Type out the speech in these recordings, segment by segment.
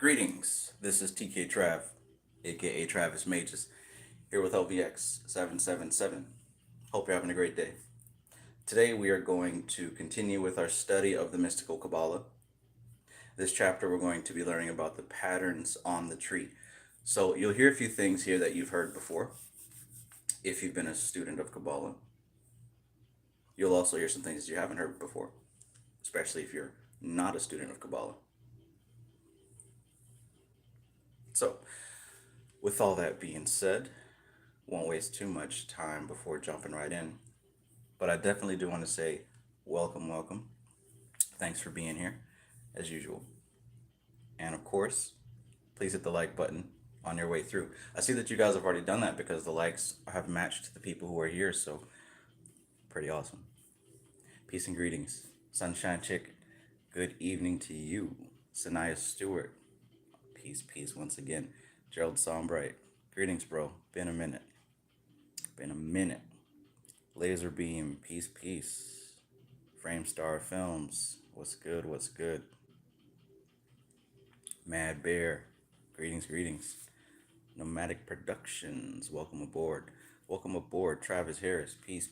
Greetings, this is TK Trav, aka Travis Magus, here with LVX777. Hope you're having a great day. Today we are going to continue with our study of the mystical Qabalah. This chapter we're going to be learning about the patterns on the tree. So you'll hear a few things here that you've heard before if you've been a student of Qabalah. You'll also hear some things you haven't heard before, especially if you're not a student of Qabalah. So, with all that being said, won't waste too much time before jumping right in. But I definitely do want to say welcome, welcome. Thanks for being here, as usual. And of course, please hit the like button on your way through. I see that you guys have already done that because the likes have matched the people who are here, so pretty awesome. Peace and greetings. Sunshine Chick, good evening to you. Sanaya Stewart, peace once again. Gerald Sombright, greetings, bro. Been a minute. Laser Beam, peace. Framestar Films, what's good? Mad Bear, greetings. Nomadic Productions, welcome aboard. Travis Harris, peace.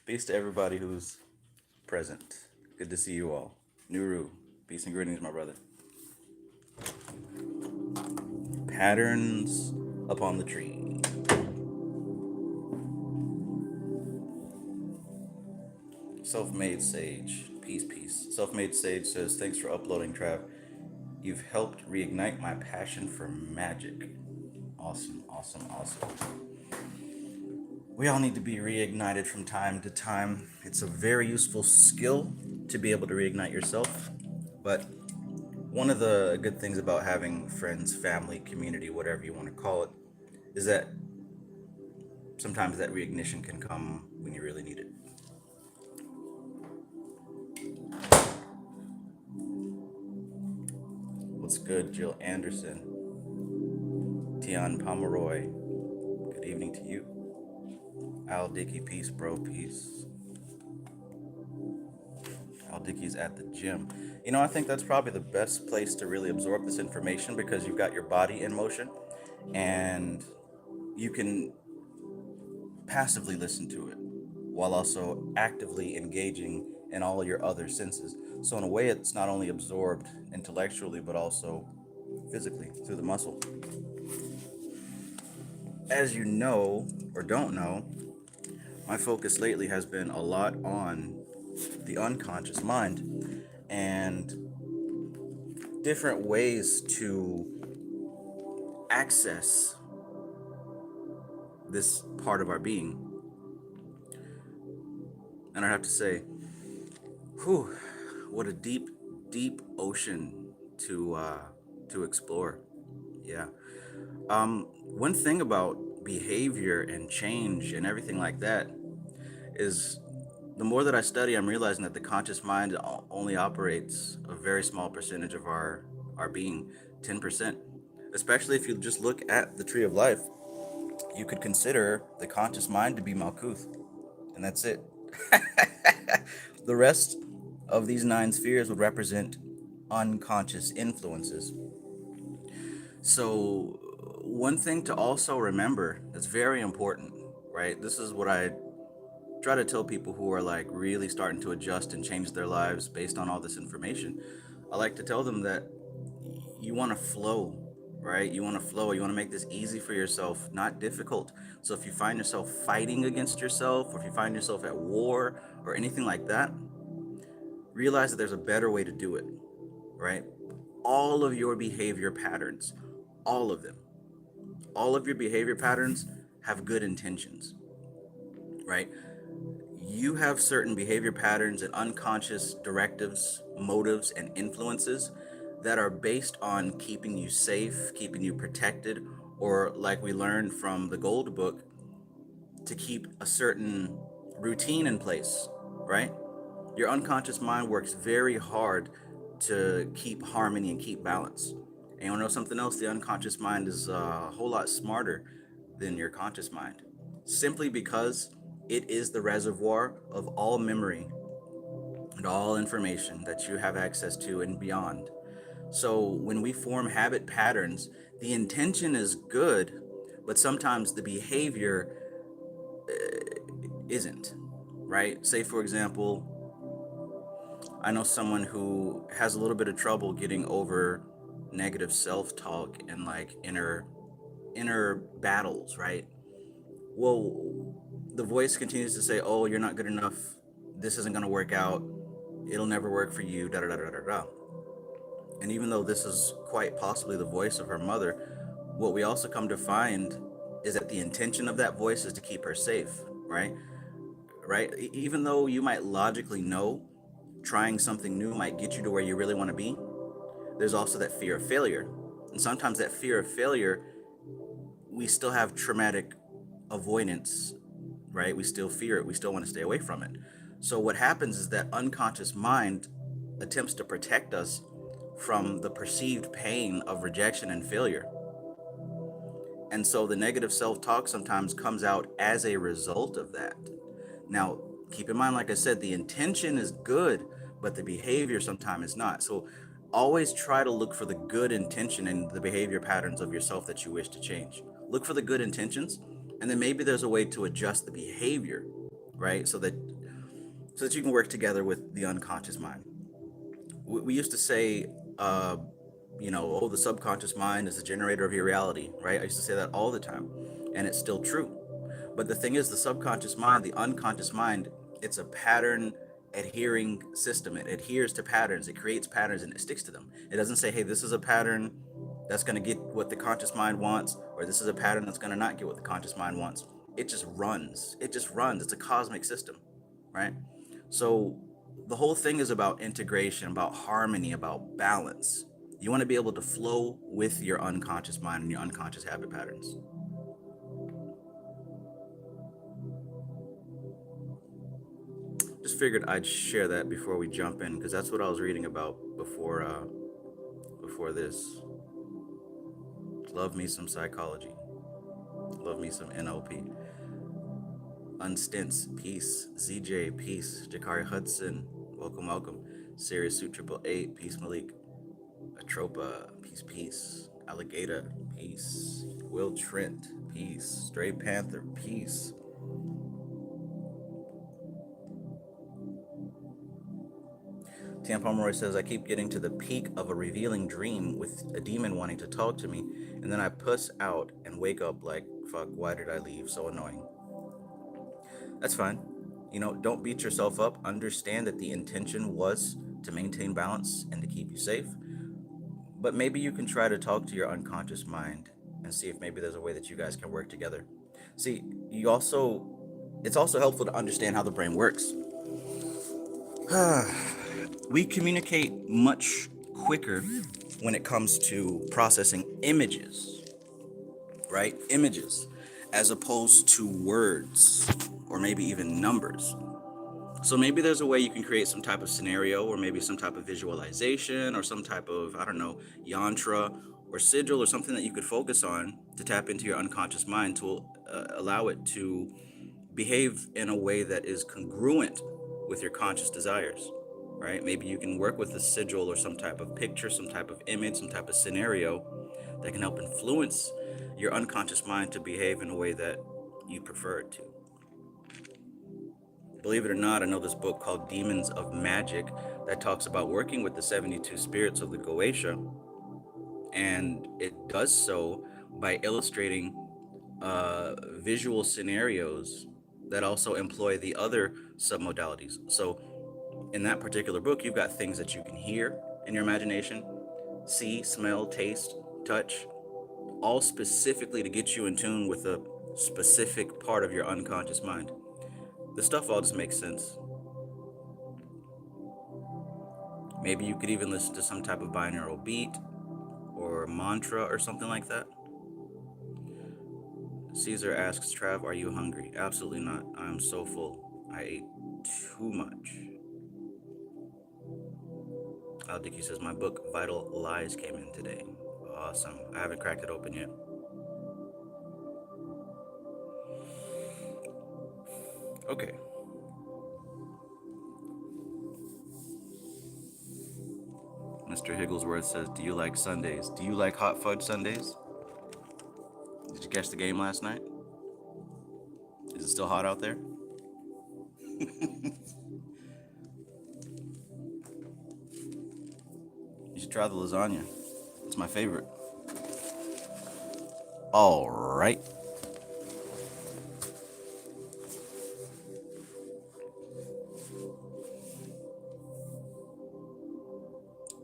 Peace to everybody who's present. Good to see you all. Nuru, peace and greetings, my brother. Patterns upon the tree. Self-Made Sage, peace. Self-Made Sage says, thanks for uploading, Trav. You've helped reignite my passion for magic. Awesome. We all need to be reignited from time to time. It's a very useful skill to be able to reignite yourself. But one of the good things about having friends, family, community, whatever you want to call it, is that sometimes that reignition can come when you really need it. What's good, Jill Anderson? Dion Pomeroy, good evening to you. Al Dickey, peace, bro, peace. Al Dickey's at the gym. You know, I think that's probably the best place to really absorb this information because you've got your body in motion and you can passively listen to it while also actively engaging in all your other senses. So in a way, it's not only absorbed intellectually, but also physically through the muscle. As you know, or don't know, my focus lately has been a lot on the unconscious mind and different ways to access this part of our being. And I have to say, what a deep ocean to explore. Yeah. One thing about behavior and change and everything like that is the more that I study, I'm realizing that the conscious mind only operates a very small percentage of our being, 10%. Especially if you just look at the tree of life, you could consider the conscious mind to be Malkuth, and that's it. The rest of these 9 spheres would represent unconscious influences. So one thing to also remember that's very important, right? This is what I try to tell people who are like really starting to adjust and change their lives based on all this information. I like to tell them that you want to flow, right? You want to make this easy for yourself, not difficult. So if you find yourself fighting against yourself, or if you find yourself at war or anything like that, realize that there's a better way to do it, right? All of your behavior patterns, all of your behavior patterns have good intentions, right? You have certain behavior patterns and unconscious directives, motives, and influences that are based on keeping you safe, keeping you protected, or like we learned from the Gold Book, to keep a certain routine in place, right? Your unconscious mind works very hard to keep harmony and keep balance. And you want to know something else? The unconscious mind is a whole lot smarter than your conscious mind, simply because it is the reservoir of all memory and all information that you have access to and beyond. So when we form habit patterns, the intention is good, but sometimes the behavior isn't, right? Say, for example, I know someone who has a little bit of trouble getting over negative self-talk and like inner battles, right? Well, the voice continues to say, "Oh, you're not good enough. This isn't going to work out. It'll never work for you." Da da da da da da. And even though this is quite possibly the voice of her mother, what we also come to find is that the intention of that voice is to keep her safe, right? Right? Even though you might logically know trying something new might get you to where you really want to be, there's also that fear of failure. And sometimes that fear of failure, we still have traumatic avoidance, right? We still fear it. We still want to stay away from it. So what happens is that unconscious mind attempts to protect us from the perceived pain of rejection and failure. And so the negative self-talk sometimes comes out as a result of that. Now, keep in mind, like I said, the intention is good, but the behavior sometimes is not. So always try to look for the good intention in the behavior patterns of yourself that you wish to change. Look for the good intentions, and then maybe there's a way to adjust the behavior, right? So that you can work together with the unconscious mind. We used to say, oh, the subconscious mind is the generator of your reality, right? I used to say that all the time, and it's still true. But the thing is, the subconscious mind, the unconscious mind, it's a pattern adhering system. It adheres to patterns, it creates patterns, and it sticks to them. It doesn't say, hey, this is a pattern that's going to get what the conscious mind wants, or this is a pattern that's going to not get what the conscious mind wants. It just runs. It just runs. It's a cosmic system, right? So the whole thing is about integration, about harmony, about balance. You want to be able to flow with your unconscious mind and your unconscious habit patterns. Just figured I'd share that before we jump in, because that's what I was reading about before this. Love me some psychology. Love me some NLP. Unstints, peace. ZJ, peace. Jakari Hudson, welcome. Sirius Suit 888, peace. Malik. Atropa, peace. Alligator, peace. Will Trent, peace. Stray Panther, peace. Tam Pomeroy says, I keep getting to the peak of a revealing dream with a demon wanting to talk to me, and then I puss out and wake up like, fuck, why did I leave? So annoying. That's fine. Don't beat yourself up. Understand that the intention was to maintain balance and to keep you safe. But maybe you can try to talk to your unconscious mind and see if maybe there's a way that you guys can work together. See, it's also helpful to understand how the brain works. We communicate much quicker when it comes to processing images, right? Images, as opposed to words or maybe even numbers. So maybe there's a way you can create some type of scenario or maybe some type of visualization or some type of, I don't know, yantra or sigil or something that you could focus on to tap into your unconscious mind to allow it to behave in a way that is congruent with your conscious desires, right? Maybe you can work with a sigil or some type of picture, some type of image, some type of scenario that can help influence your unconscious mind to behave in a way that you prefer it to. Believe it or not, I know this book called Demons of Magick that talks about working with the 72 spirits of the Goetia, and it does so by illustrating visual scenarios that also employ the other submodalities. So in that particular book, you've got things that you can hear in your imagination, see, smell, taste, touch, all specifically to get you in tune with a specific part of your unconscious mind. The stuff all just makes sense. Maybe you could even listen to some type of binaural beat or mantra or something like that. Caesar asks, Trav, are you hungry? Absolutely not. I'm so full. I ate too much. Dicky says, my book, Vital Lies, came in today. Awesome. I haven't cracked it open yet. Okay. Mr. Higglesworth says, do you like Sundays? Do you like hot fudge Sundays? Did you catch the game last night? Is it still hot out there? You should try the lasagna. It's my favorite. All right.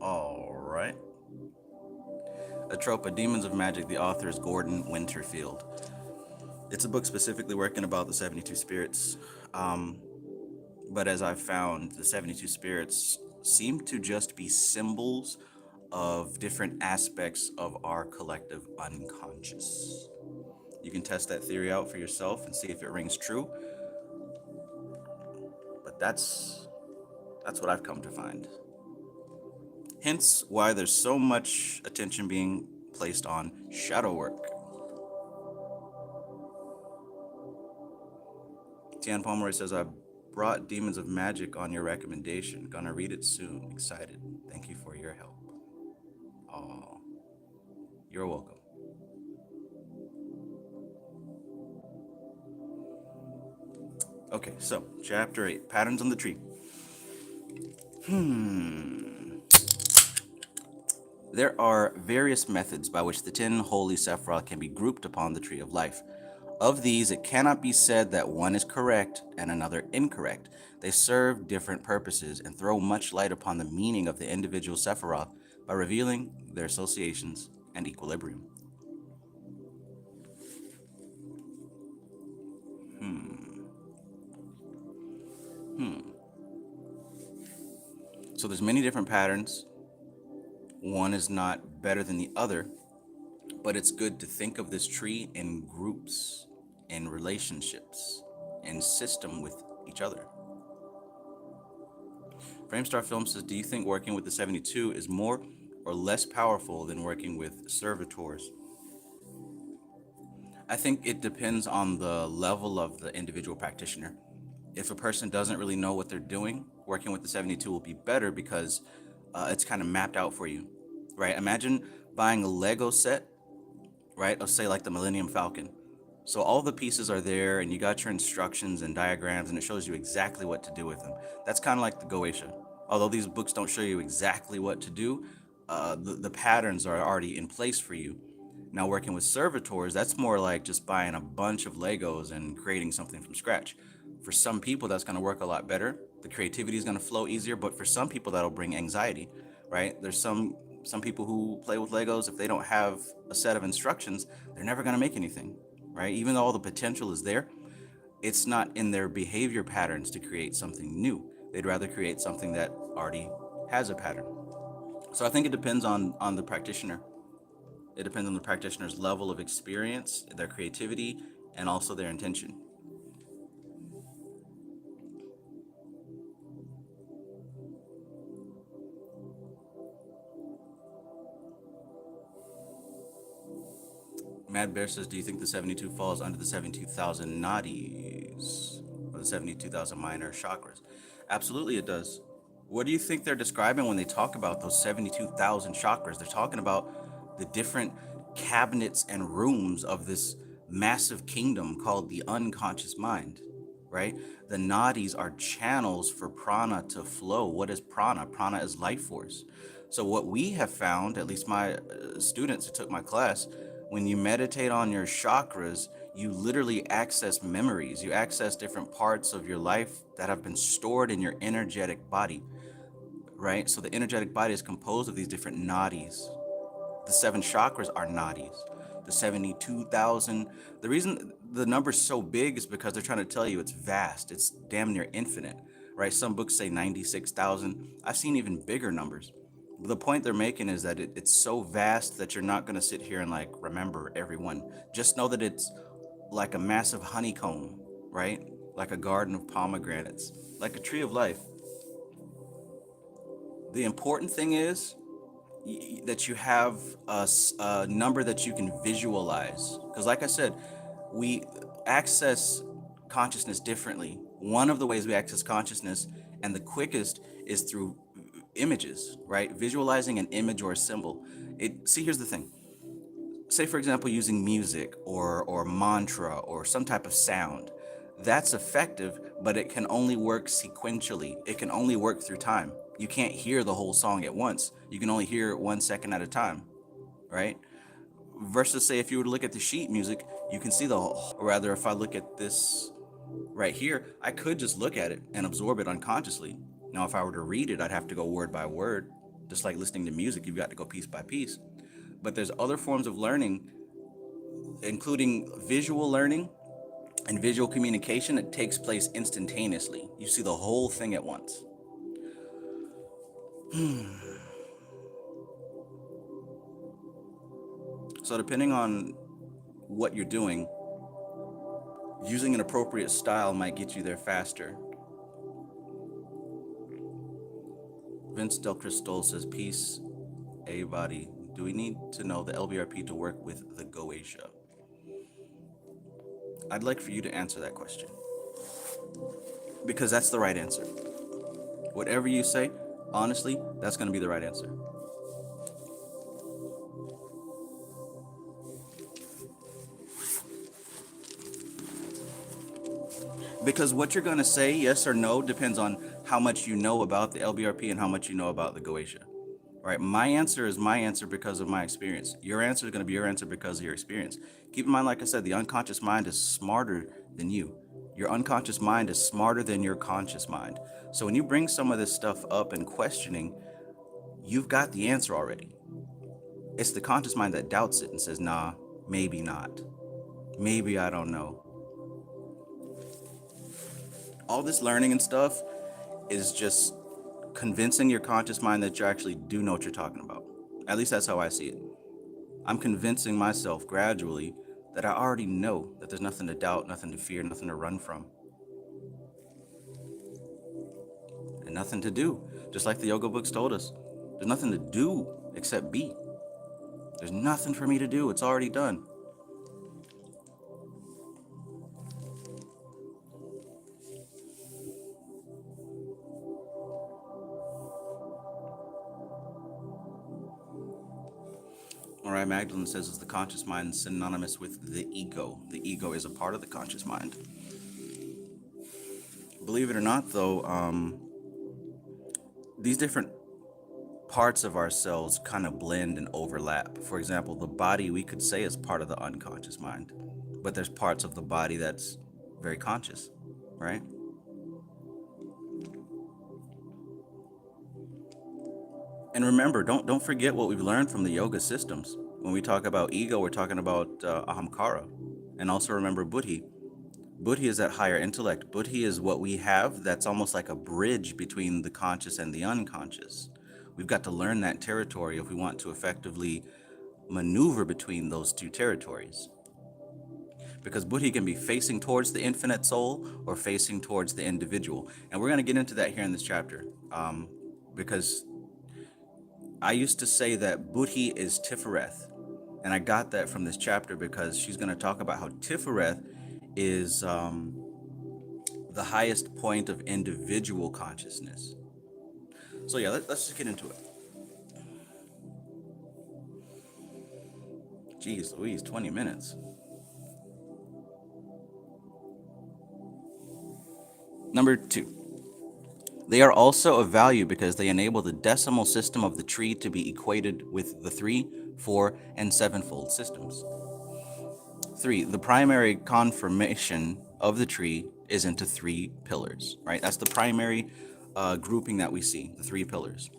All right. Atropa, Demons of Magic. The author is Gordon Winterfield. It's a book specifically working about the 72 spirits. But as I've found, the 72 spirits seem to just be symbols of different aspects of our collective unconscious. You can test that theory out for yourself and see if it rings true. But that's what I've come to find. Hence why there's so much attention being placed on shadow work. Tian Pomeroy says, I brought Demons of Magic on your recommendation. Gonna read it soon. Excited. Thank you for your help. Oh, you're welcome. Okay, so chapter 8, Patterns on the Tree. There are various methods by which the 10 holy Sephiroth can be grouped upon the Tree of Life. Of these, it cannot be said that one is correct and another incorrect. They serve different purposes and throw much light upon the meaning of the individual Sephiroth by revealing their associations and equilibrium. So there's many different patterns. One is not better than the other, but it's good to think of this tree in groups, in relationships, in system with each other. Framestar Film says, do you think working with the 72 is more or less powerful than working with servitors? I think it depends on the level of the individual practitioner. If a person doesn't really know what they're doing, working with the 72 will be better because it's kind of mapped out for you, right? Imagine buying a Lego set, right? Of say like the Millennium Falcon. So all the pieces are there and you got your instructions and diagrams and it shows you exactly what to do with them. That's kind of like the Goetia. Although these books don't show you exactly what to do, the patterns are already in place for you. Now working with servitors, that's more like just buying a bunch of Legos and creating something from scratch. For some people, that's going to work a lot better. The creativity is going to flow easier, but for some people, that'll bring anxiety, right? There's some people who play with Legos, if they don't have a set of instructions, they're never going to make anything, right? Even though all the potential is there, it's not in their behavior patterns to create something new. They'd rather create something that already has a pattern. So I think it depends on the practitioner. It depends on the practitioner's level of experience, their creativity, and also their intention. Mad Bear says, do you think the 72 falls under the 72,000 nadis or the 72,000 minor chakras? Absolutely it does. What do you think they're describing when they talk about those 72,000 chakras? They're talking about the different cabinets and rooms of this massive kingdom called the unconscious mind, right? The nadis are channels for prana to flow. What is prana? Prana is life force. So what we have found, at least my students who took my class, when you meditate on your chakras, you literally access memories. You access different parts of your life that have been stored in your energetic body, right? So the energetic body is composed of these different nadis. The 7 chakras are nadis. The 72,000. The reason the number's so big is because they're trying to tell you it's vast. It's damn near infinite, right? Some books say 96,000. I've seen even bigger numbers. The point they're making is that it's so vast that you're not going to sit here and like remember everyone. Just know that it's like a massive honeycomb, right? Like a garden of pomegranates, like a tree of life. The important thing is that you have a number that you can visualize. Because like I said, we access consciousness differently. One of the ways we access consciousness, and the quickest, is through images, right? Visualizing an image or a symbol. See, here's the thing. Say, for example, using music or mantra or some type of sound. That's effective, but it can only work sequentially. It can only work through time. You can't hear the whole song at once. You can only hear it 1 second at a time, right? Versus, say, if you were to look at the sheet music, you can see the whole. Or rather, if I look at this right here, I could just look at it and absorb it unconsciously. Now, if I were to read it, I'd have to go word by word. Just like listening to music, you've got to go piece by piece. But there's other forms of learning, including visual learning and visual communication, that takes place instantaneously. You see the whole thing at once. So depending on what you're doing, using an appropriate style might get you there faster. Vince Del Cristol says, peace, everybody. Do we need to know the LBRP to work with the Goetia? I'd like for you to answer that question, because that's the right answer. Whatever you say, honestly, that's going to be the right answer. Because what you're going to say, yes or no, depends on how much you know about the LBRP and how much you know about the Goetia. Right? My answer is my answer because of my experience. Your answer is going to be your answer because of your experience. Keep in mind, like I said, the unconscious mind is smarter than you. Your unconscious mind is smarter than your conscious mind. So when you bring some of this stuff up and questioning, you've got the answer already. It's the conscious mind that doubts it and says, nah, maybe not. Maybe I don't know. All this learning and stuff is just convincing your conscious mind that you actually do know what you're talking about. At least that's how I see it. I'm convincing myself gradually that I already know that there's nothing to doubt, nothing to fear, nothing to run from. And nothing to do. Just like the yoga books told us, there's nothing to do except be. There's nothing for me to do. It's already done. All right, Magdalene says, is the conscious mind synonymous with the ego? The ego is a part of the conscious mind. Believe it or not, though, these different parts of ourselves kind of blend and overlap. For example, the body, we could say, is part of the unconscious mind, but there's parts of the body that's very conscious, right? And remember, don't forget what we've learned from the yoga systems. When we talk about ego, we're talking about ahamkara. And also remember buddhi. Buddhi is that higher intellect. Buddhi is what we have that's almost like a bridge between the conscious and the unconscious. We've got to learn that territory if we want to effectively maneuver between those two territories. Because buddhi can be facing towards the infinite soul or facing towards the individual. And we're going to get into that here in this chapter. Because I used to say that buddhi is Tifereth. And I got that from this chapter because she's going to talk about how Tifereth is the highest point of individual consciousness. So yeah, let's just get into it. Jeez Louise, 20 minutes. Number 2. They are also of value because they enable the decimal system of the tree to be equated with the 3, 4, and 7-fold systems. 3. The primary conformation of the tree is into 3 pillars, right? That's the primary grouping that we see, the 3 pillars.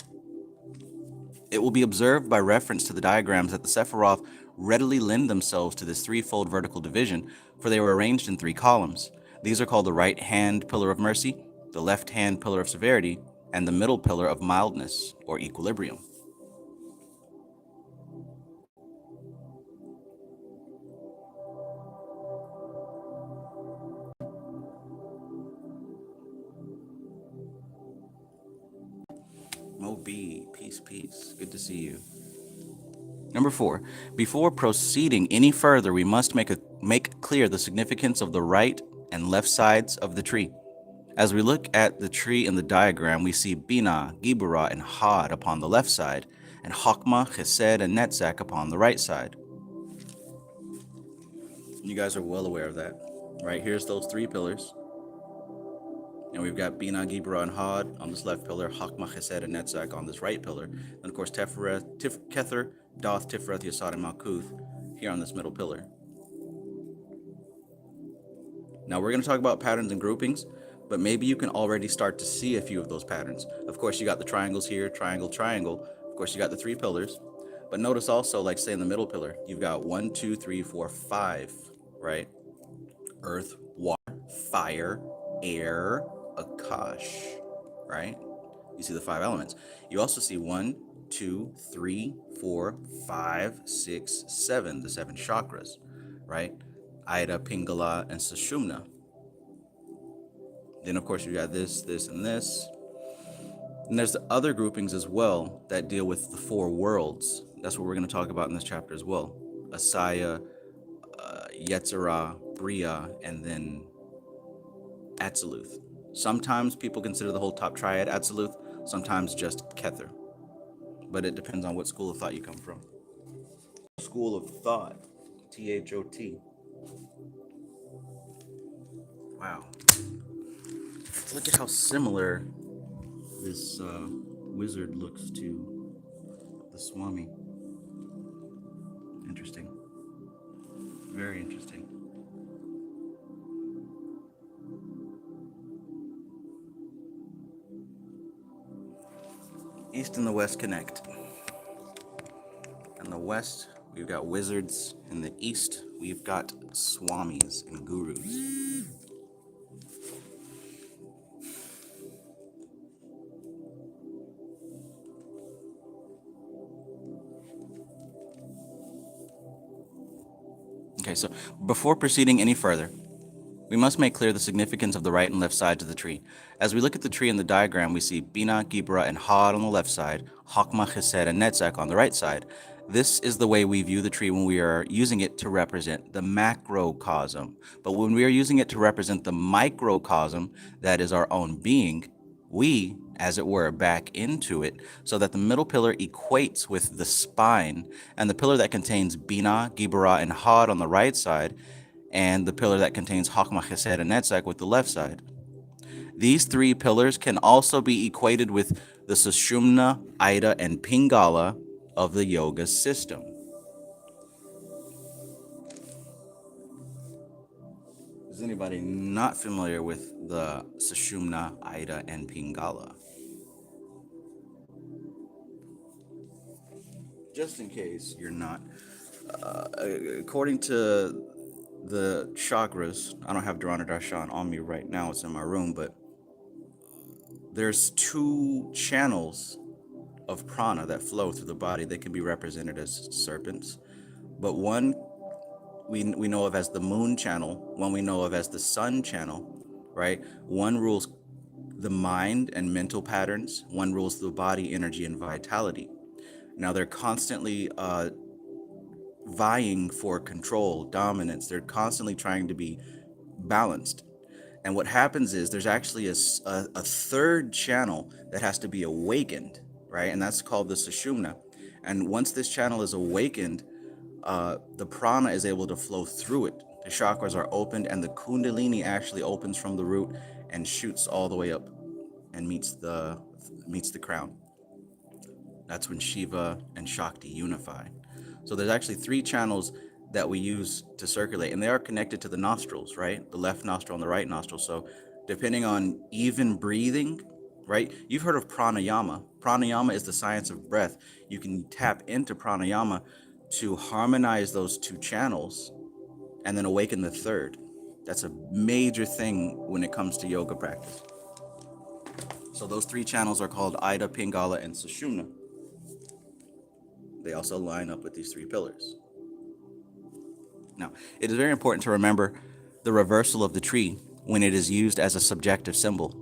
It will be observed by reference to the diagrams that the Sephiroth readily lend themselves to this 3-fold vertical division, for they were arranged in 3 columns. These are called the right hand pillar of mercy, the left hand pillar of severity, and the middle pillar of mildness or equilibrium. Moby, peace, peace. Good to see you. Number 4, before proceeding any further, we must make clear the significance of the right and left sides of the tree. As we look at the tree in the diagram, we see Bina, Gibura, and Had upon the left side, and Chokmah, Chesed, and Netzach upon the right side. You guys are well aware of that, right? Here's those three pillars. And we've got Bina, Gibra, and Had on this left pillar, Chokmah, Chesed, and Netzach on this right pillar. And of course, Kether, Doth, Tiferet, Yesod, and Malkuth here on this middle pillar. Now we're going to talk about patterns and groupings, but maybe you can already start to see a few of those patterns. Of course, you got the triangles here, triangle, triangle. Of course, you got the three pillars. But notice also, like say in the middle pillar, you've got 1, 2, 3, 4, 5, right? Earth, water, fire, air, Akash, right? You see the 5 elements. You also see 1, 2, 3, 4, 5, 6, 7, the 7 chakras, right? Ida, Pingala, and Sushumna. Then, of course, you got this, this, and this. And there's the other groupings as well that deal with the 4 worlds. That's what we're going to talk about in this chapter as well. Asaya, Yetzirah, Bria, and then Atziluth. Sometimes people consider the whole top triad Atziluth, sometimes just Kether. But it depends on what school of thought you come from. School of thought, T-H-O-T. Wow. Look at how similar this wizard looks to the Swami. Interesting. Very interesting. East and the West connect. In the West, we've got wizards. In the East, we've got swamis and gurus. Okay, so before proceeding any further, we must make clear the significance of the right and left sides of the tree. As we look at the tree in the diagram, we see Bina, Gibra, and Had on the left side, Chokmah, Chesed, and Netzach on the right side. This is the way we view the tree when we are using it to represent the macrocosm. But when we are using it to represent the microcosm, that is our own being, we, as it were, back into it so that the middle pillar equates with the spine, and the pillar that contains Bina, Gibra, and Had on the right side, and the pillar that contains Chokmah, Chesed, and Netzach with the left side. These 3 pillars can also be equated with the Sushumna, Ida, and Pingala of the yoga system. Is anybody not familiar with the Sushumna, Ida, and Pingala? Just in case you're not, according to the chakras, I don't have Dharana Darshan on me right now, it's in my room, but there's 2 channels of prana that flow through the body. They can be represented as serpents, but one we know of as the moon channel, one we know of as the sun channel, right? One rules the mind and mental patterns, one rules the body energy and vitality. Now they're constantly vying for control, dominance. They're constantly trying to be balanced. And what happens is there's actually a 3rd channel that has to be awakened, right? And that's called the Sushumna. And once this channel is awakened, the prana is able to flow through it. The chakras are opened, and the kundalini actually opens from the root and shoots all the way up and meets the crown. That's when Shiva and Shakti unify. So there's actually 3 channels that we use to circulate, and they are connected to the nostrils, right? The left nostril and the right nostril. So depending on even breathing, right? You've heard of pranayama. Pranayama is the science of breath. You can tap into pranayama to harmonize those 2 channels and then awaken the 3rd. That's a major thing when it comes to yoga practice. So those 3 channels are called Ida, Pingala, and Sushumna. They also line up with these 3 pillars. Now, it is very important to remember the reversal of the tree when it is used as a subjective symbol.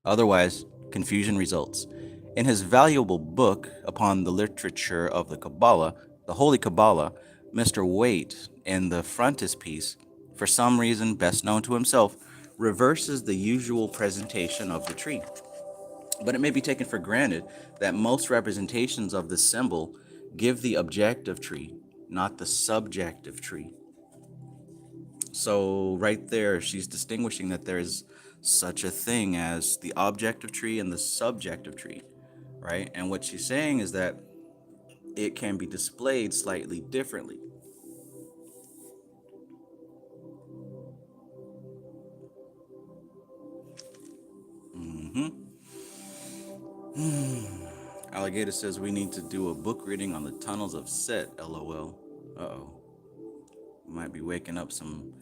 Otherwise, confusion results. In his valuable book upon the literature of the Qabalah, the Holy Qabalah, Mr. Waite, in the frontispiece, for some reason best known to himself, reverses the usual presentation of the tree. But it may be taken for granted that most representations of the symbol give the objective tree, not the subjective tree. So right there, she's distinguishing that there is such a thing as the objective tree and the subjective tree, right? And what she's saying is that it can be displayed slightly differently. Alligator says we need to do a book reading on the tunnels of Set, LOL. Uh-oh. Might be waking up some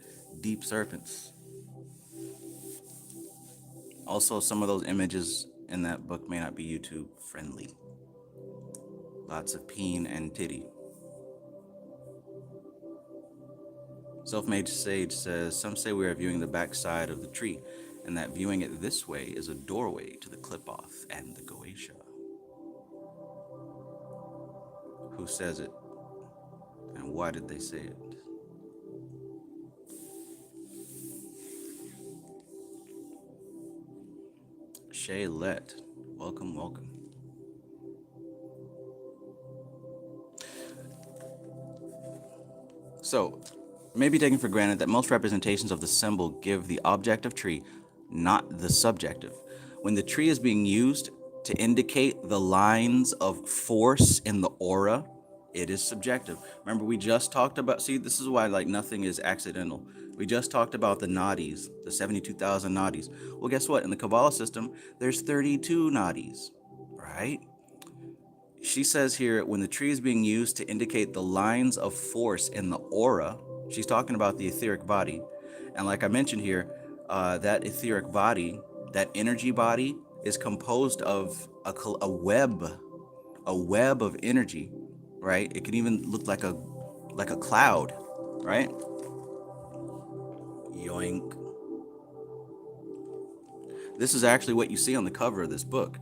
deep serpents. Also, some of those images in that book may not be YouTube friendly. Lots of peen and titty. Self-Made Sage says, some say we are viewing the backside of the tree, and that viewing it this way is a doorway to the clip-off and the Goetia. Who says it? And why did they say it? Shaylet, welcome, welcome. So, it may be taken for granted that most representations of the symbol give the objective tree, not the subjective. When the tree is being used to indicate the lines of force in the aura, it is subjective. Remember, we just talked about, see, this is why like nothing is accidental. We just talked about the nadis, the 72,000 nadis. Well, guess what? In the Qabalah system, there's 32 nadis, right? She says here, when the tree is being used to indicate the lines of force in the aura, she's talking about the etheric body. And like I mentioned here, that etheric body, that energy body, is composed of a web of energy, right? It can even look like a cloud, right? Yoink. This is actually what you see on the cover of this book,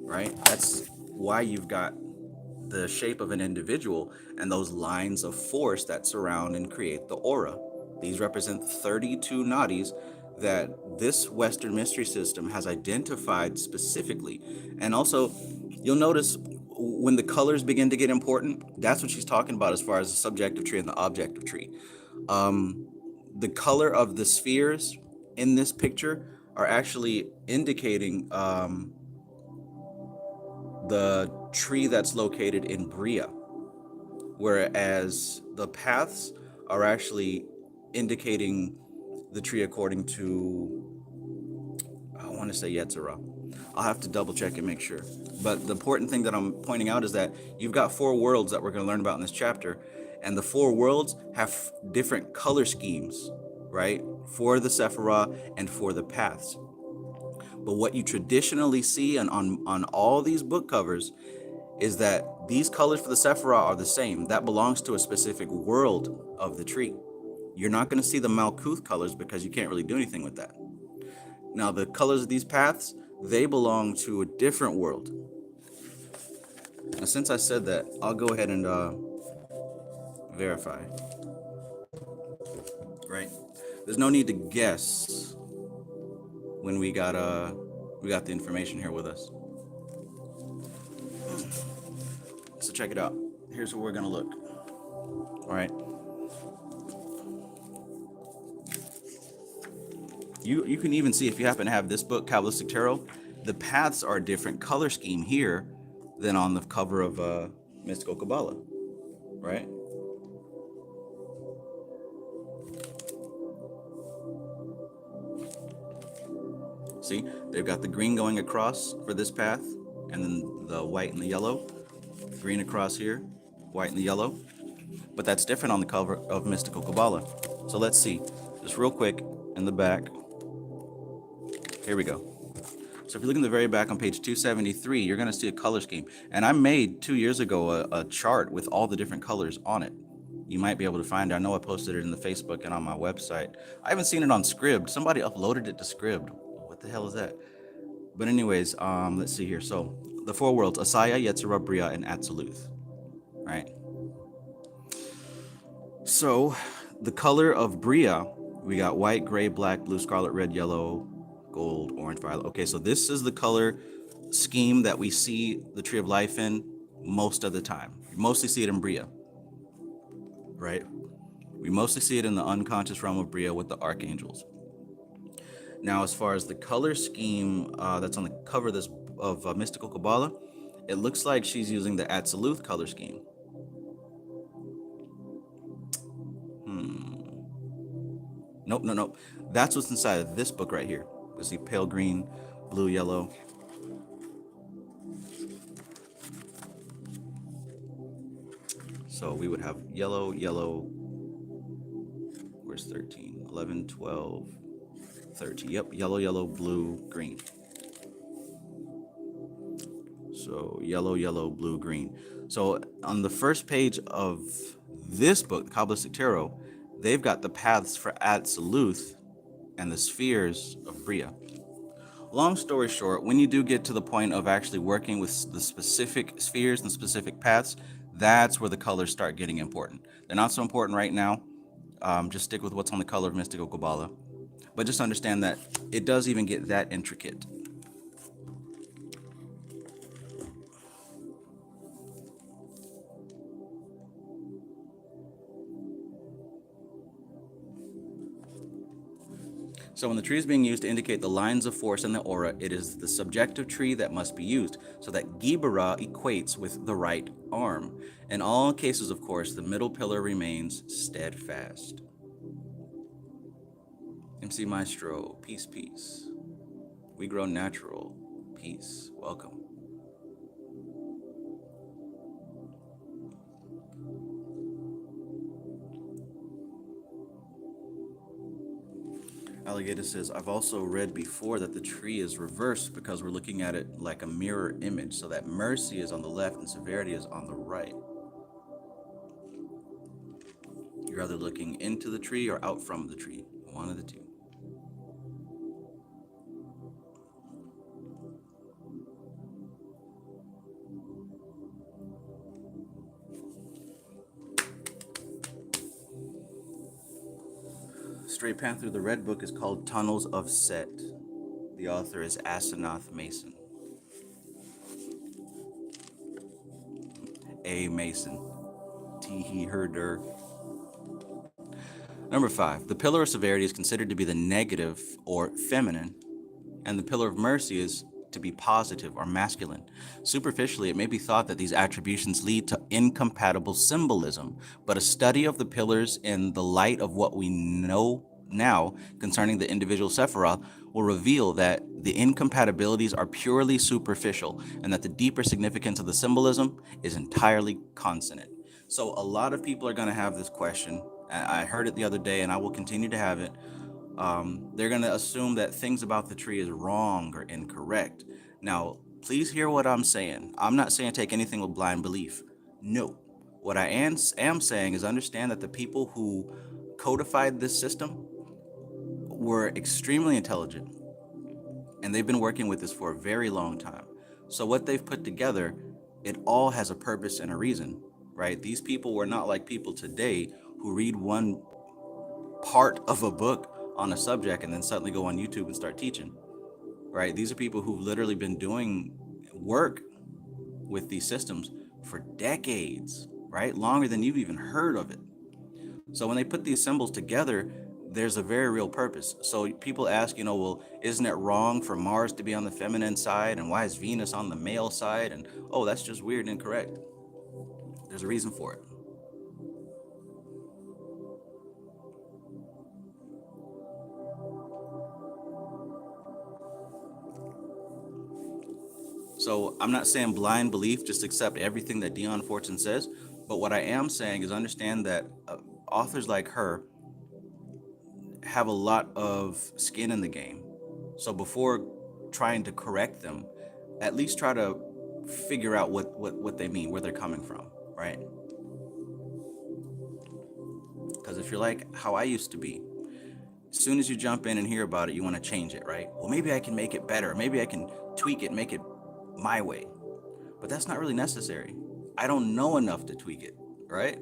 right? That's why you've got the shape of an individual and those lines of force that surround and create the aura. These represent 32 nadis that this Western mystery system has identified specifically. And also, you'll notice when the colors begin to get important, that's what she's talking about as far as the subjective tree and the objective tree. The color of the spheres in this picture are actually indicating the tree that's located in Bria, whereas the paths are actually indicating the tree according to, I want to say Yetzirah. I'll have to double check and make sure. But the important thing that I'm pointing out is that you've got 4 worlds that we're going to learn about in this chapter, and the 4 worlds have different color schemes, right? For the Sephirah and for the paths. But what you traditionally see on all these book covers is that these colors for the Sephirah are the same. That belongs to a specific world of the tree. You're not going to see the Malkuth colors because you can't really do anything with that. Now, the colors of these paths, they belong to a different world. Now, since I said that, I'll go ahead and verify. Right? There's no need to guess when we got the information here with us. So check it out. Here's where we're gonna look. All right. You can even see, if you happen to have this book, Kabbalistic Tarot, the paths are a different color scheme here than on the cover of Mystical Qabalah, right? See, they've got the green going across for this path, and then the white and the yellow. Green across here, white and the yellow. But that's different on the cover of Mystical Qabalah. So let's see, just real quick, in the back. Here we go. So if you look in the very back on page 273, you're going to see a color scheme. And I made 2 years ago a chart with all the different colors on it. You might be able to find it. I know I posted it in the Facebook and on my website. I haven't seen it on Scribd. Somebody uploaded it to Scribd. What the hell is that? But anyways, let's see here. So the 4 worlds, Asaya, Yetzirah, Bria, and Atziluth. Right? So the color of Bria We got white, gray, black, blue, scarlet, red, yellow, gold, orange, violet. Okay, so this is the color scheme that we see the Tree of Life in most of the time. We mostly see it in Bria, right? We mostly see it in the unconscious realm of Bria with the archangels. Now, as far as the color scheme that's on the cover of this of Mystical Qabalah, it looks like she's using the Absolute color scheme. Nope. That's what's inside of this book right here. We see pale green, blue, yellow. So we would have yellow, where's 13? 11, 12, 13. Yep, yellow, blue, green. So yellow, blue, green. So on the first page of this book, the Kabbalistic Tarot, they've got the paths for Absoluth and the spheres of Bria. Long story short, when you do get to the point of actually working with the specific spheres and specific paths, that's where the colors start getting important. They're not so important right now. Just stick with what's on the color of Mystical Qabalah. But just understand that it does even get that intricate. So when the tree is being used to indicate the lines of force in the aura, it is the subjective tree that must be used, so that Gibara equates with the right arm. In all cases, of course, the middle pillar remains steadfast. MC Maestro, peace. We grow natural, peace, welcome. Alligator says, I've also read before that the tree is reversed because we're looking at it like a mirror image, so that mercy is on the left and severity is on the right. You're either looking into the tree or out from the tree, one of the two. Straight Panther, the red book is called Tunnels of Set. The author is Asenath Mason. A. Mason. T. He, her, der. Number 5. The pillar of severity is considered to be the negative or feminine, and the pillar of mercy is to be positive or masculine. Superficially, it may be thought that these attributions lead to incompatible symbolism, but a study of the pillars in the light of what we know now concerning the individual Sephiroth will reveal that the incompatibilities are purely superficial and that the deeper significance of the symbolism is entirely consonant. So a lot of people are going to have this question. I heard it the other day and I will continue to have it. They're going to assume that things about the tree is wrong or incorrect. Now, please hear what I'm saying. I'm not saying take anything with blind belief. No. What I am saying is understand that the people who codified this system were extremely intelligent, and they've been working with this for a very long time. So what they've put together, it all has a purpose and a reason, right? These people were not like people today who read one part of a book on a subject and then suddenly go on YouTube and start teaching, right? These are people who've literally been doing work with these systems for decades, right? Longer than you've even heard of it. So when they put these symbols together, there's a very real purpose. So people ask, well, isn't it wrong for Mars to be on the feminine side? And why is Venus on the male side? And, oh, that's just weird and incorrect. There's a reason for it. So I'm not saying blind belief, just accept everything that Dion Fortune says. But what I am saying is understand that authors like her have a lot of skin in the game. So before trying to correct them, at least try to figure out what they mean, where they're coming from, right? Because if you're like how I used to be, as soon as you jump in and hear about it, you want to change it, right? Well, maybe I can make it better. Maybe I can tweak it, make it my way. But that's not really necessary. I don't know enough to tweak it, right?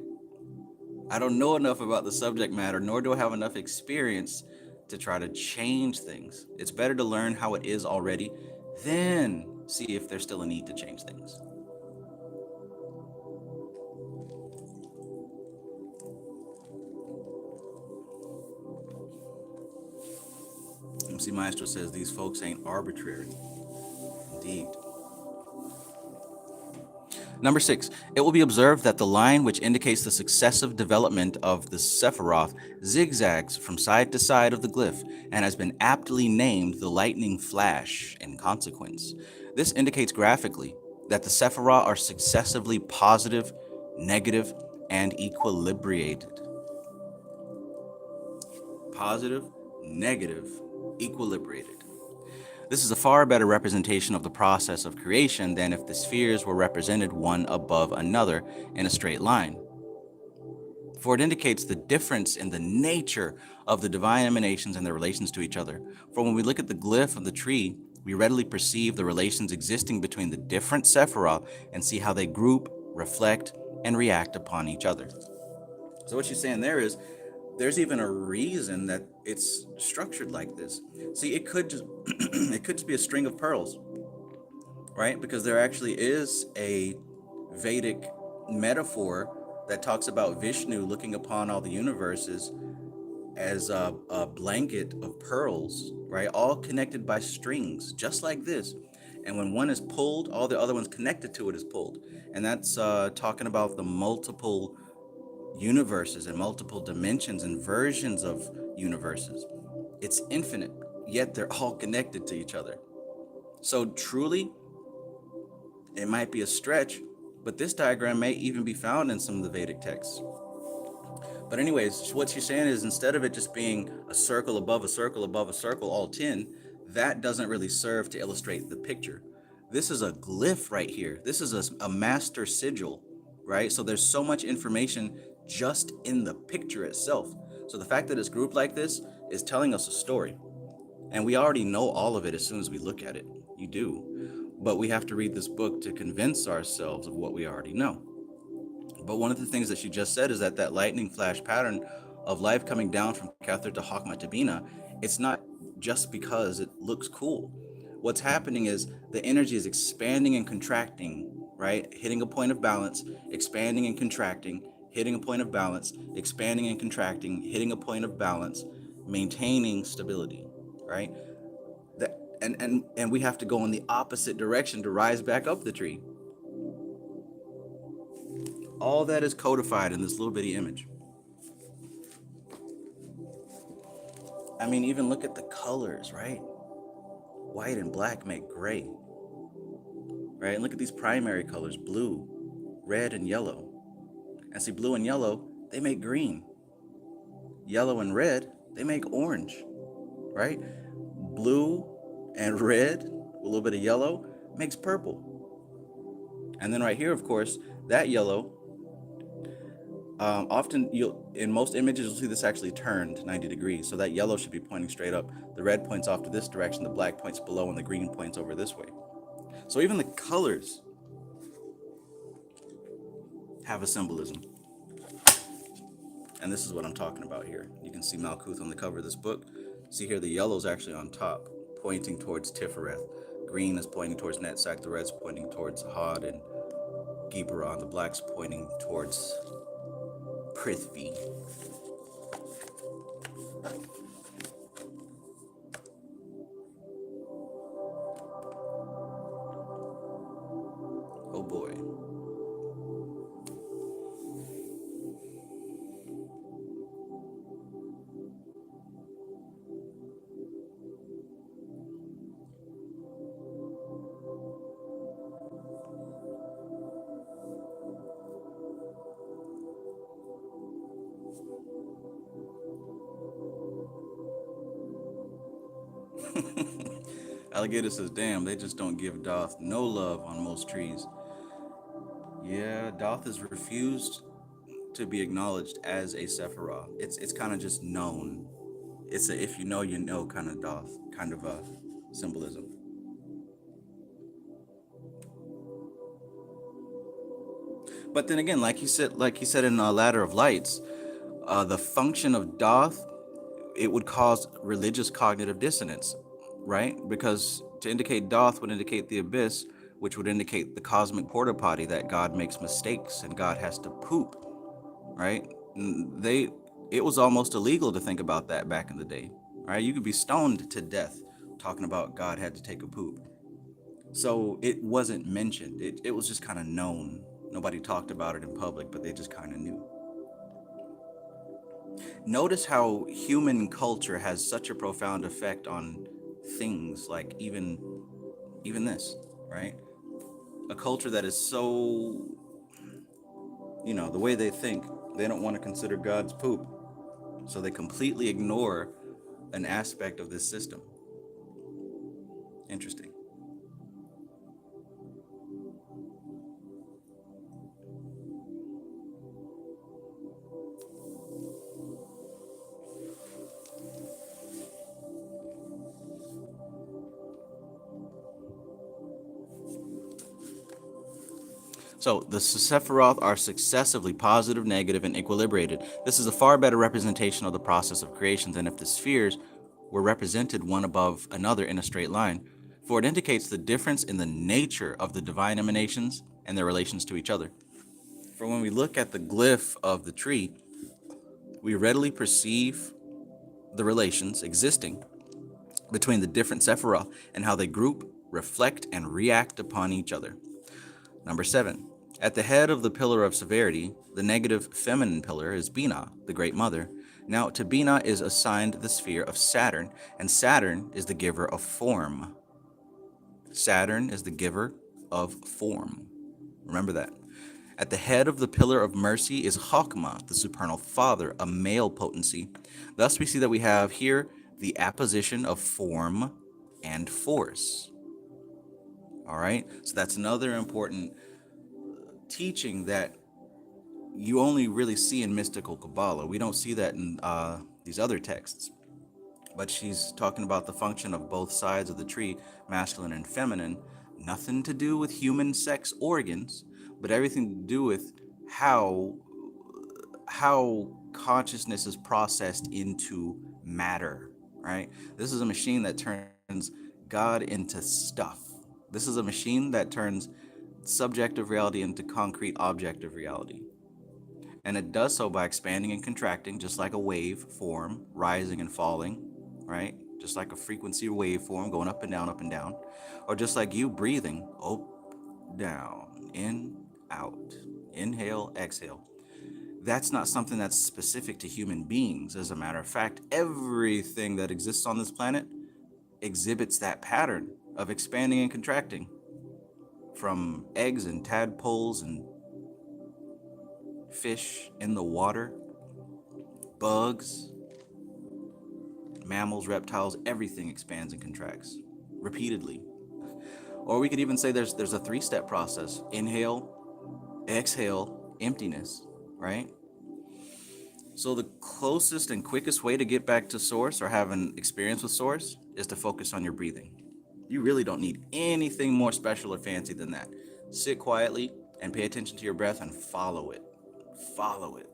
I don't know enough about the subject matter, nor do I have enough experience to try to change things. It's better to learn how it is already, then see if there's still a need to change things. MC Maestro says these folks ain't arbitrary. Indeed. Number 6, it will be observed that the line which indicates the successive development of the Sephiroth zigzags from side to side of the glyph and has been aptly named the lightning flash in consequence. This indicates graphically that the Sephiroth are successively positive, negative, and equilibrated. Positive, negative, equilibrated. This is a far better representation of the process of creation than if the spheres were represented one above another in a straight line. For it indicates the difference in the nature of the divine emanations and their relations to each other. For when we look at the glyph of the tree, we readily perceive the relations existing between the different Sephiroth and see how they group, reflect, and react upon each other. So what she's saying there is, there's even a reason that it's structured like this. See, it could just it could just be a string of pearls, right? Because there actually is a Vedic metaphor that talks about Vishnu looking upon all the universes as a blanket of pearls, right? All connected by strings, just like this. And when one is pulled, all the other ones connected to it is pulled. And that's talking about the multiple universes and multiple dimensions and versions of universes. It's infinite, yet they're all connected to each other. So truly, it might be a stretch, but this diagram may even be found in some of the Vedic texts. But anyways, what she's saying is, instead of it just being a circle above a circle above a circle, all 10, that doesn't really serve to illustrate the picture. This is a glyph right here. This is a master sigil, right? So there's so much information just in the picture itself. So the fact that it's grouped like this is telling us a story. And we already know all of it as soon as we look at it. You do. But we have to read this book to convince ourselves of what we already know. But one of the things that she just said is that lightning flash pattern of life coming down from Kether to Hakma to Bina, it's not just because it looks cool. What's happening is the energy is expanding and contracting, right? Hitting a point of balance, expanding and contracting, hitting a point of balance, expanding and contracting, hitting a point of balance, maintaining stability, right? That and we have to go in the opposite direction to rise back up the tree. All that is codified in this little bitty image. I mean, even look at the colors, right? White and black make gray, right? And look at these primary colors, blue, red, and yellow. And see, blue and yellow, they make green. Yellow and red, they make orange, right? Blue and red, a little bit of yellow, makes purple. And then right here, of course, that yellow, often in most images, you'll see this actually turned 90 degrees. So that yellow should be pointing straight up. The red points off to this direction, the black points below, and the green points over this way. So even the colors have a symbolism. And this is what I'm talking about here. You can see Malkuth on the cover of this book. See here, the yellow's actually on top, pointing towards Tifereth. Green is pointing towards Netzach, the red's pointing towards Hod and Giberon, the black's pointing towards Prithvi. Oh boy. Alligator says, damn, they just don't give Doth no love on most trees. Yeah, Doth is refused to be acknowledged as a Sephiroth. It's kind of just known. It's a if you know, you know kind of Doth, kind of a symbolism. But then again, like he said in Ladder of Lights, The function of doth, it would cause religious cognitive dissonance, right? Because to indicate doth would indicate the abyss, which would indicate the cosmic porta potty, that God makes mistakes and God has to poop, right? It was almost illegal to think about that back in the day, right? You could be stoned to death talking about God had to take a poop. So it wasn't mentioned. It was just kind of known. Nobody talked about it in public, but they just kind of knew. Notice how human culture has such a profound effect on things like even this, right? A culture that is so, the way they think, they don't want to consider God's poop. So they completely ignore an aspect of this system. Interesting. So the Sephiroth are successively positive, negative, and equilibrated. This is a far better representation of the process of creation than if the spheres were represented one above another in a straight line, for it indicates the difference in the nature of the divine emanations and their relations to each other. For when we look at the glyph of the tree, we readily perceive the relations existing between the different Sephiroth and how they group, reflect, and react upon each other. Number 7. At the head of the pillar of severity, the negative feminine pillar is Bina, the Great Mother. Now, to Bina is assigned the sphere of Saturn, and Saturn is the giver of form. Saturn is the giver of form. Remember that. At the head of the pillar of mercy is Chokmah, the supernal father, a male potency. Thus, we see that we have here the apposition of form and force. All right, so that's another important teaching that you only really see in mystical Qabalah. We don't see that in these other texts. But she's talking about the function of both sides of the tree, masculine and feminine, nothing to do with human sex organs, but everything to do with how consciousness is processed into matter, right? This is a machine that turns God into stuff. This is a machine that turns subjective reality into concrete objective reality. And it does so by expanding and contracting, just like a wave form, rising and falling, right? Just like a frequency waveform going up and down, or just like you breathing up, down, in, out, inhale, exhale. That's not something that's specific to human beings. As a matter of fact, everything that exists on this planet exhibits that pattern of expanding and contracting, from eggs and tadpoles and fish in the water, bugs, mammals, reptiles, everything expands and contracts repeatedly. Or we could even say there's a 3-step process: inhale, exhale, emptiness, right? So the closest and quickest way to get back to source or have an experience with source is to focus on your breathing. You really don't need anything more special or fancy than that. Sit quietly and pay attention to your breath and follow it. Follow it.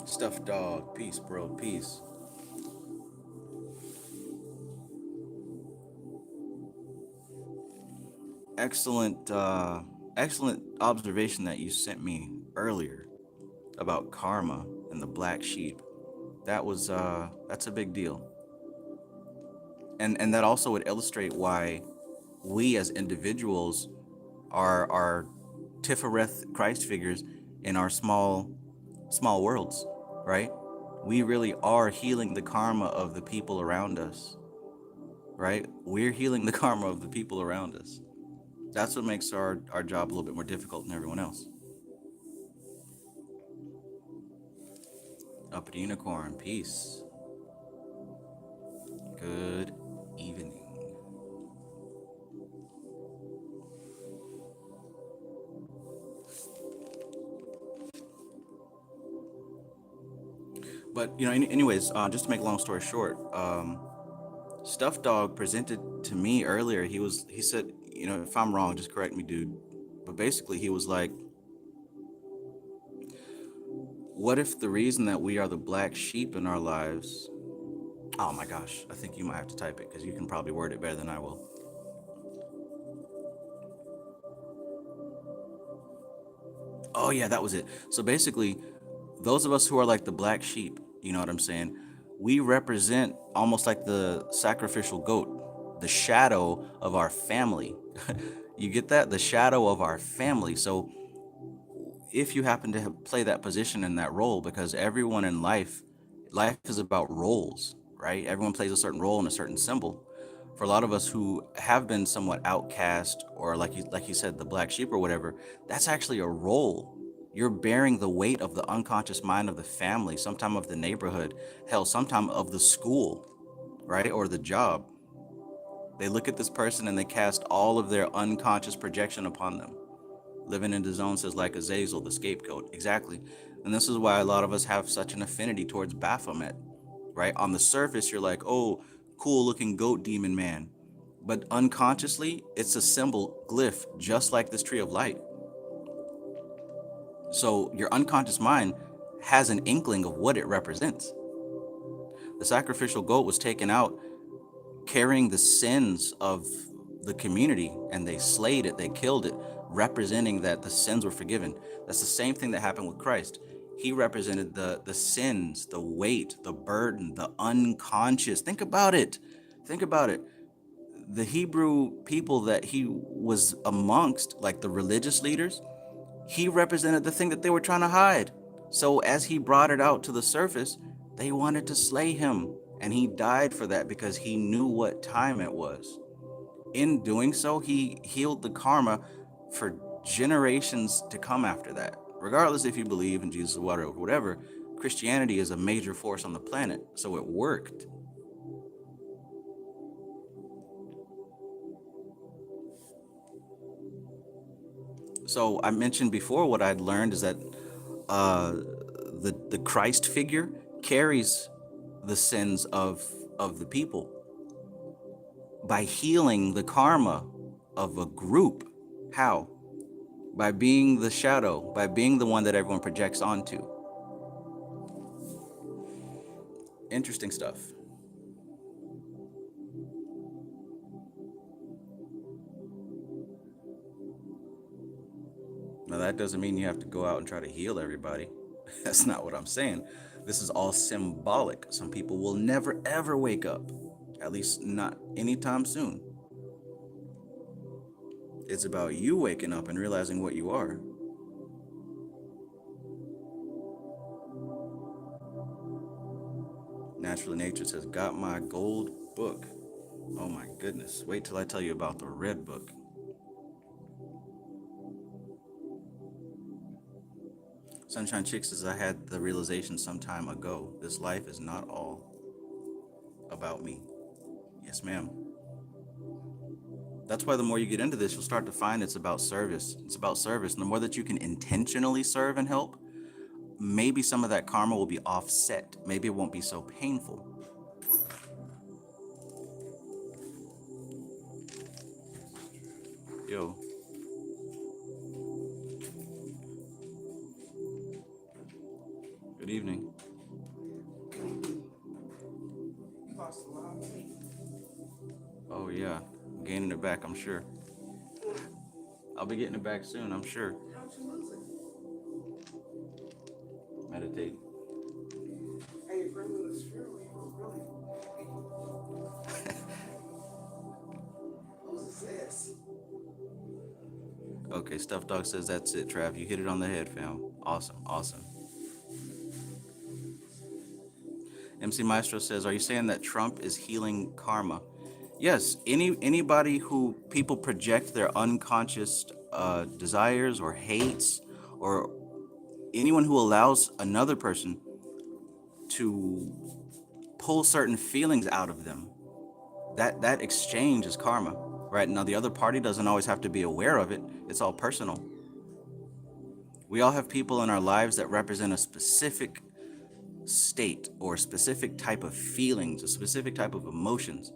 Stuffed dog, peace, bro, peace. Excellent observation that you sent me earlier about karma and the black sheep. That's a big deal. And that also would illustrate why we as individuals are Tifereth Christ figures in our small worlds, right? We really are healing the karma of the people around us, right? We're healing the karma of the people around us. That's what makes our job a little bit more difficult than everyone else. Upper Unicorn, peace. Good evening. But anyways, just to make a long story short, Stuffed Dog presented to me earlier. He said, if I'm wrong, just correct me, dude. But basically, he was like, what if the reason that we are the black sheep in our lives? Oh my gosh, I think you might have to type it because you can probably word it better than I will. Oh yeah, that was it. So basically, those of us who are like the black sheep, you know what I'm saying? We represent almost like the sacrificial goat, the shadow of our family. You get that? The shadow of our family. So if you happen to play that position in that role, because everyone in life is about roles, right? Everyone plays a certain role and a certain symbol. For a lot of us who have been somewhat outcast, or like you said, the black sheep or whatever, that's actually a role. You're bearing the weight of the unconscious mind of the family, sometime of the neighborhood, hell, sometime of the school, right? Or the job. They look at this person and they cast all of their unconscious projection upon them. Living in the zone says like Azazel, the scapegoat. Exactly. And this is why a lot of us have such an affinity towards Baphomet, right? On the surface, you're like, oh, cool looking goat demon man. But unconsciously, it's a symbol glyph, just like this tree of light. So your unconscious mind has an inkling of what it represents. The sacrificial goat was taken out carrying the sins of the community, and they slayed it, they killed it, representing that the sins were forgiven. That's the same thing that happened with Christ. He represented the sins, the weight, the burden, the unconscious. Think about it. Think about it. The Hebrew people that he was amongst, like the religious leaders, he represented the thing that they were trying to hide. So as he brought it out to the surface, they wanted to slay him. And he died for that because he knew what time it was. In doing so, he healed the karma for generations to come after that. Regardless if you believe in Jesus or whatever, Christianity is a major force on the planet. So it worked. So I mentioned before, what I'd learned is that the Christ figure carries the sins of the people by healing the karma of a group. How? By being the shadow, by being the one that everyone projects onto. Interesting stuff. Now, that doesn't mean you have to go out and try to heal everybody. That's not what I'm saying. This is all symbolic. Some people will never ever wake up, at least not anytime soon. It's about you waking up and realizing what you are. Naturally Nature says, got my gold book. Oh my goodness. Wait till I tell you about the red book. Sunshine Chick says, I had the realization some time ago. This life is not all about me. Yes, ma'am. That's why the more you get into this, you'll start to find it's about service. It's about service. And the more that you can intentionally serve and help, maybe some of that karma will be offset. Maybe it won't be so painful. Yo. Good evening. Oh yeah, I'm gaining it back, I'm sure. I'll be getting it back soon, I'm sure. Meditate. Hey, okay, Stuffed Dog says that's it, Trav. You hit it on the head, fam. Awesome, awesome. MC Maestro says, are you saying that Trump is healing karma? Yes, anybody who people project their unconscious desires or hates, or anyone who allows another person to pull certain feelings out of them, that exchange is karma, right? Now, the other party doesn't always have to be aware of it. It's all personal. We all have people in our lives that represent a specific state or a specific type of feelings, a specific type of emotions.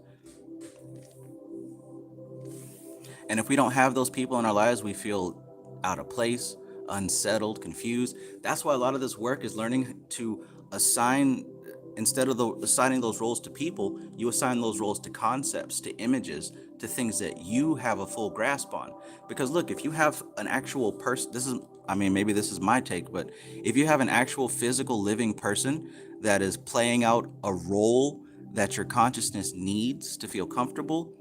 And if we don't have those people in our lives, we feel out of place, unsettled, confused. That's why a lot of this work is learning to assign, instead of assigning those roles to people, you assign those roles to concepts, to images, to things that you have a full grasp on. Because look, if you have an actual person, maybe this is my take, but if you have an actual physical living person that is playing out a role that your consciousness needs to feel comfortable,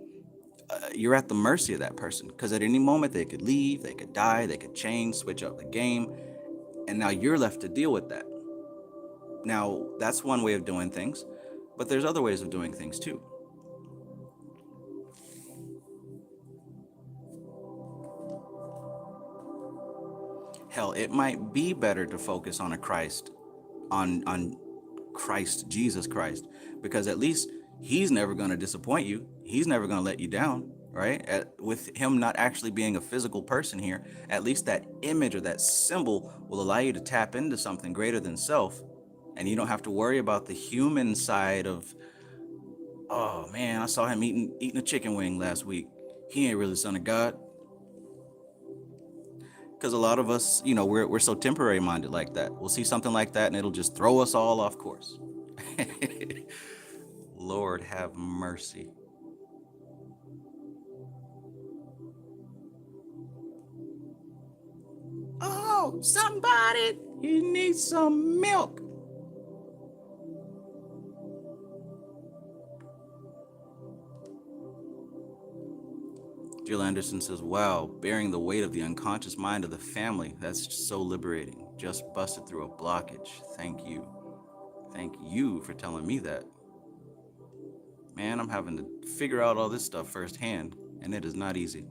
you're at the mercy of that person, because at any moment they could leave, they could die, they could change, switch up the game, and now you're left to deal with that. Now, that's one way of doing things, but there's other ways of doing things too. Hell, it might be better to focus on on Christ, Jesus Christ, because at least he's never going to disappoint you. He's never going to let you down, right? With him not actually being a physical person here, at least that image or that symbol will allow you to tap into something greater than self. And you don't have to worry about the human side of, oh man, I saw him eating a chicken wing last week. He ain't really the son of God. Because a lot of us, we're so temporary minded like that. We'll see something like that and it'll just throw us all off course. Lord have mercy. Oh, somebody, he needs some milk. Jill Anderson says, wow, bearing the weight of the unconscious mind of the family, that's so liberating. Just busted through a blockage. Thank you. Thank you for telling me that. Man, I'm having to figure out all this stuff firsthand, and it is not easy.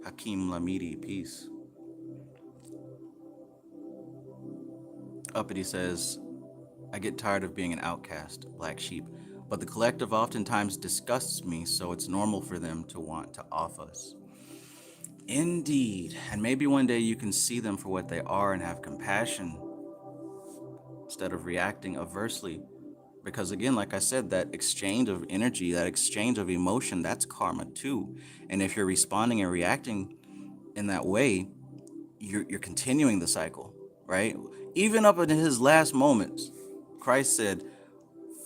Hakeem Lamidi, peace. Uppity says, I get tired of being an outcast, black sheep, but the collective oftentimes disgusts me, so it's normal for them to want to off us. Indeed, and maybe one day you can see them for what they are and have compassion instead of reacting aversely. Because again, like I said, that exchange of energy, that exchange of emotion, that's karma too. And if you're responding and reacting in that way, you're continuing the cycle, right? Even up in his last moments, Christ said,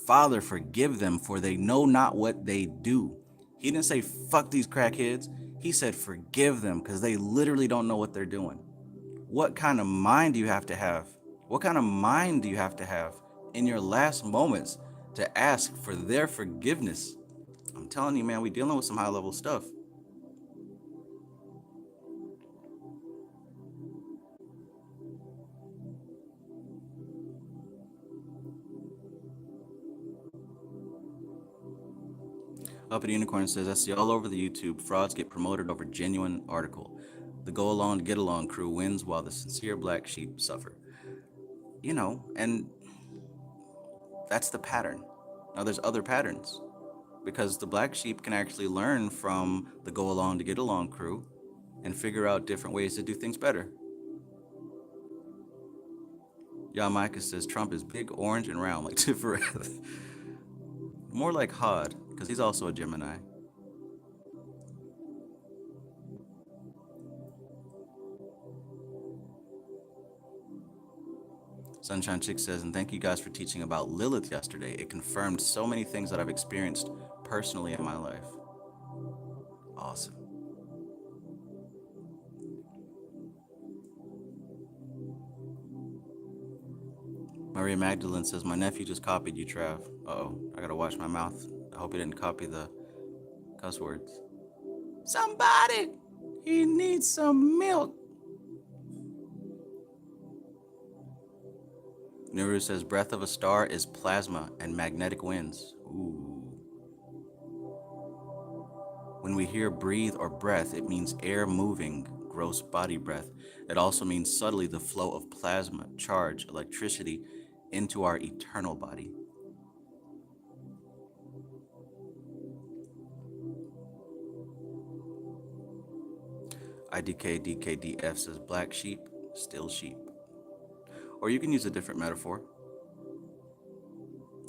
Father, forgive them, for they know not what they do. He didn't say, fuck these crackheads. He said, forgive them, because they literally don't know what they're doing. What kind of mind do you have to have? What kind of mind do you have to have in your last moments to ask for their forgiveness? I'm telling you, man, we're dealing with some high-level stuff. Up at Unicorn says, I see all over the YouTube, frauds get promoted over genuine article. The go along, get along crew wins while the sincere black sheep suffer. And that's the pattern. Now there's other patterns, because the black sheep can actually learn from the go along to get along crew and figure out different ways to do things better. Yamika says, Trump is big, orange, and round like Tifareth. More like Hod, because he's also a Gemini. Sunshine Chick says, and thank you guys for teaching about Lilith yesterday. It confirmed so many things that I've experienced personally in my life. Awesome. Maria Magdalene says, my nephew just copied you, Trav. Uh-oh, I gotta watch my mouth. I hope he didn't copy the cuss words. Somebody, he needs some milk. Nuru says, breath of a star is plasma and magnetic winds. Ooh. When we hear breathe or breath, it means air moving, gross body breath. It also means subtly the flow of plasma, charge, electricity into our eternal body. IDKDKDF says, black sheep, still sheep. Or you can use a different metaphor.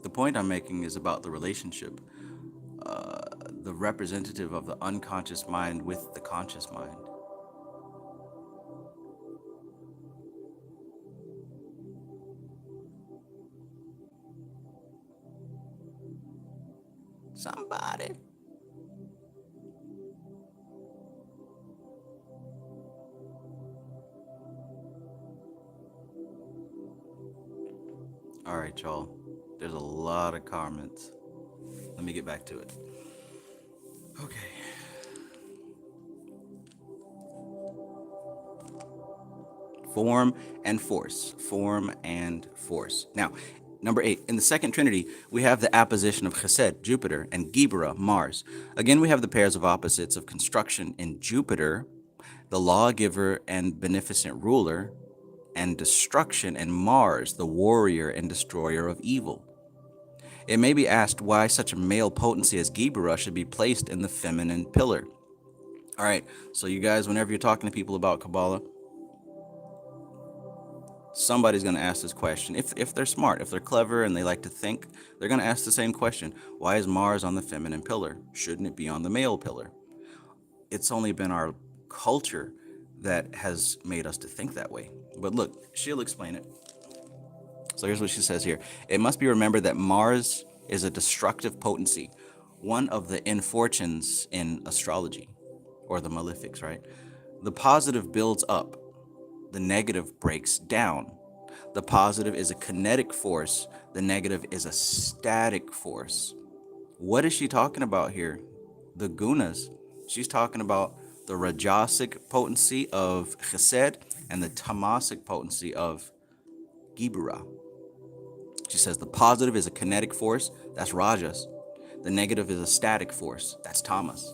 The point I'm making is about the relationship, the representative of the unconscious mind with the conscious mind. Somebody. All right, y'all. There's a lot of comments. Let me get back to it. Okay. Form and force. Form and force. Now, number 8. In the second trinity, we have the apposition of Chesed, Jupiter, and Gibra, Mars. Again, we have the pairs of opposites of construction in Jupiter, the lawgiver and beneficent ruler, and destruction in Mars, the warrior and destroyer of evil. It may be asked why such a male potency as Gibra should be placed in the feminine pillar. All right, so you guys, whenever you're talking to people about Kabbalah, somebody's going to ask this question. If they're smart, if they're clever and they like to think, they're going to ask the same question. Why is Mars on the feminine pillar? Shouldn't it be on the male pillar? It's only been our culture that has made us to think that way. But look, she'll explain it. So here's what she says here. It must be remembered that Mars is a destructive potency, one of the infortunes in astrology, or the malefics, right? The positive builds up. The negative breaks down. The positive is a kinetic force. The negative is a static force. What is she talking about here? The gunas. She's talking about the rajasic potency of chesed and the tamasic potency of gibra. She says the positive is a kinetic force. That's rajas. The negative is a static force. That's tamas.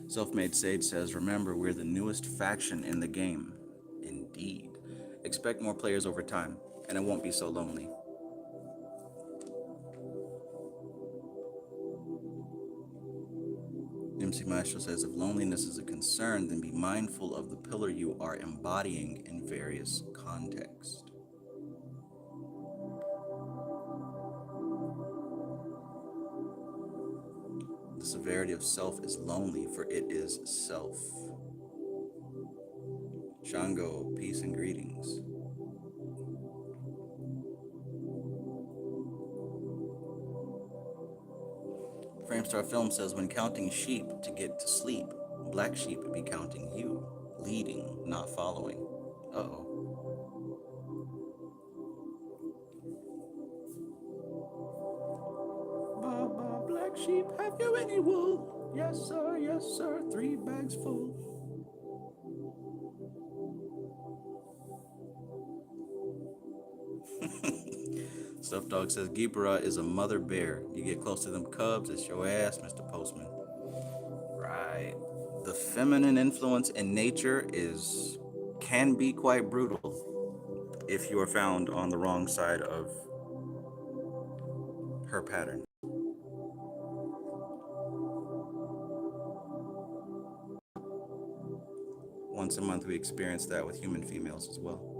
Self-Made Sage says, remember, we're the newest faction in the game. Indeed. Expect more players over time, and it won't be so lonely. MC Maestro says, if loneliness is a concern, then be mindful of the pillar you are embodying in various contexts. The severity of self is lonely, for it is self. Shango, peace and greetings. Framestar Film says, when counting sheep to get to sleep, black sheep be counting you, leading, not following. Uh-oh. Baba, black sheep, have you any wool? Yes, sir, 3 bags full. Stuffed Dog says, Gibra is a mother bear. You get close to them cubs, it's your ass, Mr. Postman. Right. The feminine influence in nature can be quite brutal if you are found on the wrong side of her pattern. Once a month we experience that with human females as well.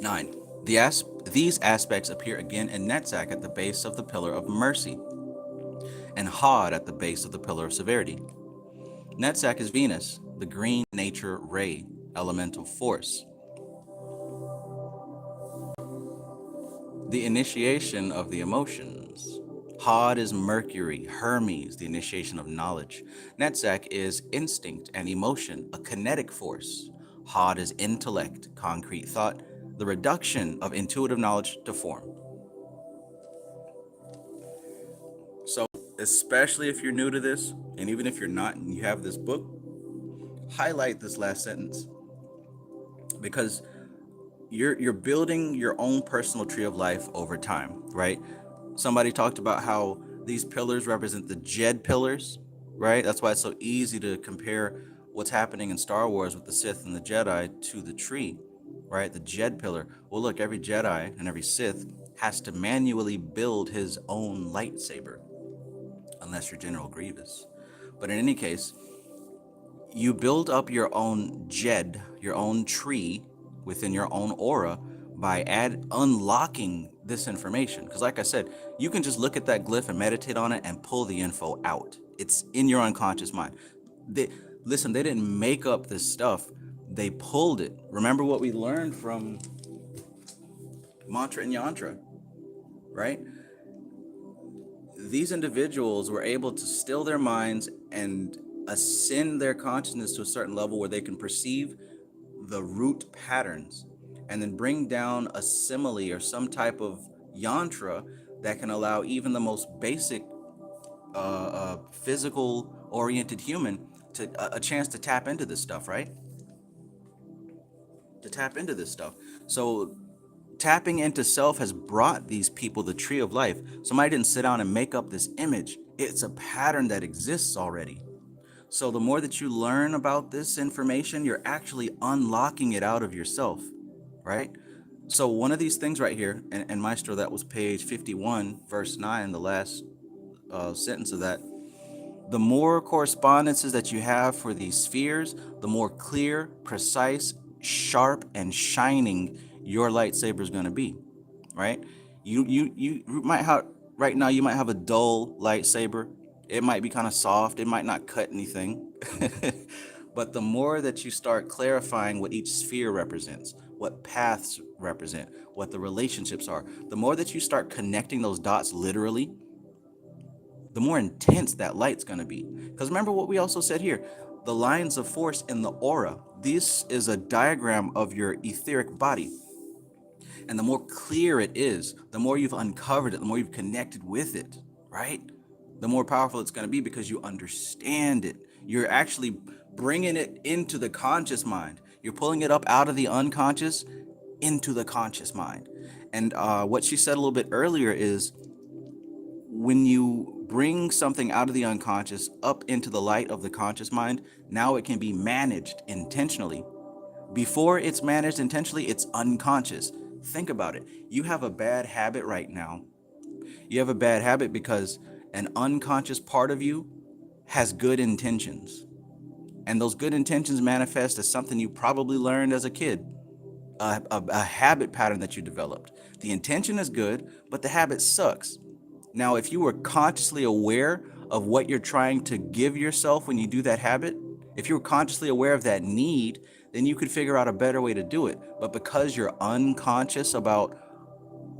9. These aspects appear again in Netzach at the base of the pillar of mercy, and Hod at the base of the pillar of severity. Netzach is Venus, the green nature ray, elemental force. The initiation of the emotions. Hod is Mercury, Hermes, the initiation of knowledge. Netzach is instinct and emotion, a kinetic force. Hod is intellect, concrete thought, the reduction of intuitive knowledge to form. So, especially if you're new to this, and even if you're not and you have this book, highlight this last sentence. Because you're building your own personal tree of life over time, right? Somebody talked about how these pillars represent the Jed pillars, right? That's why it's so easy to compare what's happening in Star Wars with the Sith and the Jedi to the tree, right? The Jed pillar. Well, look, every Jedi and every Sith has to manually build his own lightsaber, unless you're General Grievous. But in any case, you build up your own Jed, your own tree within your own aura by unlocking this information. Because, like I said, you can just look at that glyph and meditate on it and pull the info out. It's in your unconscious mind. They, listen, they didn't make up this stuff, they pulled it. Remember what we learned from Mantra and Yantra, right? These individuals were able to still their minds and ascend their consciousness to a certain level where they can perceive the root patterns and then bring down a simile or some type of yantra that can allow even the most basic physical oriented human to a chance to tap into this stuff, right? To tap into this stuff. So tapping into self has brought these people the tree of life. Somebody didn't sit down and make up this image. It's a pattern that exists already. So the more that you learn about this information, you're actually unlocking it out of yourself, right? So one of these things right here, and Maestro, that was page 51, verse 9, the last sentence of that. The more correspondences that you have for these spheres, the more clear, precise, sharp, and shining your lightsaber is going to be, right? You might have right now. You might have a dull lightsaber. It might be kind of soft. It might not cut anything. But the more that you start clarifying what each sphere represents, what paths represent, what the relationships are, the more that you start connecting those dots literally, the more intense that light's going to be. Because remember what we also said here, the lines of force in the aura. This is a diagram of your etheric body. And the more clear it is, the more you've uncovered it, the more you've connected with it, right? The more powerful it's going to be because you understand it. You're actually bringing it into the conscious mind. You're pulling it up out of the unconscious into the conscious mind. And what she said a little bit earlier is when you bring something out of the unconscious up into the light of the conscious mind, now it can be managed intentionally. Before it's managed intentionally, it's unconscious. Think about it. You have a bad habit right now. You have a bad habit because an unconscious part of you has good intentions. And those good intentions manifest as something you probably learned as a kid, a habit pattern that you developed. The intention is good, but the habit sucks. Now, if you were consciously aware of what you're trying to give yourself when you do that habit, if you were consciously aware of that need, then you could figure out a better way to do it. But because you're unconscious about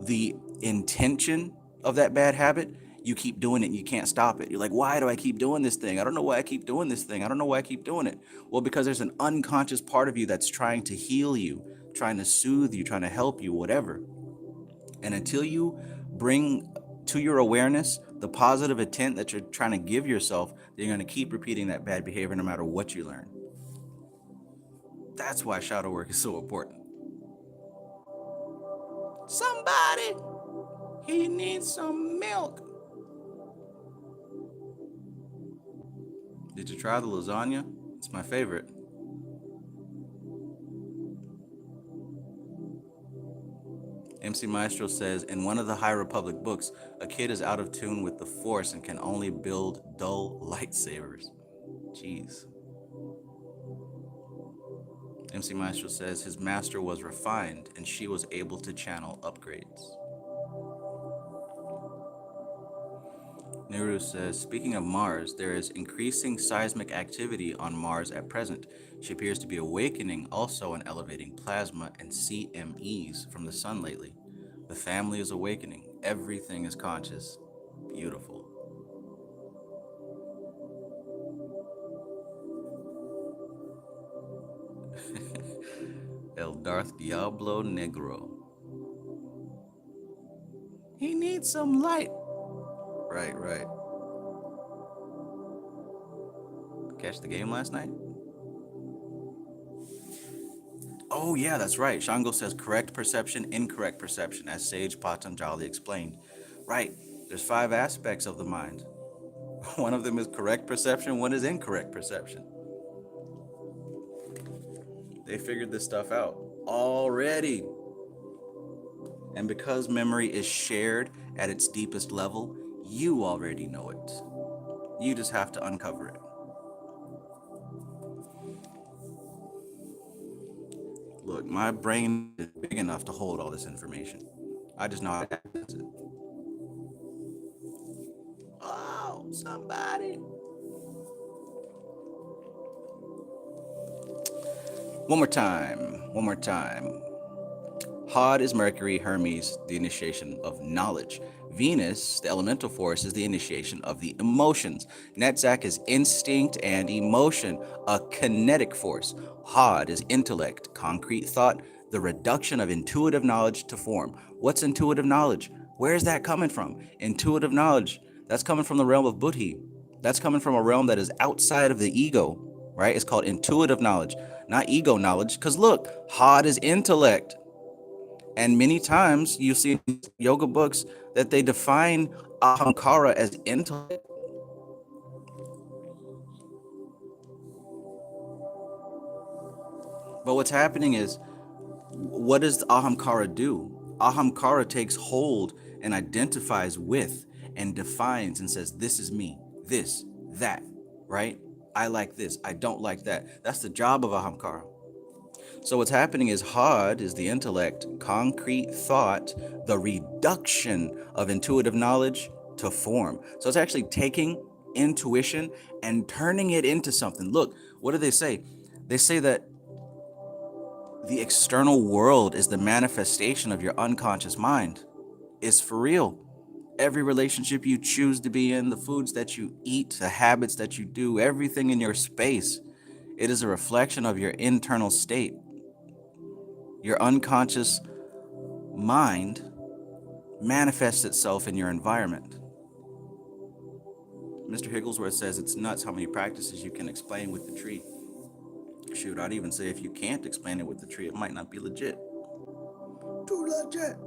the intention of that bad habit, you keep doing it and you can't stop it. You're like, why do I keep doing this thing? I don't know why I keep doing this thing. I don't know why I keep doing it. Well, because there's an unconscious part of you that's trying to heal you, trying to soothe you, trying to help you, whatever. And until you bring to your awareness the positive intent that you're trying to give yourself, you're going to keep repeating that bad behavior no matter what you learn. That's why shadow work is so important. Somebody, he needs some milk. Did you try the lasagna? It's my favorite. MC Maestro says, in one of the High Republic books, a kid is out of tune with the Force and can only build dull lightsabers. Jeez. MC Maestro says his master was refined and she was able to channel upgrades. Nehru says, speaking of Mars, there is increasing seismic activity on Mars at present. She appears to be awakening also and elevating plasma and CMEs from the sun lately. The family is awakening. Everything is conscious. Beautiful. El Darth Diablo Negro. He needs some light. Right. Catch the game last night? Oh, yeah, that's right. Shango says correct perception, incorrect perception, as Sage Patanjali explained. Right. There's 5 aspects of the mind. One of them is correct perception, one is incorrect perception. They figured this stuff out already. And because memory is shared at its deepest level, you already know it. You just have to uncover it. Look, my brain is big enough to hold all this information. I just know how to access it. Oh, somebody. One more time. One more time. Hod is Mercury, Hermes, the initiation of knowledge. Venus, the elemental force, is the initiation of the emotions. Netzach is instinct and emotion, a kinetic force. Hod is intellect, concrete thought, the reduction of intuitive knowledge to form. What's intuitive knowledge? Where is that coming from? Intuitive knowledge, that's coming from the realm of Buddhi. That's coming from a realm that is outside of the ego, right? It's called intuitive knowledge, not ego knowledge. Because look, Hod is intellect. And many times you see in yoga books that they define ahamkara as intellect. But what's happening is, what does ahamkara do? Ahamkara takes hold and identifies with and defines and says, this is me, this, that, right? I like this, I don't like that. That's the job of ahamkara. So what's happening is Hod is the intellect, concrete thought, the reduction of intuitive knowledge to form. So it's actually taking intuition and turning it into something. Look, what do they say? They say that the external world is the manifestation of your unconscious mind. It's for real. Every relationship you choose to be in, the foods that you eat, the habits that you do, everything in your space, it is a reflection of your internal state. Your unconscious mind manifests itself in your environment. Mr. Higglesworth says it's nuts how many practices you can explain with the tree. Shoot, I'd even say if you can't explain it with the tree, it might not be legit. Too legit.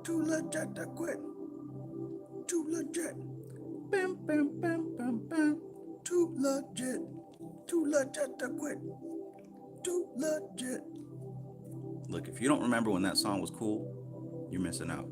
Too legit to quit. Too legit. Bam, bam, bam, bam, bam. Too legit. Too legit to quit. Too legit. Look, if you don't remember when that song was cool, you're missing out.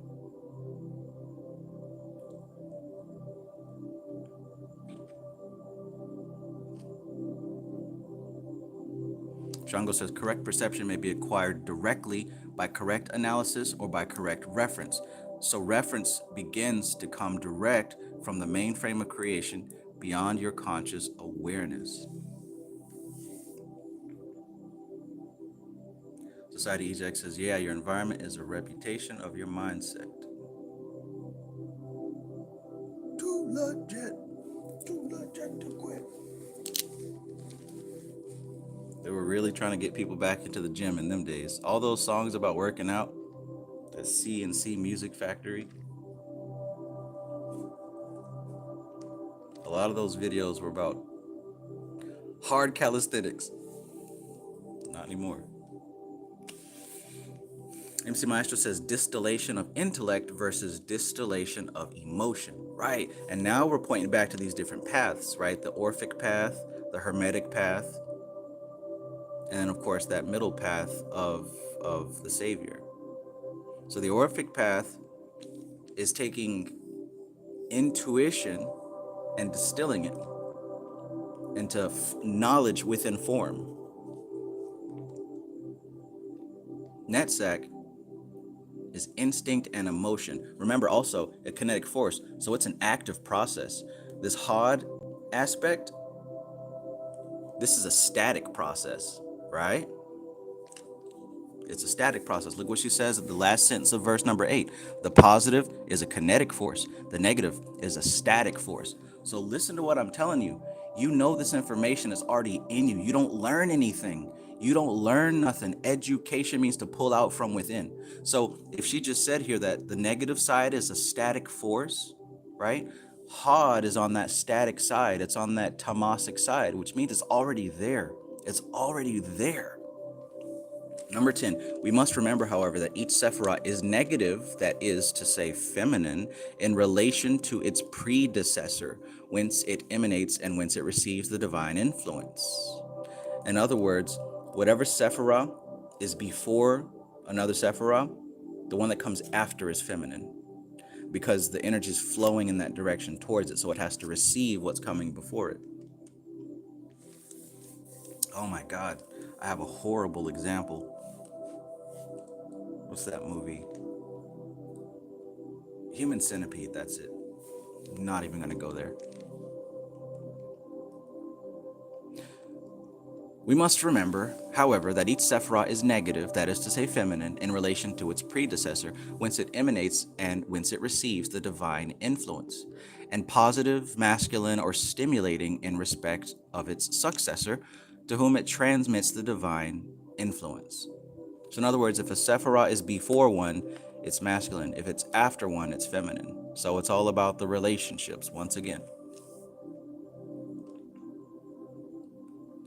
Shango says correct perception may be acquired directly by correct analysis or by correct reference. So reference begins to come direct from the mainframe of creation beyond your conscious awareness. Society Eject says, yeah, your environment is a reputation of your mindset. Too legit to quit. They were really trying to get people back into the gym in them days. All those songs about working out, that C&C Music Factory, a lot of those videos were about hard calisthenics. Not anymore. MC Maestro says distillation of intellect versus distillation of emotion. Right. And now we're pointing back to these different paths, right? The Orphic path, the Hermetic path, and of course that middle path of the Savior. So the Orphic path is taking intuition and distilling it into knowledge within form. Netzach is instinct and emotion. Remember also a kinetic force, so it's an active process. This Hod aspect, this is a static process, right? It's a static process. Look what she says at the last sentence of verse number 8. The positive is a kinetic force. The negative is a static force. So listen to what I'm telling you. You know this information is already in you. You don't learn anything. You don't learn nothing. Education means to pull out from within. So if she just said here that the negative side is a static force, right? Hod is on that static side. It's on that tamasic side, which means it's already there. It's already there. Number 10, we must remember, however, that each Sephirah is negative, that is to say feminine, in relation to its predecessor, whence it emanates and whence it receives the divine influence. In other words, whatever Sephirah is before another Sephirah, the one that comes after is feminine, because the energy is flowing in that direction towards it, so it has to receive what's coming before it. Oh my God, I have a horrible example. What's that movie? Human Centipede, that's it. Not even gonna go there. We must remember, however, that each Sephirah is negative, that is to say feminine, in relation to its predecessor, whence it emanates and whence it receives the divine influence, and positive, masculine, or stimulating in respect of its successor, to whom it transmits the divine influence. So in other words, if a Sephirah is before one, it's masculine. If it's after one, it's feminine. So it's all about the relationships, once again.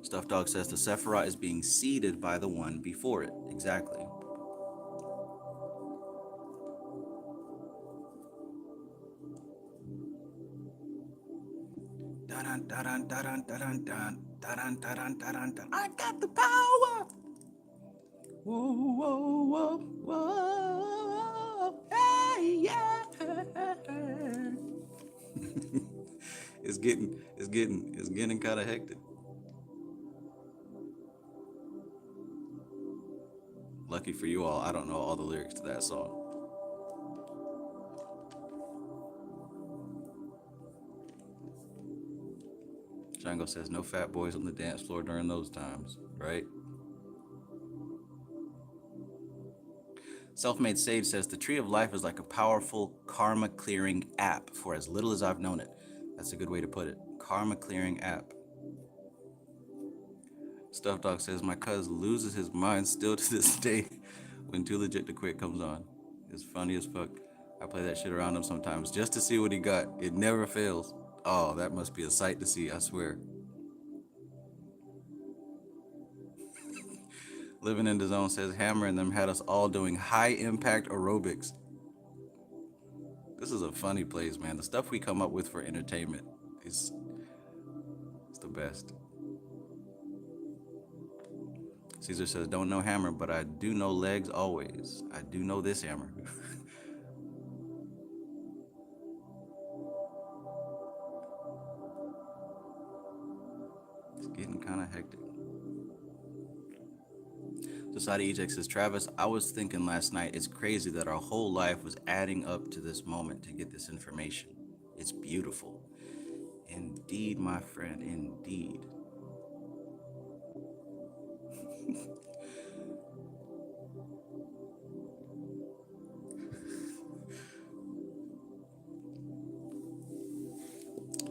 Stuff Dog says the Sephirah is being seeded by the one before it. Exactly. I got the power. Whoa, whoa, whoa, whoa. Hey, yeah. It's getting kind of hectic. Lucky for you all, I don't know all the lyrics to that song. Django says, no fat boys on the dance floor during those times, right? Self-Made Sage says, the Tree of Life is like a powerful karma-clearing app for as little as I've known it. That's a good way to put it. Karma-clearing app. Stuff Dog says, my cuz loses his mind still to this day when Too Legit to Quit comes on. It's funny as fuck. I play that shit around him sometimes just to see what he got. It never fails. Oh, that must be a sight to see, I swear. Living in the Zone says, Hammer and them had us all doing high-impact aerobics. This is a funny place, man. The stuff we come up with for entertainment is the best. Caesar says, don't know Hammer, but I do know legs always. I do know this Hammer. It's getting kind of hectic. Society Eject says, Travis, I was thinking last night, it's crazy that our whole life was adding up to this moment to get this information. It's beautiful. Indeed, my friend, indeed.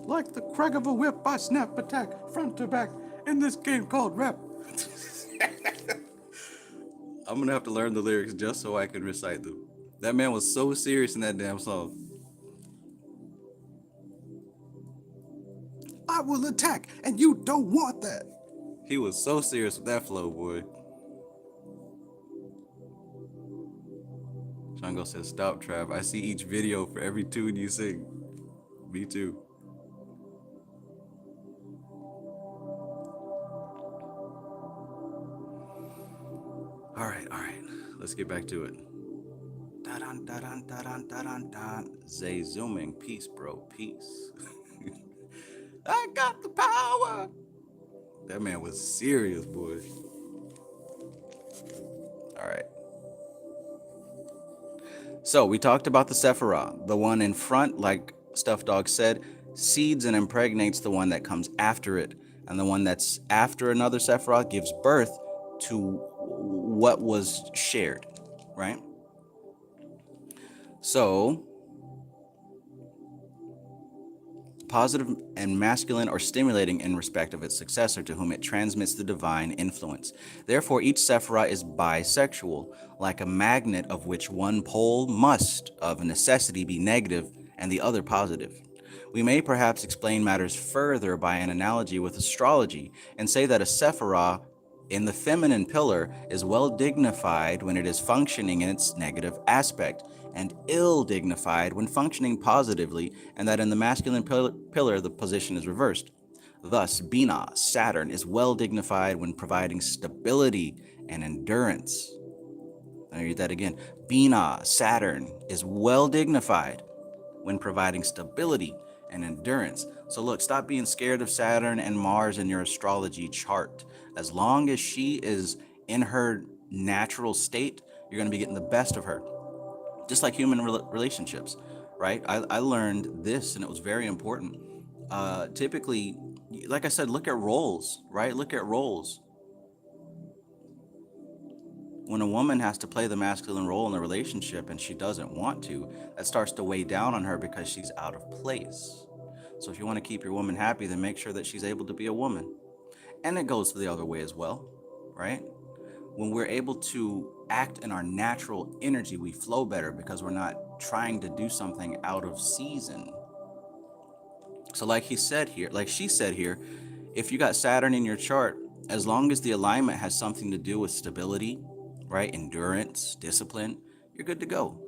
Like the crack of a whip, I snap attack, front to back, in this game called rap. I'm gonna have to learn the lyrics just so I can recite them. That man was so serious in that damn song. I will attack, and you don't want that. He was so serious with that flow, boy. Django says, stop, Trav. I see each video for every tune you sing. Me too. All right. Let's get back to it. Zay zooming. Peace, bro. Peace. I got the power. That man was serious, boy. All right. So we talked about the Sephirah. The one in front, like Stuff Dog said, seeds and impregnates the one that comes after it. And the one that's after another Sephirah gives birth to what was shared, right? So, positive and masculine or stimulating in respect of its successor to whom it transmits the divine influence. Therefore, each Sephirah is bisexual, like a magnet of which one pole must, of necessity, be negative and the other positive. We may perhaps explain matters further by an analogy with astrology and say that a Sephirah in the feminine pillar is well dignified when it is functioning in its negative aspect, and ill dignified when functioning positively, and that in the masculine pillar the position is reversed. Thus, Bina, Saturn, is well dignified when providing stability and endurance. Let me read that again. Bina, Saturn, is well dignified when providing stability and endurance. So look, stop being scared of Saturn and Mars in your astrology chart. As long as she is in her natural state, you're going to be getting the best of her. Just like human relationships, right? I learned this, and it was very important. Typically, like I said, look at roles, right? Look at roles. When a woman has to play the masculine role in a relationship and she doesn't want to, that starts to weigh down on her because she's out of place. So if you want to keep your woman happy, then make sure that she's able to be a woman. And it goes the other way as well, right? When we're able to act in our natural energy, we flow better because we're not trying to do something out of season. So like she said here, if you got Saturn in your chart, as long as the alignment has something to do with stability, right, endurance, discipline, you're good to go.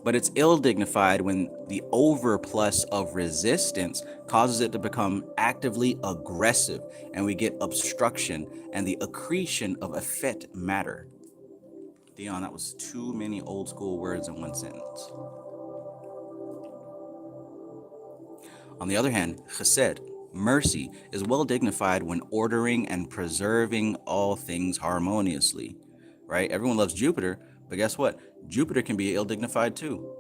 But it's ill dignified when the overplus of resistance causes it to become actively aggressive, and we get obstruction and the accretion of effete matter. Dion, that was too many old school words in one sentence. On the other hand, chesed, mercy, is well dignified when ordering and preserving all things harmoniously, right? Everyone loves Jupiter, but guess what? Jupiter can be ill dignified too.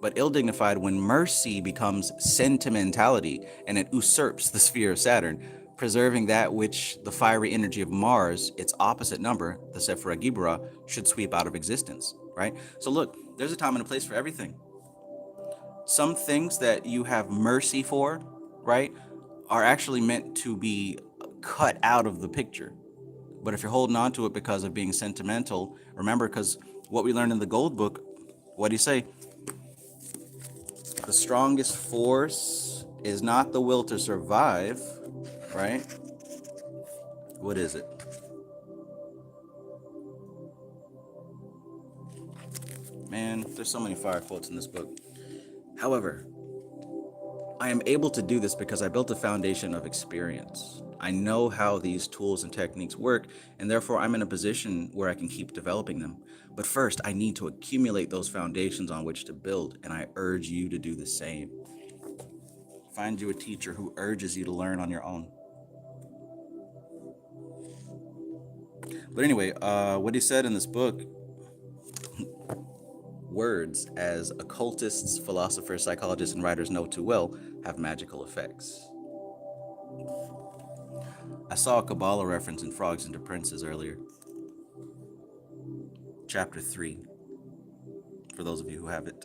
But ill dignified when mercy becomes sentimentality and it usurps the sphere of Saturn, preserving that which the fiery energy of Mars, its opposite number, the Sephira Gibra, should sweep out of existence, right? So look, there's a time and a place for everything. Some things that you have mercy for, right, are actually meant to be cut out of the picture. But if you're holding on to it because of being sentimental, remember, because what we learned in the Gold Book, what do you say? The strongest force is not the will to survive, right? What is it? Man, there's so many fire quotes in this book. However, I am able to do this because I built a foundation of experience. I know how these tools and techniques work, and therefore I'm in a position where I can keep developing them. But first, I need to accumulate those foundations on which to build, and I urge you to do the same. Find you a teacher who urges you to learn on your own. But anyway, what he said in this book, words, as occultists, philosophers, psychologists, and writers know too well, have magical effects. I saw a Qabalah reference in Frogs into Princes earlier. Chapter 3, for those of you who have it.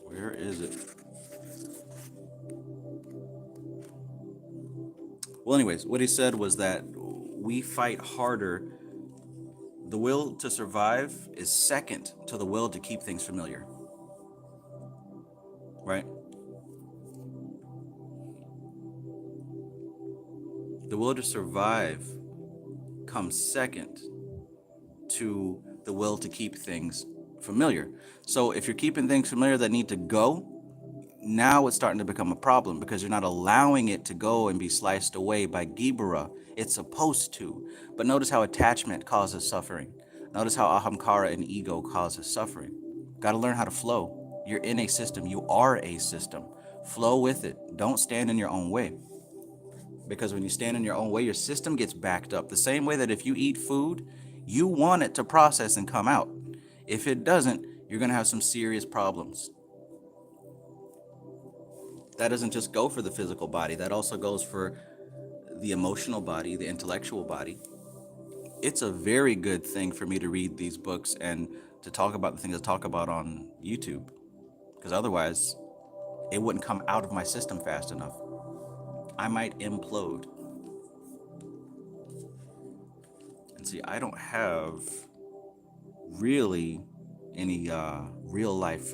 Where is it? Well, anyways, what he said was that we fight harder. The will to survive is second to the will to keep things familiar. Right? The will to survive comes second to the will to keep things familiar. So if you're keeping things familiar that need to go, now it's starting to become a problem because you're not allowing it to go and be sliced away by Gibra. It's supposed to. But notice how attachment causes suffering. Notice how ahamkara and ego causes suffering. Got to learn how to flow. You're in a system. You are a system. Flow with it. Don't stand in your own way. Because when you stand in your own way, your system gets backed up. The same way that if you eat food, you want it to process and come out. If it doesn't, you're going to have some serious problems. That doesn't just go for the physical body. That also goes for the emotional body, the intellectual body. It's a very good thing for me to read these books and to talk about the things I talk about on YouTube. Because otherwise, it wouldn't come out of my system fast enough. I might implode. And see, I don't have really any real life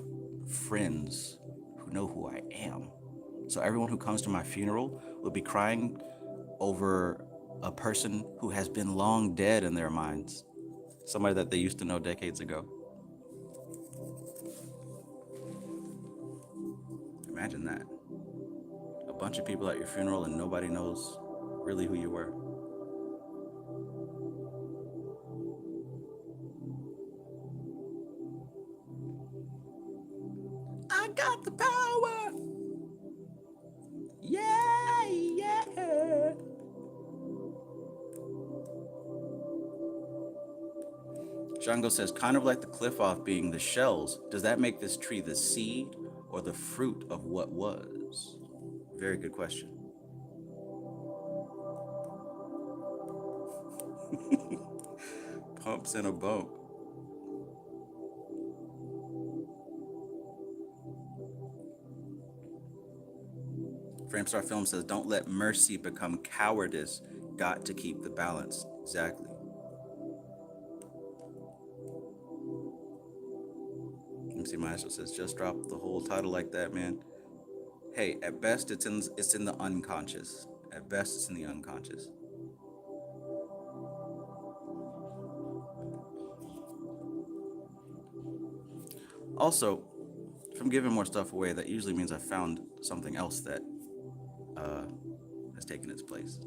friends who know who I am. So everyone who comes to my funeral will be crying over a person who has been long dead in their minds, somebody that they used to know decades ago. Imagine that. A bunch of people at your funeral and nobody knows really who you were. I got the power. Yeah, yeah. Django says, kind of like the cliff off being the shells, does that make this tree the seed or the fruit of what was? Very good question. Pumps in a bump. Framestar Film says, don't let mercy become cowardice. Got to keep the balance. Exactly. MC Maestro says, just drop the whole title like that, man. Hey, at best, it's in the unconscious. At best, it's in the unconscious. Also, if I'm giving more stuff away, that usually means I found something else that has taken its place.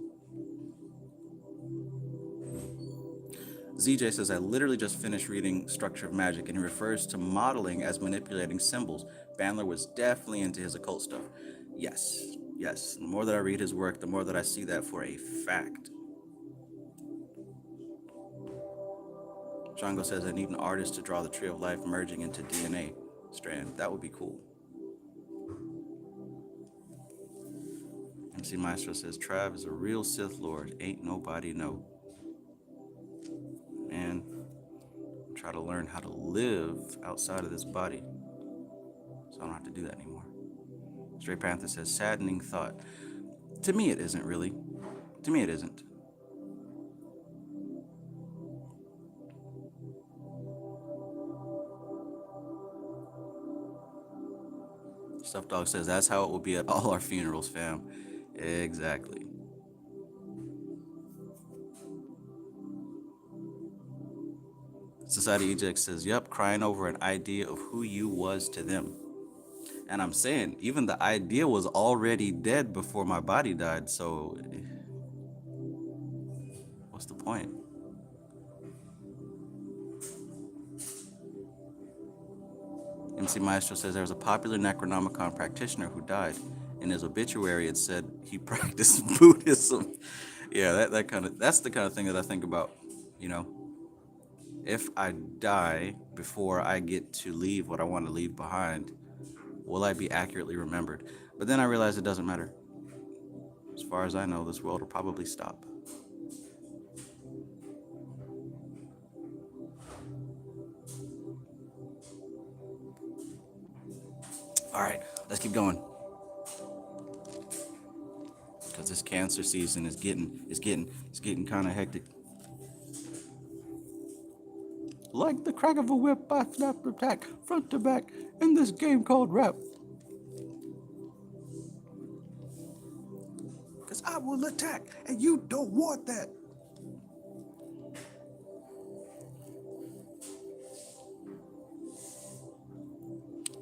ZJ says, I literally just finished reading Structure of Magick, and he refers to modeling as manipulating symbols. Bandler was definitely into his occult stuff. Yes, yes. The more that I read his work, the more that I see that for a fact. Django says, I need an artist to draw the Tree of Life merging into DNA strand. That would be cool. MC Maestro says, Trav is a real Sith Lord. Ain't nobody know. Man, try to learn how to live outside of this body, so I don't have to do that anymore. Stray Panther says, saddening thought. To me, it isn't really. To me, it isn't. Stuffed Dog says, that's how it will be at all our funerals, fam. Exactly. Society Eject says, yep, crying over an idea of who you was to them. And I'm saying, even the idea was already dead before my body died, so what's the point? MC Maestro says there was a popular Necronomicon practitioner who died. In his obituary, it said he practiced Buddhism. Yeah, that's the kind of thing that I think about, you know. If I die before I get to leave what I want to leave behind, will I be accurately remembered? But then I realize it doesn't matter. As far as I know, this world will probably stop. All right, let's keep going. Because this Cancer season is getting kind of hectic. Like the crack of a whip, I snap attack, front to back, in this game called rap. Because I will attack, and you don't want that.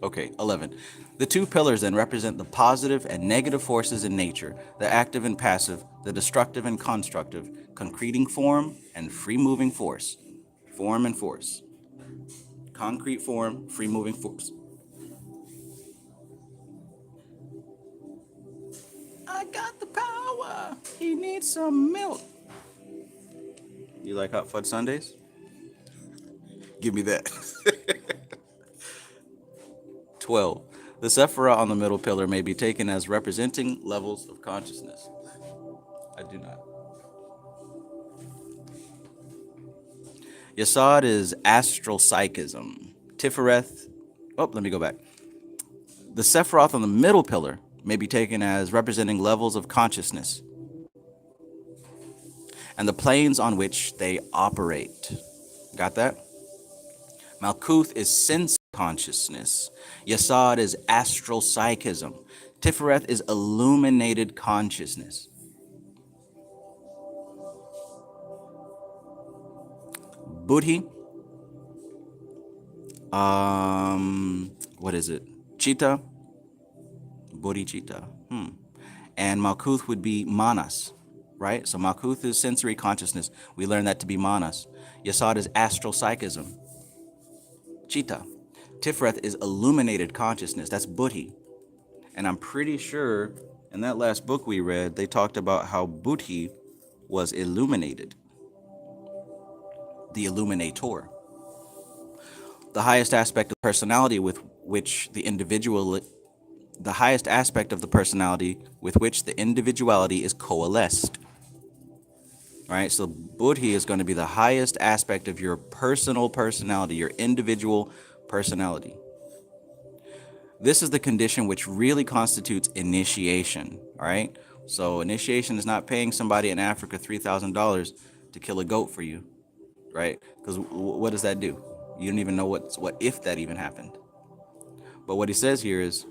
Okay, 11. The two pillars then represent the positive and negative forces in nature, the active and passive, the destructive and constructive, concreting form and free-moving force. Form and force. Concrete form, free-moving force. I got the power. He needs some milk. You like hot fudge sundaes? Give me that. 12. The Sephirah on the middle pillar may be taken as representing levels of consciousness. I do not. Yesod is astral psychism. Tifereth. Oh, let me go back. The Sephiroth on the middle pillar may be taken as representing levels of consciousness and the planes on which they operate. Got that? Malkuth is sense consciousness. Yesod is astral psychism. Tifereth is illuminated consciousness. Buddhi, what is it? Chitta, bodhicitta. And Malkuth would be manas, right? So Malkuth is sensory consciousness. We learn that to be manas. Yesod is astral psychism. Chitta. Tifereth is illuminated consciousness. That's buddhi. And I'm pretty sure in that last book we read, they talked about how buddhi was illuminated. The illuminator. The highest aspect of personality with which the individual the highest aspect of the personality with which the individuality is coalesced. Right? So buddhi is going to be the highest aspect of your personal personality, your individual personality. This is the condition which really constitutes initiation. All right? So initiation is not paying somebody in Africa $3,000 to kill a goat for you, right? Because what does that do? You don't even know what if that even happened. But what he says here is,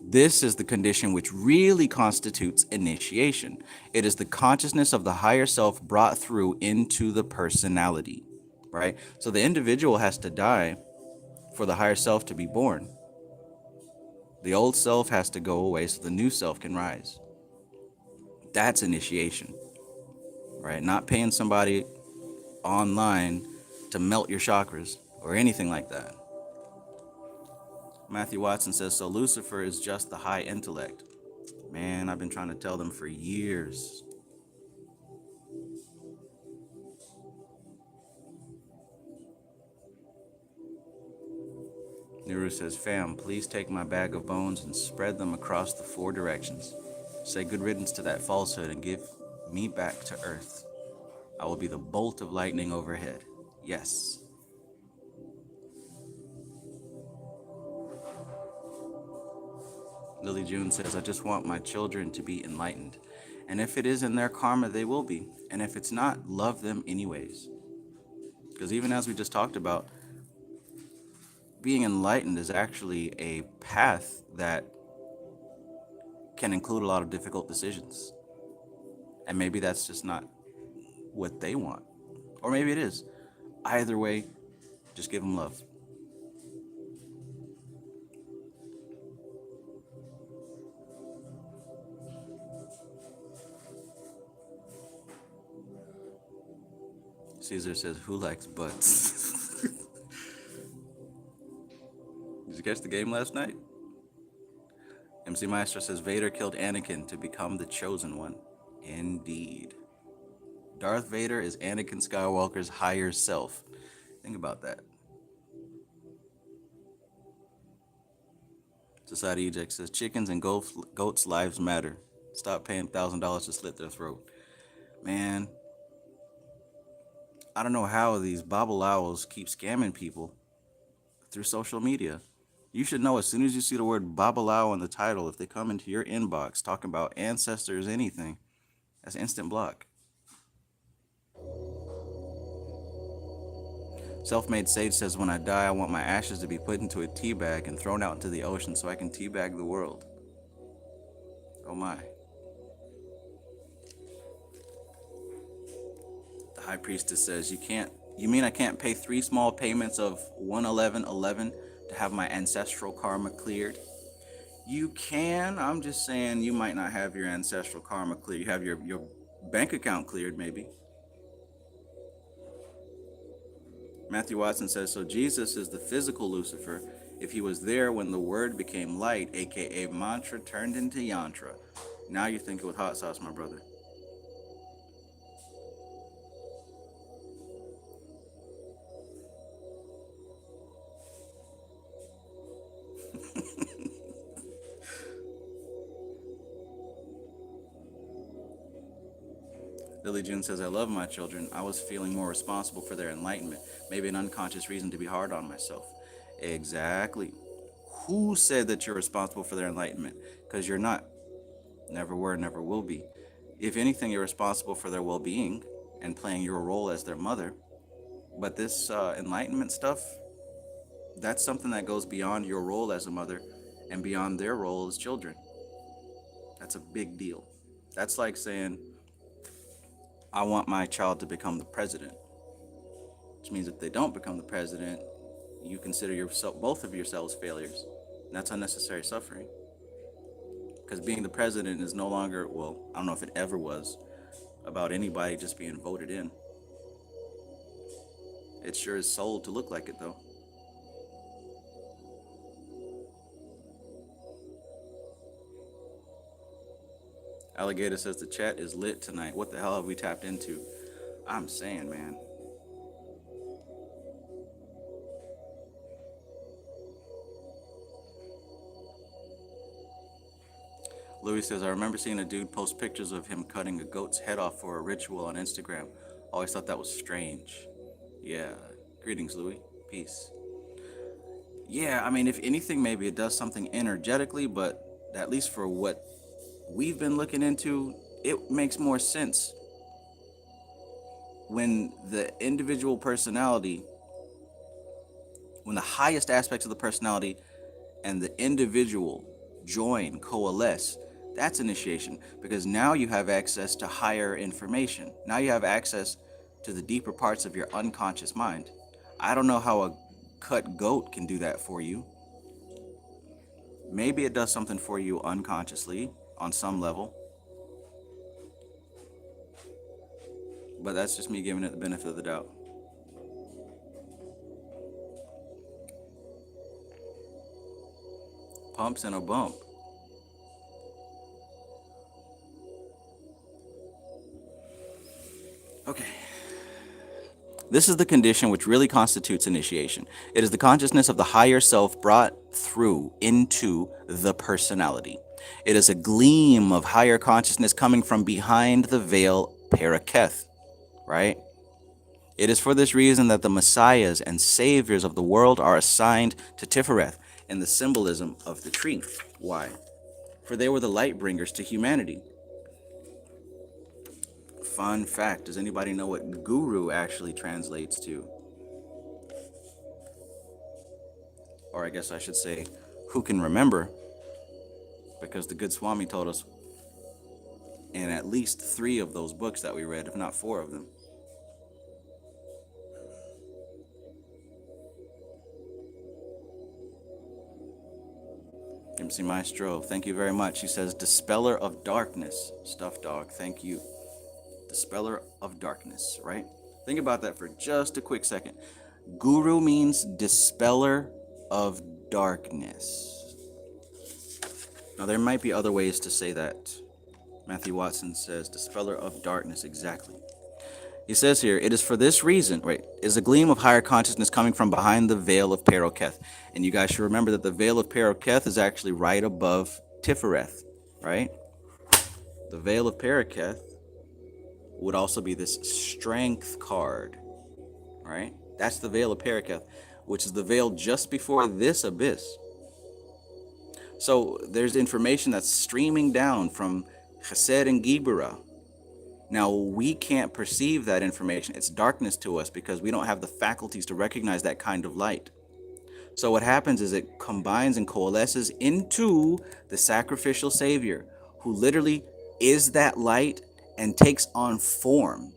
this is the condition which really constitutes initiation. It is the consciousness of the higher self brought through into the personality, right? So the individual has to die for the higher self to be born. The old self has to go away so the new self can rise. That's initiation, right? Not paying somebody online to melt your chakras or anything like that. Matthew Watson says, so Lucifer is just the high intellect. Man, I've been trying to tell them for years. Nuru says, fam, please take my bag of bones and spread them across the 4 directions. Say good riddance to that falsehood and give me back to earth. I will be the bolt of lightning overhead. Yes. Lily June says, I just want my children to be enlightened. And if it is in their karma, they will be. And if it's not, love them anyways. Because even as we just talked about, being enlightened is actually a path that can include a lot of difficult decisions. And maybe that's just not what they want. Or maybe it is. Either way, just give them love. Caesar says, who likes butts? Did you catch the game last night? MC Maestro says, Vader killed Anakin to become the chosen one. Indeed. Darth Vader is Anakin Skywalker's higher self. Think about that. Society Eject says, chickens and goats' lives matter. Stop paying $1,000 to slit their throat. Man, I don't know how these babalawos keep scamming people through social media. You should know as soon as you see the word babalawo in the title, if they come into your inbox talking about ancestors, anything, that's instant block. Self-Made Sage says, when I die, I want my ashes to be put into a tea bag and thrown out into the ocean so I can teabag the world. Oh my. The High Priestess says, you mean I can't pay 3 small payments of 111.11 to have my ancestral karma cleared? You can. I'm just saying you might not have your ancestral karma cleared. You have your bank account cleared, maybe. Matthew Watson says, so Jesus is the physical Lucifer. If he was there when the word became light, aka mantra turned into yantra. Now you're thinking with hot sauce, my brother. Lily June says, I love my children. I was feeling more responsible for their enlightenment. Maybe an unconscious reason to be hard on myself. Exactly. Who said that you're responsible for their enlightenment? Because you're not. Never were, never will be. If anything, you're responsible for their well-being and playing your role as their mother. But this enlightenment stuff, that's something that goes beyond your role as a mother and beyond their role as children. That's a big deal. That's like saying, I want my child to become the president, which means if they don't become the president, you consider yourself, both of yourselves, failures. And that's unnecessary suffering. Because being the president is no longer, well, I don't know if it ever was, about anybody just being voted in. It sure is sold to look like it, though. Alligator says the chat is lit tonight. What the hell have we tapped into? I'm saying, man. Louis says, I remember seeing a dude post pictures of him cutting a goat's head off for a ritual on Instagram. Always thought that was strange. Yeah. Greetings, Louis. Peace. Yeah, I mean, if anything, maybe it does something energetically, but at least for what we've been looking into, it makes more sense when the individual personality, when the highest aspects of the personality and the individual join, coalesce. That's initiation, because now you have access to higher information. Now you have access to the deeper parts of your unconscious mind. I don't know how a cut goat can do that for you. Maybe it does something for you unconsciously on some level, but that's just me giving it the benefit of the doubt. Pumps and a bump. Okay. This is the condition which really constitutes initiation. It is the consciousness of the higher self brought through into the personality. It is a gleam of higher consciousness coming from behind the veil Paraketh, right? It is for this reason that the messiahs and saviors of the world are assigned to Tifereth in the symbolism of the tree. Why? For they were the light bringers to humanity. Fun fact, does anybody know what guru actually translates to? Or I guess I should say, who can remember? Because the good Swami told us in at least 3 of those books that we read, if not 4 of them. MC Maestro, thank you very much. He says, Dispeller of Darkness. Stuffed Dog, thank you. Dispeller of Darkness, right? Think about that for just a quick second. Guru means dispeller of darkness. Now, there might be other ways to say that. Matthew Watson says, dispeller of darkness, exactly. He says here, it is for this reason, right, is a gleam of higher consciousness coming from behind the veil of Paroketh. And you guys should remember that the veil of Paroketh is actually right above Tifereth, right? The veil of Paroketh would also be this strength card, right? That's the veil of Paroketh, which is the veil just before this abyss. So there's information that's streaming down from Chesed and Gibura. Now, we can't perceive that information. It's darkness to us because we don't have the faculties to recognize that kind of light. So what happens is it combines and coalesces into the sacrificial Savior, who literally is that light and takes on form,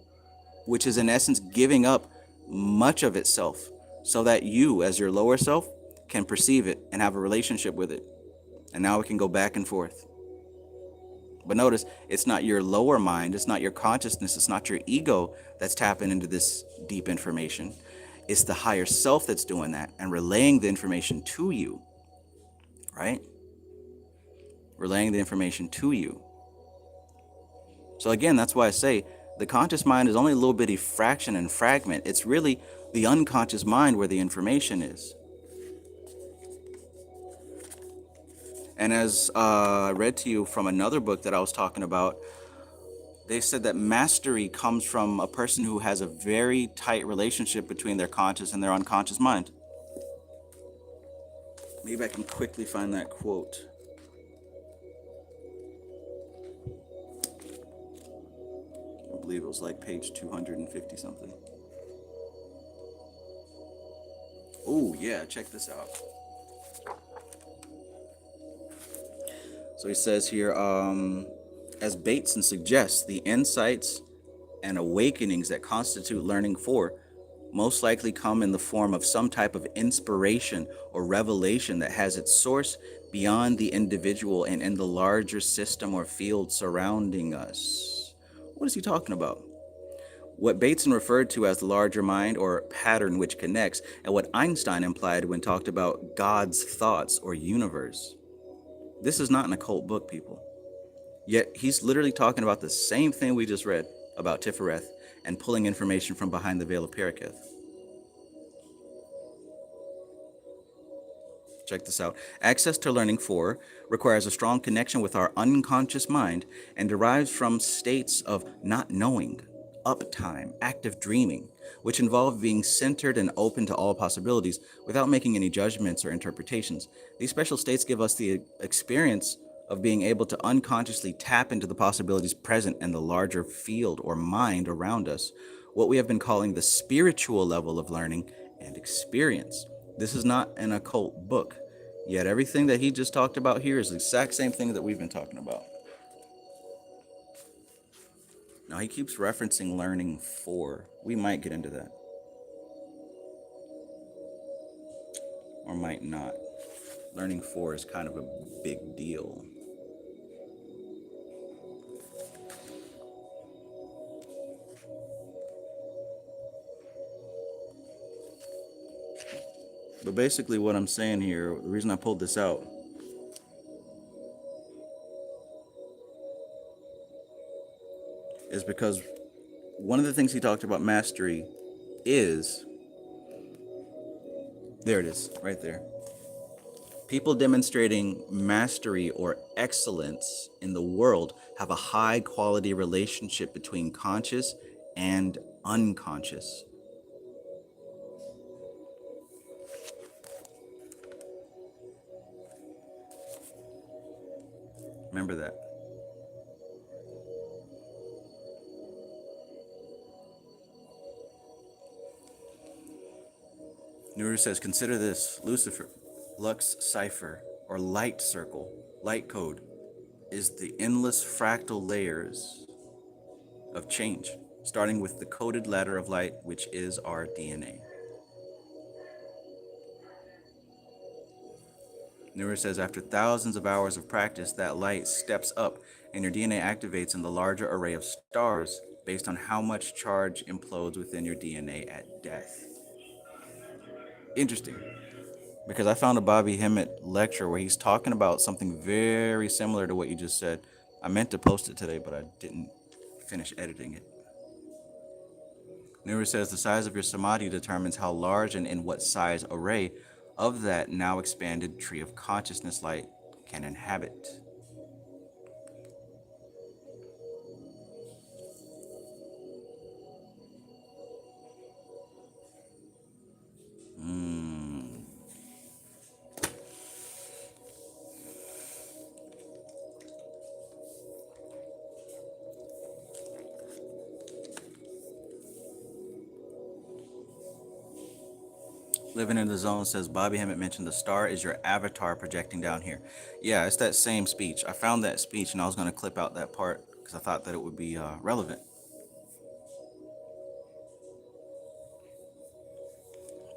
which is in essence giving up much of itself so that you, as your lower self, can perceive it and have a relationship with it. And now it can go back and forth. But notice, it's not your lower mind, it's not your consciousness, it's not your ego that's tapping into this deep information. It's the higher self that's doing that and relaying the information to you, right? Relaying the information to you. So again, that's why I say the conscious mind is only a little bitty fraction and fragment. It's really the unconscious mind where the information is. And as I read to you from another book that I was talking about, they said that mastery comes from a person who has a very tight relationship between their conscious and their unconscious mind. Maybe I can quickly find that quote. I believe it was like page 250 something. Ooh, yeah, check this out. So he says here, as Bateson suggests, the insights and awakenings that constitute learning four most likely come in the form of some type of inspiration or revelation that has its source beyond the individual and in the larger system or field surrounding us. What is he talking about? What Bateson referred to as the larger mind or pattern which connects, and what Einstein implied when talked about God's thoughts or universe. This is not an occult book, people. Yet he's literally talking about the same thing we just read about Tifereth and pulling information from behind the veil of Paraketh. Check this out. Access to learning 4 requires a strong connection with our unconscious mind and derives from states of not knowing, uptime, active dreaming, which involve being centered and open to all possibilities without making any judgments or interpretations. These special states give us the experience of being able to unconsciously tap into the possibilities present in the larger field or mind around us, what we have been calling the spiritual level of learning and experience. This is not an occult book, yet everything that he just talked about here is the exact same thing that we've been talking about. Now he keeps referencing learning 4. We might get into that. Or might not. Learning 4 is kind of a big deal. But basically what I'm saying here, the reason I pulled this out is because one of the things he talked about mastery is, there it is, right there. People demonstrating mastery or excellence in the world have a high quality relationship between conscious and unconscious. Remember that. Nuru says, consider this. Lucifer, Lux cipher, or light circle, light code, is the endless fractal layers of change, starting with the coded ladder of light, which is our DNA. Nuru says, after thousands of hours of practice, that light steps up and your DNA activates in the larger array of stars based on how much charge implodes within your DNA at death. Interesting, because I found a Bobby Hemmett lecture where he's talking about something very similar to what you just said. I meant to post it today, but I didn't finish editing it. Nuru says the size of your samadhi determines how large and in what size array of that now expanded tree of consciousness light can inhabit. Living in the Zone says Bobby Hemmett mentioned the star is your avatar projecting down here. Yeah, it's that same speech. I found that speech and I was going to clip out that part because I thought that it would be relevant.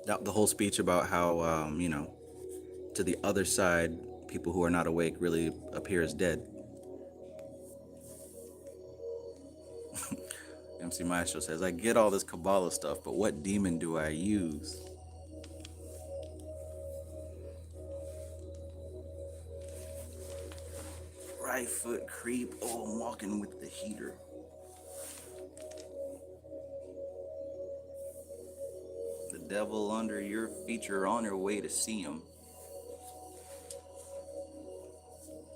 The whole speech about how, to the other side, people who are not awake really appear as dead. MC Maestro says, I get all this Qabalah stuff, but what demon do I use? Right foot creep. Oh, I'm walking with the heater. The devil under your feet, you're on your way to see him.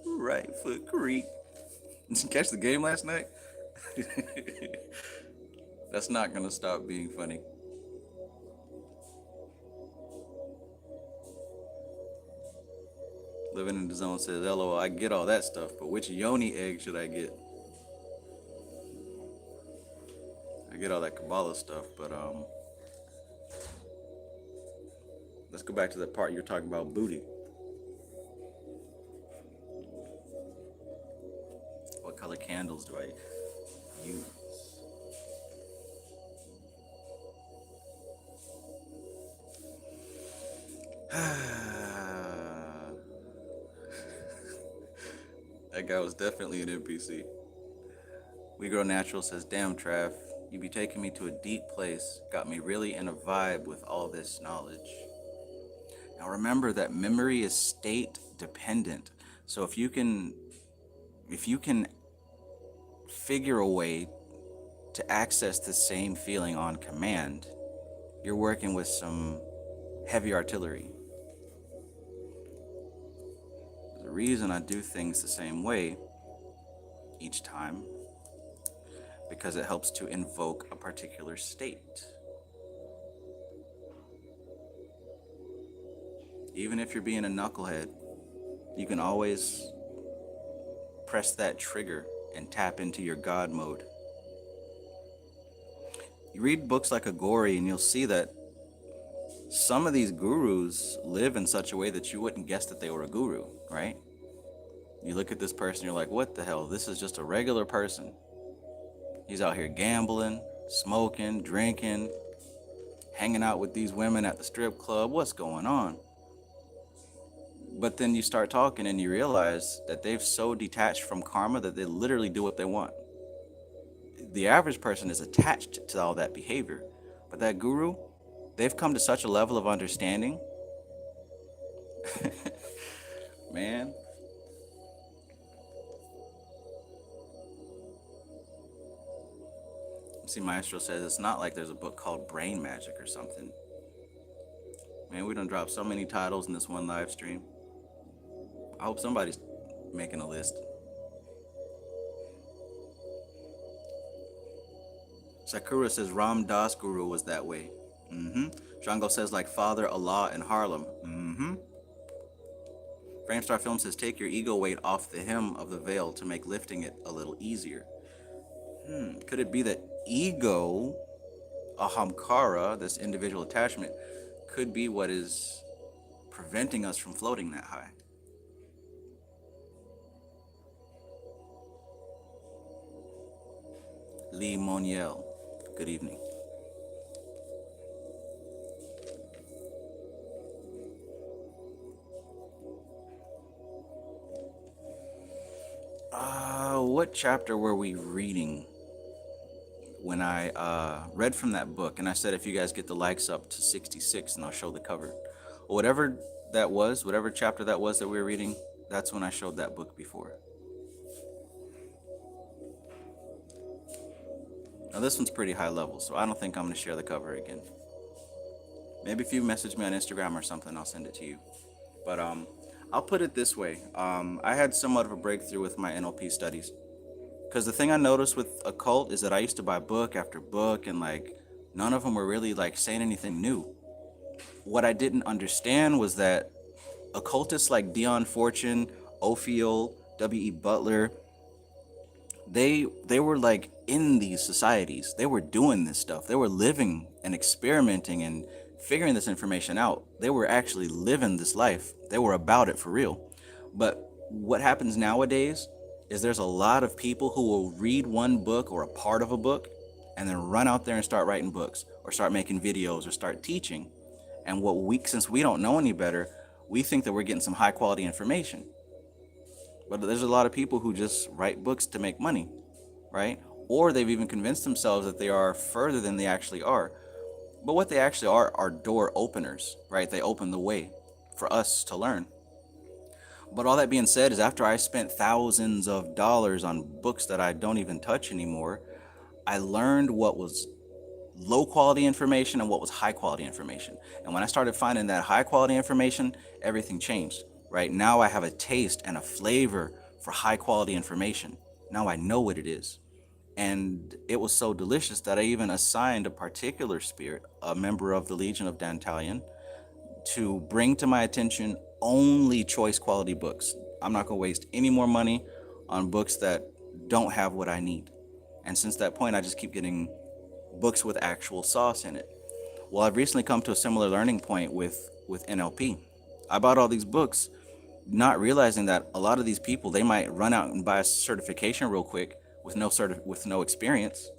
Right foot creep. Did you catch the game last night? That's not gonna stop being funny. Living in the Zone says, LOL, I get all that stuff, but which yoni egg should I get? I get all that Qabalah stuff, but Let's go back to the part you're talking about, booty. What color candles do I use? That guy was definitely an NPC. We Grow Natural says, damn, Trav, you be taking me to a deep place. Got me really in a vibe with all this knowledge. Now remember that memory is state dependent. So if you can figure a way to access the same feeling on command, you're working with some heavy artillery. The reason I do things the same way each time, because it helps to invoke a particular state. Even if you're being a knucklehead, you can always press that trigger and tap into your God mode. You read books like Agori and you'll see that some of these gurus live in such a way that you wouldn't guess that they were a guru, right? You look at this person, you're like, what the hell? This is just a regular person. He's out here gambling, smoking, drinking, hanging out with these women at the strip club. What's going on? But then you start talking and you realize that they've so detached from karma that they literally do what they want. The average person is attached to all that behavior. But that guru, they've come to such a level of understanding. Man. See, Maestro says it's not like there's a book called Brain Magic or something. Man, we done dropped so many titles in this one live stream. I hope somebody's making a list. Sakura says Ram Das Guru was that way. Django says like Father Allah in Harlem. Framestar Film says take your ego weight off the hem of the veil to make lifting it a little easier. Could it be that ego, ahamkara, this individual attachment, could be what is preventing us from floating that high? Lee Moniel, good evening. What chapter were we reading when I read from that book? And I said, if you guys get the likes up to 66, and I'll show the cover. Or whatever that was, whatever chapter that was that we were reading, that's when I showed that book before. Now this one's pretty high level, so I don't think I'm going to share the cover again. Maybe if you message me on Instagram or something, I'll send it to you. But I'll put it this way. I had somewhat of a breakthrough with my NLP studies. Because the thing I noticed with occult is that I used to buy book after book, and like none of them were really like saying anything new. What I didn't understand was that occultists like Dion Fortune, Ophiel, W.E. Butler, they were like in these societies. They were doing this stuff. They were living and experimenting and figuring this information out. They were actually living this life. They were about it for real. But what happens nowadays is there's a lot of people who will read one book or a part of a book and then run out there and start writing books or start making videos or start teaching. And since we don't know any better, we think that we're getting some high quality information. But there's a lot of people who just write books to make money, right? Or they've even convinced themselves that they are further than they actually are. But what they actually are door openers, right? They open the way for us to learn. But all that being said is after I spent thousands of dollars on books that I don't even touch anymore, I learned what was low quality information and what was high quality information. And when I started finding that high quality information, everything changed, right? Now I have a taste and a flavor for high quality information. Now I know what it is. And it was so delicious that I even assigned a particular spirit, a member of the Legion of Dantalion, to bring to my attention only choice quality books. I'm not going to waste any more money on books that don't have what I need. And since that point, I just keep getting books with actual sauce in it. Well, I've recently come to a similar learning point with NLP. I bought all these books, not realizing that a lot of these people, they might run out and buy a certification real quick with no experience,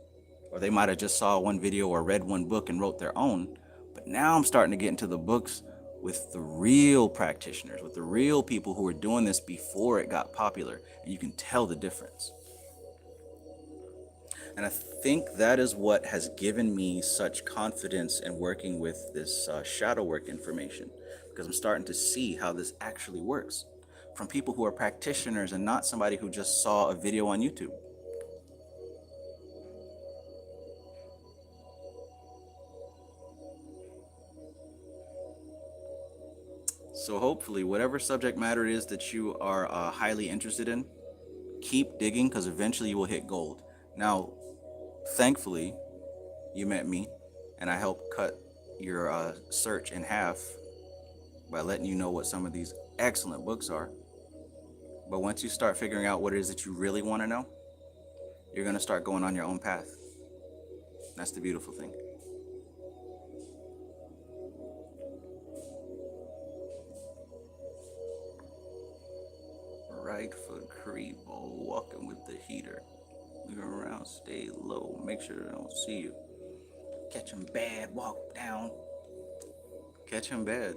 or they might have just saw one video or read one book and wrote their own. But now I'm starting to get into the books with the real practitioners, with the real people who were doing this before it got popular, and you can tell the difference. And I think that is what has given me such confidence in working with this shadow work information, because I'm starting to see how this actually works from people who are practitioners and not somebody who just saw a video on YouTube. So hopefully, whatever subject matter it is that you are highly interested in, keep digging, because eventually you will hit gold. Now, thankfully, you met me, and I helped cut your search in half by letting you know what some of these excellent books are. But once you start figuring out what it is that you really want to know, you're going to start going on your own path. That's the beautiful thing. Right foot creep, walking with the heater. Move around, stay low, make sure they don't see you. Catch 'em bad, walk down. Catch 'em bad.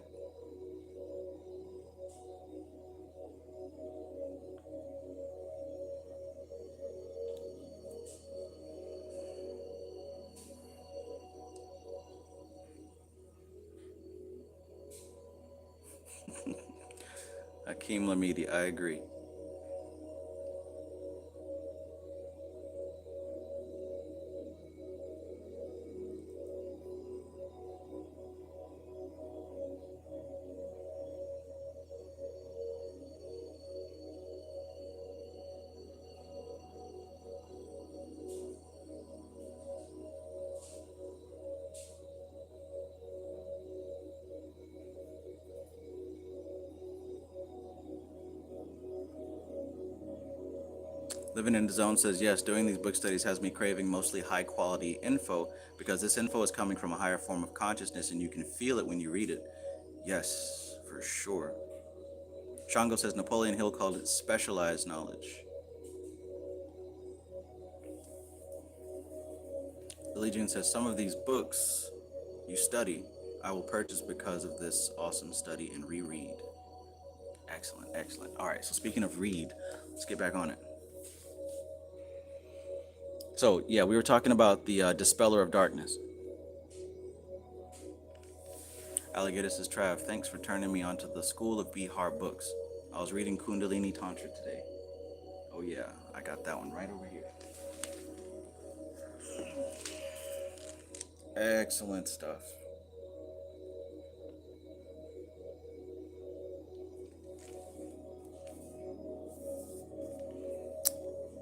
Hakeem Lamidi, I agree. Living in the Zone says, yes, doing these book studies has me craving mostly high quality info, because this info is coming from a higher form of consciousness and you can feel it when you read it. Yes, for sure. Shango says Napoleon Hill called it specialized knowledge. Billie Jean says, some of these books you study, I will purchase because of this awesome study and reread. Excellent, excellent. All right, so speaking of read, let's get back on it. So, yeah, we were talking about the Dispeller of Darkness. Alligator says, Trav, thanks for turning me onto the School of Bihar books. I was reading Kundalini Tantra today. Oh yeah, I got that one right over here. Excellent stuff.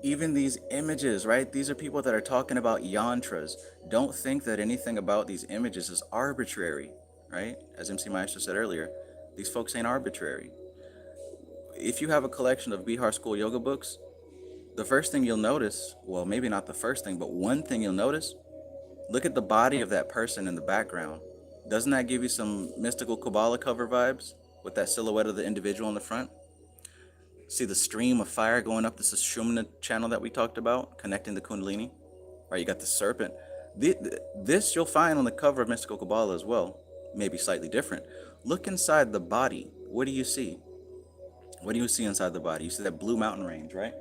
Even these images, right? These are people that are talking about yantras. Don't think that anything about these images is arbitrary, right? As MC Maestro said earlier, these folks ain't arbitrary. If you have a collection of Bihar School yoga books, the first thing you'll notice, well, maybe not the first thing, but one thing you'll notice, look at the body of that person in the background. Doesn't that give you some mystical Qabalah cover vibes with that silhouette of the individual in the front? See the stream of fire going up the Sushumna channel that we talked about, connecting the Kundalini? Right, you got the serpent. This you'll find on the cover of Mystical Qabalah as well, maybe slightly different. Look inside the body. What do you see? What do you see inside the body? You see that blue mountain range, right?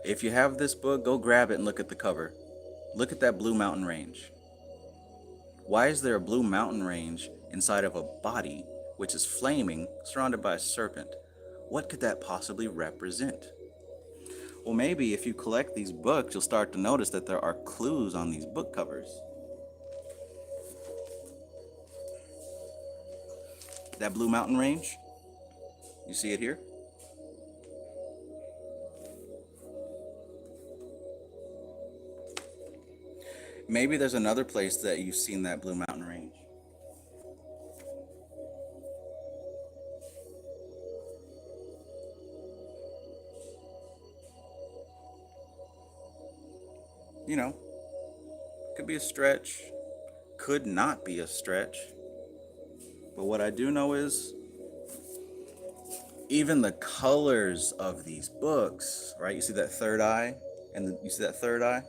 If you have this book, go grab it and look at the cover. Look at that blue mountain range. Why is there a blue mountain range inside of a body which is flaming, surrounded by a serpent? What could that possibly represent? Well, maybe if you collect these books, you'll start to notice that there are clues on these book covers. That blue mountain range, you see it here? Maybe there's another place that you've seen that blue mountain range. You know, could be a stretch, could not be a stretch. But what I do know is even the colors of these books, right? You see that third eye, and you see that third eye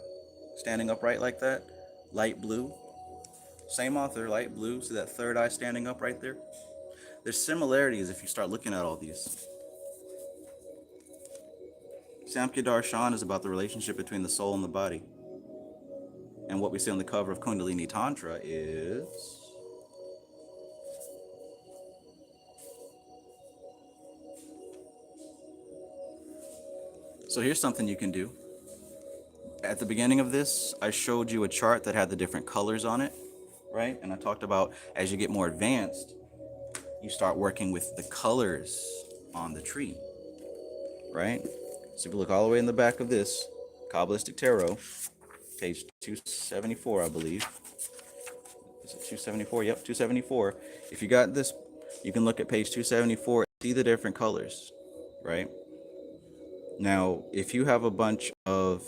standing upright like that? Light blue. Same author, light blue. See that third eye standing up right there? There's similarities if you start looking at all these. Samkhya Darshan is about the relationship between the soul and the body. And what we see on the cover of Kundalini Tantra is... So here's something you can do. At the beginning of this, I showed you a chart that had the different colors on it, right? And I talked about as you get more advanced, you start working with the colors on the tree, right? So if you look all the way in the back of this, Kabbalistic Tarot, page 274, I believe. Is it 274? Yep, 274. If you got this, you can look at page 274, see the different colors, right? Now, if you have a bunch of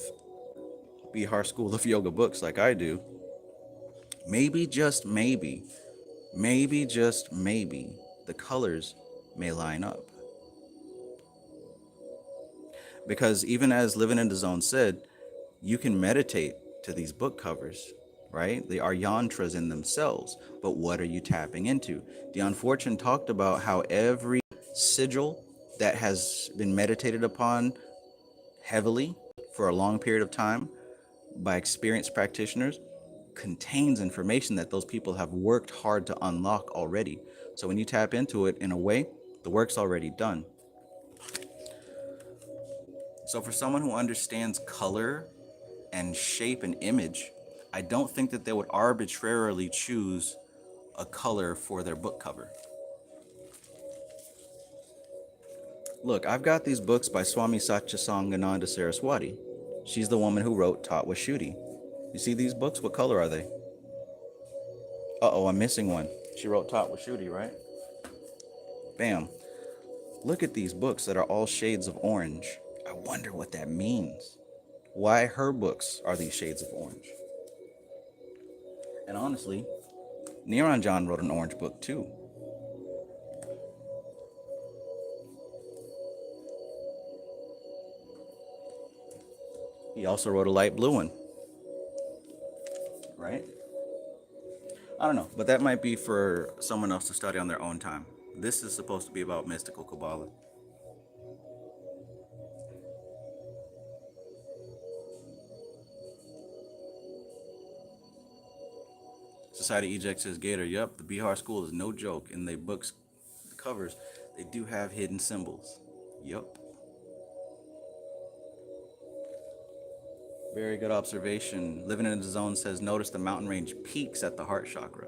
Bihar School of Yoga books like I do, maybe, just maybe, the colors may line up. Because even as Living in the Zone said, you can meditate to these book covers, right? They are yantras in themselves, but what are you tapping into? Dion Fortune talked about how every sigil that has been meditated upon heavily for a long period of time by experienced practitioners contains information that those people have worked hard to unlock already. So when you tap into it, in a way, the work's already done. So for someone who understands color and shape and image, I don't think that they would arbitrarily choose a color for their book cover. Look, I've got these books by Swami Satchisangananda Saraswati. She's the woman who wrote Taught with Shooty. You see these books? What color are they? Uh-oh, I'm missing one. She wrote Taught with Shooty, right? Bam. Look at these books that are all shades of orange. I wonder what that means. Why her books are these shades of orange? And honestly, Niranjan wrote an orange book too. He also wrote a light blue one, right? I don't know, but that might be for someone else to study on their own time. This is supposed to be about mystical Qabalah. Society Eject says, Gator, yep, the Bihar school is no joke. In their books, the covers, they do have hidden symbols. Yup. Very good observation. Living in the Zone says, notice the mountain range peaks at the heart chakra.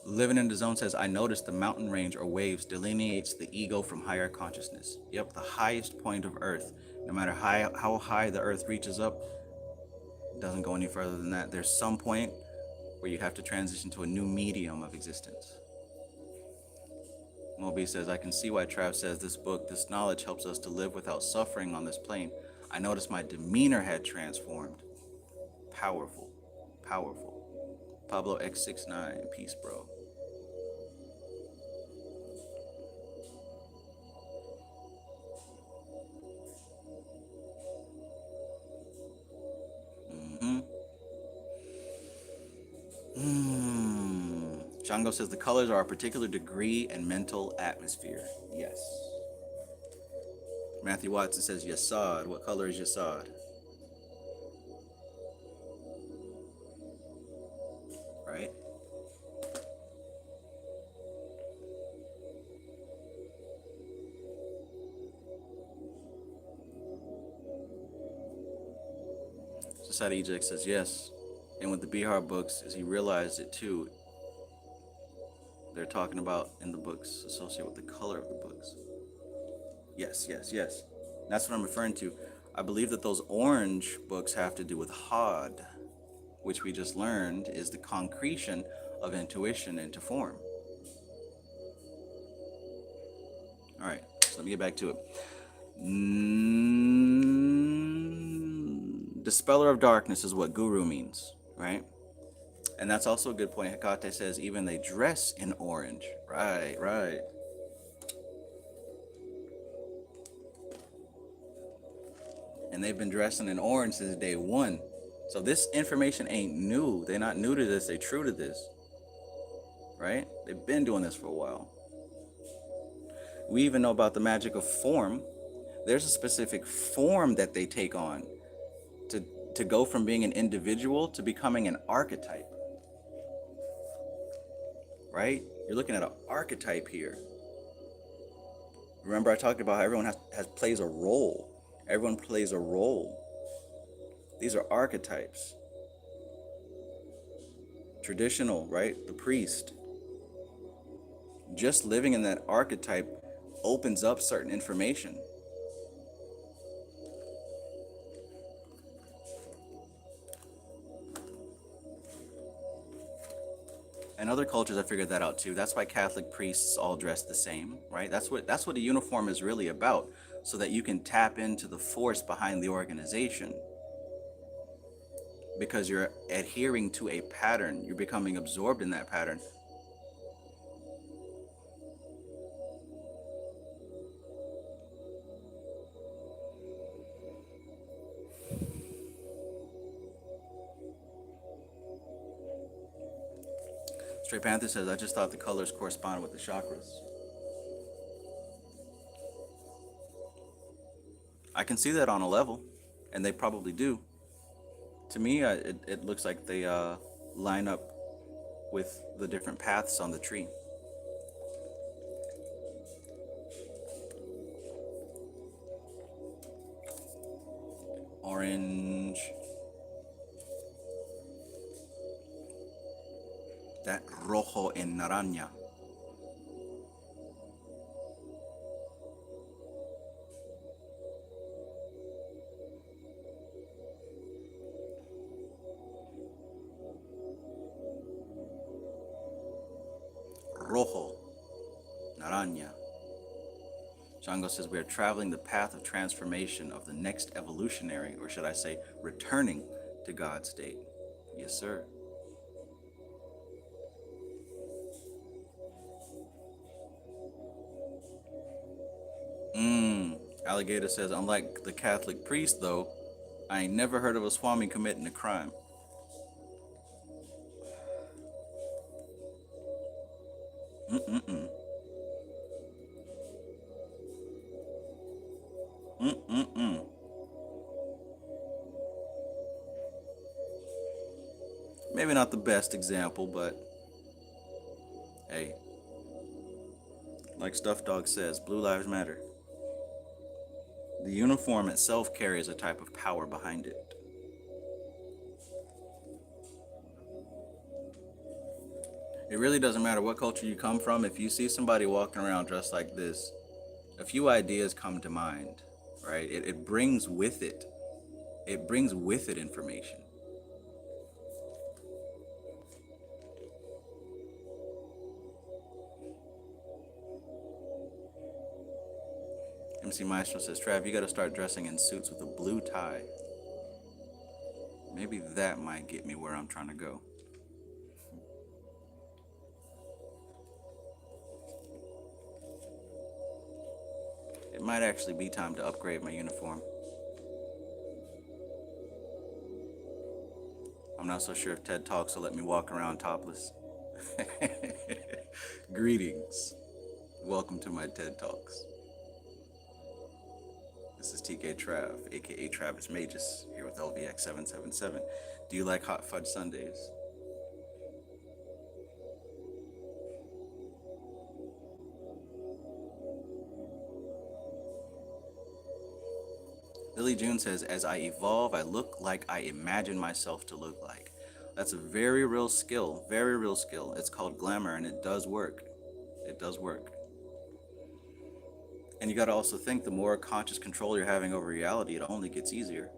Living in the Zone says, I noticed the mountain range or waves delineates the ego from higher consciousness. Yep, the highest point of Earth. No matter how high the Earth reaches up, it doesn't go any further than that. There's some point where you have to transition to a new medium of existence. Moby says, I can see why Trav says this book, this knowledge helps us to live without suffering on this plane. I noticed my demeanor had transformed. Powerful, powerful. Pablo X69, peace, bro. Shango says the colors are a particular degree and mental atmosphere. Yes. Matthew Watson says Yasad. What color is Yasad? Right? Society Eject says yes. And with the Bihar books, as he realized it too, they're talking about in the books associated with the color of the books. Yes, yes, yes. That's what I'm referring to. I believe that those orange books have to do with Hod, which we just learned is the concretion of intuition into form. All right, so let me get back to it. Dispeller of darkness is what guru means, right? And that's also a good point. Hecate says even they dress in orange. Right, right. And they've been dressing in orange since day one. So this information ain't new. They're not new to this. They're true to this, right? They've been doing this for a while. We even know about the magic of form. There's a specific form that they take on to go from being an individual to becoming an archetype, right? You're looking at an archetype here. Remember I talked about how everyone plays a role. Everyone plays a role. These are archetypes. Traditional, right? The priest. Just living in that archetype opens up certain information. And other cultures have figured that out too. That's why Catholic priests all dress the same, right? That's what a uniform is really about, so that you can tap into the force behind the organization. Because you're adhering to a pattern, you're becoming absorbed in that pattern. Stray Panther says, I just thought the colors corresponded with the chakras. I can see that on a level, and they probably do. To me, it looks like they line up with the different paths on the tree. Orange. That rojo en naranja. Rojo, naranja. Shango says we are traveling the path of transformation of the next evolutionary, or should I say, returning to God's state. Yes, sir. Alligator says, unlike the Catholic priest, though, I ain't never heard of a Swami committing a crime. Maybe not the best example, but hey, like Stuffed Dog says, Blue Lives Matter. The uniform itself carries a type of power behind it. It really doesn't matter what culture you come from. If you see somebody walking around dressed like this, a few ideas come to mind, right? It brings with it information. MC Maestro says, Trav, you got to start dressing in suits with a blue tie. Maybe that might get me where I'm trying to go. It might actually be time to upgrade my uniform. I'm not so sure if TED Talks will let me walk around topless. Greetings. Welcome to my TED Talks. This is TK Trav, aka Travis Magus, here with LVX777. Do you like hot fudge sundaes? Lily June says, as I evolve, I look like I imagine myself to look like. That's a very real skill, very real skill. It's called glamour, and it does work. It does work. And you got to also think, the more conscious control you're having over reality, it only gets easier.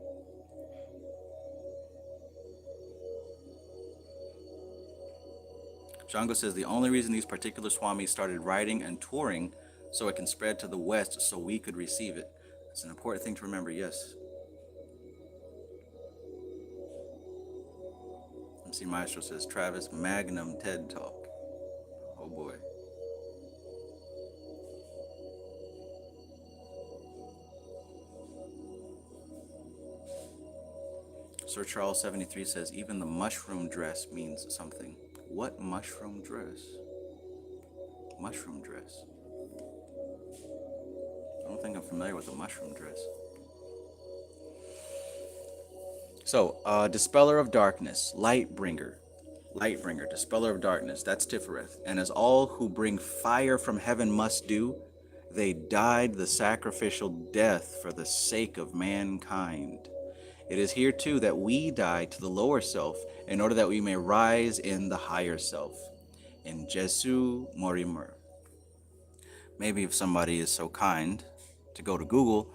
Django says the only reason these particular swamis started writing and touring so it can spread to the West so we could receive it. It's an important thing to remember, yes. MC Maestro says, Travis Magnum TED Talk. Oh boy. Sir Charles 73 says, even the mushroom dress means something. What mushroom dress? Mushroom dress. I don't think I'm familiar with a mushroom dress. So, Dispeller of Darkness, Lightbringer, Dispeller of Darkness, that's Tifereth. And as all who bring fire from heaven must do, they died the sacrificial death for the sake of mankind. It is here too that we die to the lower self in order that we may rise in the higher self. In Jesu Morimur. Maybe if somebody is so kind to go to Google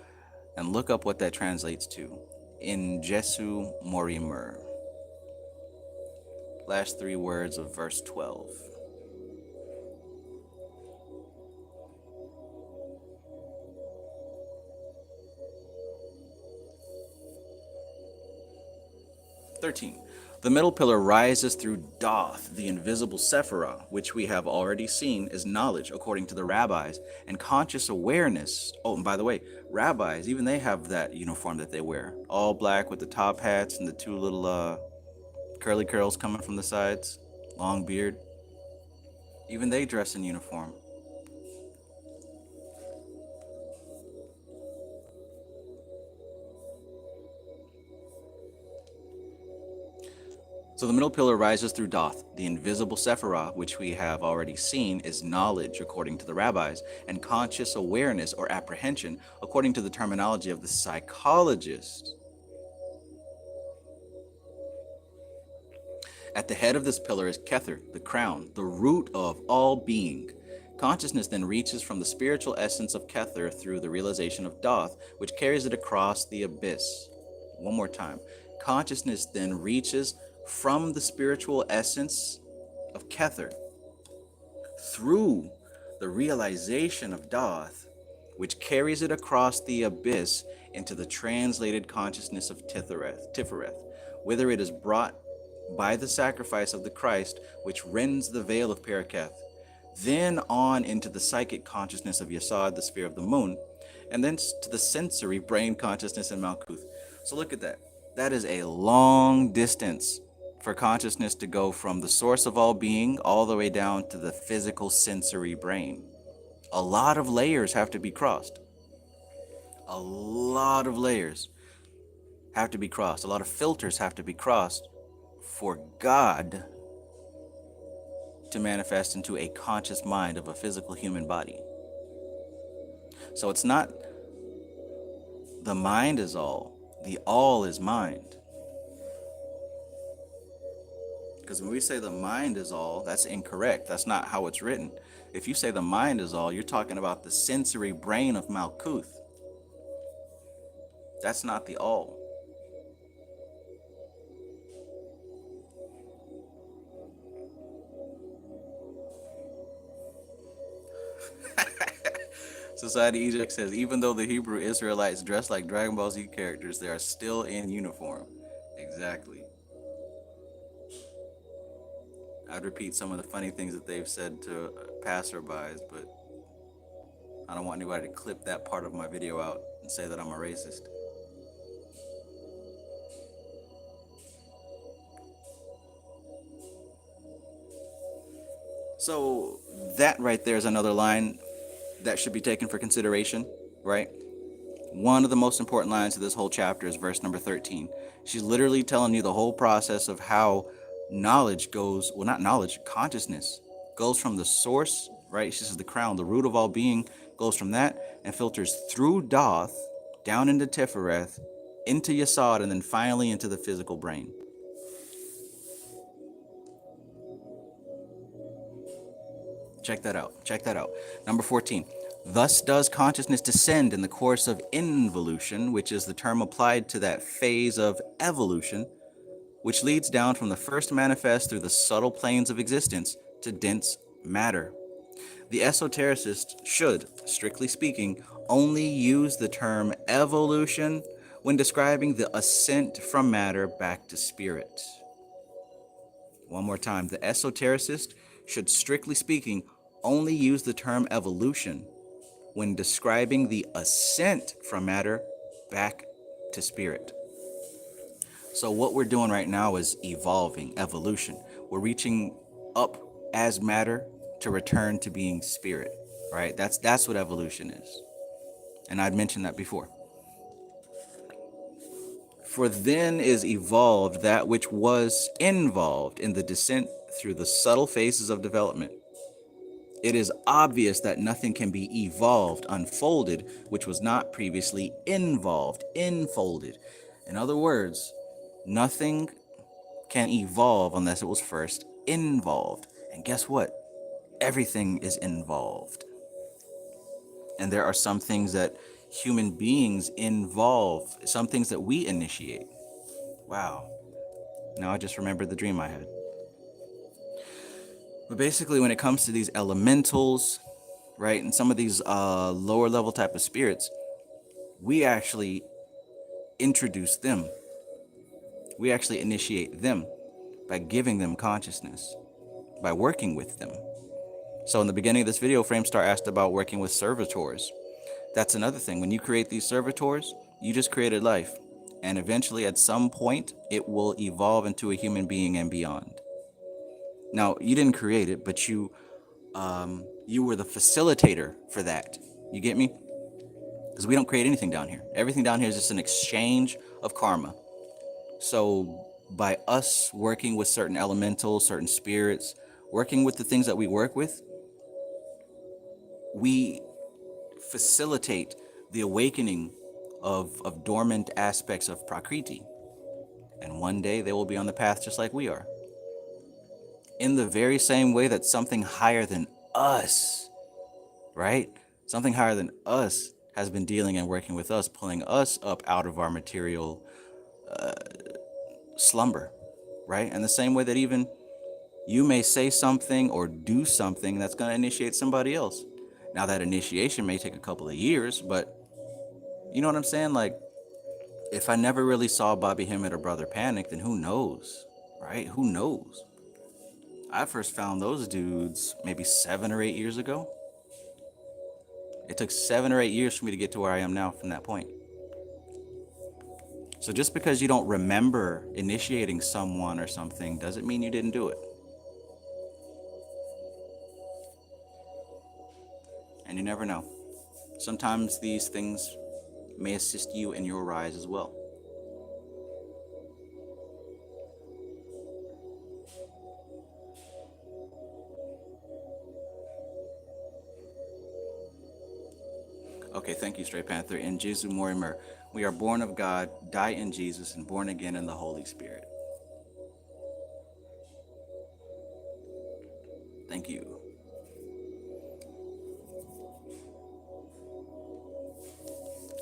and look up what that translates to. In Jesu Morimur. Last 3 words of verse 12. The middle pillar rises through Doth, the invisible Sephirah, which we have already seen is knowledge according to the rabbis, and conscious awareness. Oh, and by the way, rabbis, even they have that uniform that they wear. All black with the top hats and the 2 little curly curls coming from the sides, long beard. Even they dress in uniform. So the middle pillar rises through Doth, the invisible Sephirah, which we have already seen is knowledge according to the rabbis, and conscious awareness or apprehension according to the terminology of the psychologists. At the head of this pillar is Kether, the crown, the root of all being. Consciousness then reaches from the spiritual essence of Kether through the realization of Doth, which carries it across the abyss. One more time. Consciousness then reaches from the spiritual essence of Kether through the realization of Doth, which carries it across the abyss into the translated consciousness of Tifereth, whither it is brought by the sacrifice of the Christ, which rends the veil of Paraketh, then on into the psychic consciousness of Yesod, the sphere of the moon, and then to the sensory brain consciousness in Malkuth. So look at that. That is a long distance for consciousness to go from the source of all being all the way down to the physical sensory brain. A lot of layers have to be crossed. A lot of layers have to be crossed. A lot of filters have to be crossed for God to manifest into a conscious mind of a physical human body. So it's not the mind is all, the all is mind. Because when we say the mind is all, that's incorrect. That's not how it's written. If you say the mind is all, you're talking about the sensory brain of Malkuth. That's not the all. Society Egypt says, even though the Hebrew Israelites dress like Dragon Ball Z characters, they are still in uniform. Exactly. I'd repeat some of the funny things that they've said to passerbys, but I don't want anybody to clip that part of my video out and say that I'm a racist. So that right there is another line that should be taken for consideration, right? One of the most important lines of this whole chapter is verse number 13. She's literally telling you the whole process of how knowledge goes, well, not knowledge, consciousness goes from the source, right? She says the crown, the root of all being, goes from that and filters through Doth, down into Tifereth, into Yesod, and then finally into the physical brain. Check that out. Check that out. Number 14. Thus does consciousness descend in the course of involution, which is the term applied to that phase of evolution, which leads down from the first manifest through the subtle planes of existence to dense matter. The esotericist should, strictly speaking, only use the term evolution when describing the ascent from matter back to spirit. One more time, the esotericist should, strictly speaking, only use the term evolution when describing the ascent from matter back to spirit. So what we're doing right now is evolving, evolution. We're reaching up as matter to return to being spirit, right? That's what evolution is. And I'd mentioned that before. For then is evolved that which was involved in the descent through the subtle phases of development. It is obvious that nothing can be evolved, unfolded, which was not previously involved, enfolded. In other words, nothing can evolve unless it was first involved. And guess what? Everything is involved. And there are some things that human beings involve, some things that we initiate. Wow. Now I just remembered the dream I had. But basically, when it comes to these elementals, right, and some of these lower level type of spirits, we actually introduce them. We actually initiate them by giving them consciousness, by working with them. So in the beginning of this video, Framestar asked about working with servitors. That's another thing. When you create these servitors, you just created life. And eventually, at some point, it will evolve into a human being and beyond. Now, you didn't create it, but you were the facilitator for that. You get me? Because we don't create anything down here. Everything down here is just an exchange of karma. So by us working with certain elementals, certain spirits, working with the things that we work with, we facilitate the awakening of dormant aspects of Prakriti. And one day they will be on the path just like we are. In the very same way that something higher than us, right? Something higher than us has been dealing and working with us, pulling us up out of our material slumber, right? And the same way that even you may say something or do something that's going to initiate somebody else. Now that initiation may take a couple of years, but you know what I'm saying? Like, if I never really saw Bobby Hemmett or Brother Panic, then who knows, right? Who knows? I first found those dudes maybe 7 or 8 years ago. It took 7 or 8 years for me to get to where I am now from that point. So just because you don't remember initiating someone or something doesn't mean you didn't do it. And you never know. Sometimes these things may assist you in your rise as well. Okay, thank you, Stray Panther. In Jesu Morimer, we are born of God, die in Jesus, and born again in the Holy Spirit. Thank you.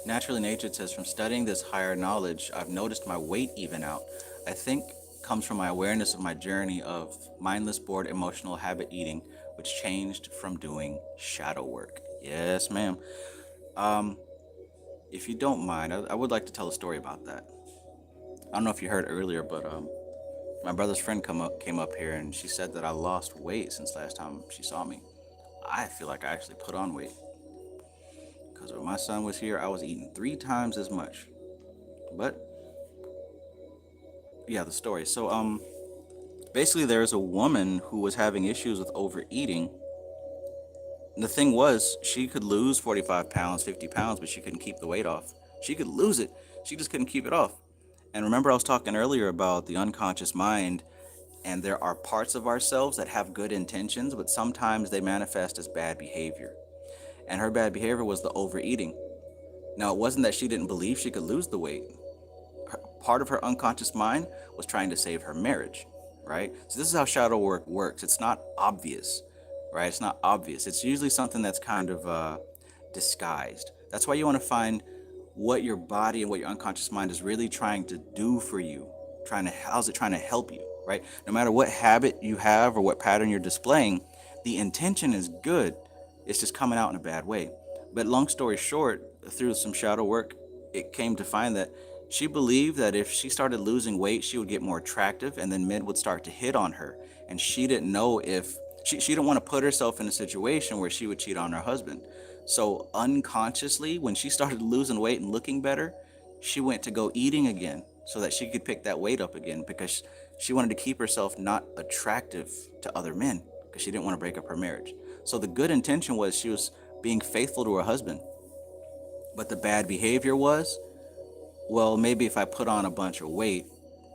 Naturally Natured says, from studying this higher knowledge, I've noticed my weight even out. I think comes from my awareness of my journey of mindless, bored, emotional habit eating, which changed from doing shadow work. Yes, ma'am. If you don't mind, I would like to tell a story about that. I don't know if you heard earlier, but my brother's friend came up here, and she said that I lost weight since last time she saw me. I feel like I actually put on weight. Because when my son was here, I was eating 3 times as much. But yeah, the story. So basically there's a woman who was having issues with overeating. The thing was, she could lose 45 pounds, 50 pounds, but she couldn't keep the weight off. She could lose it. She just couldn't keep it off. And remember I was talking earlier about the unconscious mind, and there are parts of ourselves that have good intentions, but sometimes they manifest as bad behavior. And her bad behavior was the overeating. Now, it wasn't that she didn't believe she could lose the weight. Part of her unconscious mind was trying to save her marriage, right? So this is how shadow work works. It's not obvious. Right? It's not obvious. It's usually something that's kind of disguised. That's why you want to find what your body and what your unconscious mind is really trying to do for you. How's it trying to help you, right? No matter what habit you have or what pattern you're displaying, the intention is good. It's just coming out in a bad way. But long story short, through some shadow work, it came to find that she believed that if she started losing weight, she would get more attractive and then men would start to hit on her. And she didn't know if she didn't want to put herself in a situation where she would cheat on her husband. So unconsciously, when she started losing weight and looking better, she went to go eating again so that she could pick that weight up again because she wanted to keep herself not attractive to other men because she didn't want to break up her marriage. So the good intention was she was being faithful to her husband. But the bad behavior was, well, maybe if I put on a bunch of weight,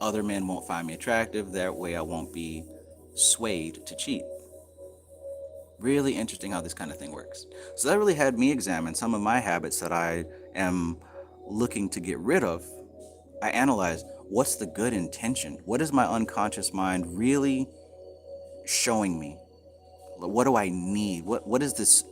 other men won't find me attractive. That way I won't be swayed to cheat. Really interesting how this kind of thing works. So that really had me examine some of my habits that I am looking to get rid of. I analyzed, what's the good intention? What is my unconscious mind really showing me? What do I need? What is this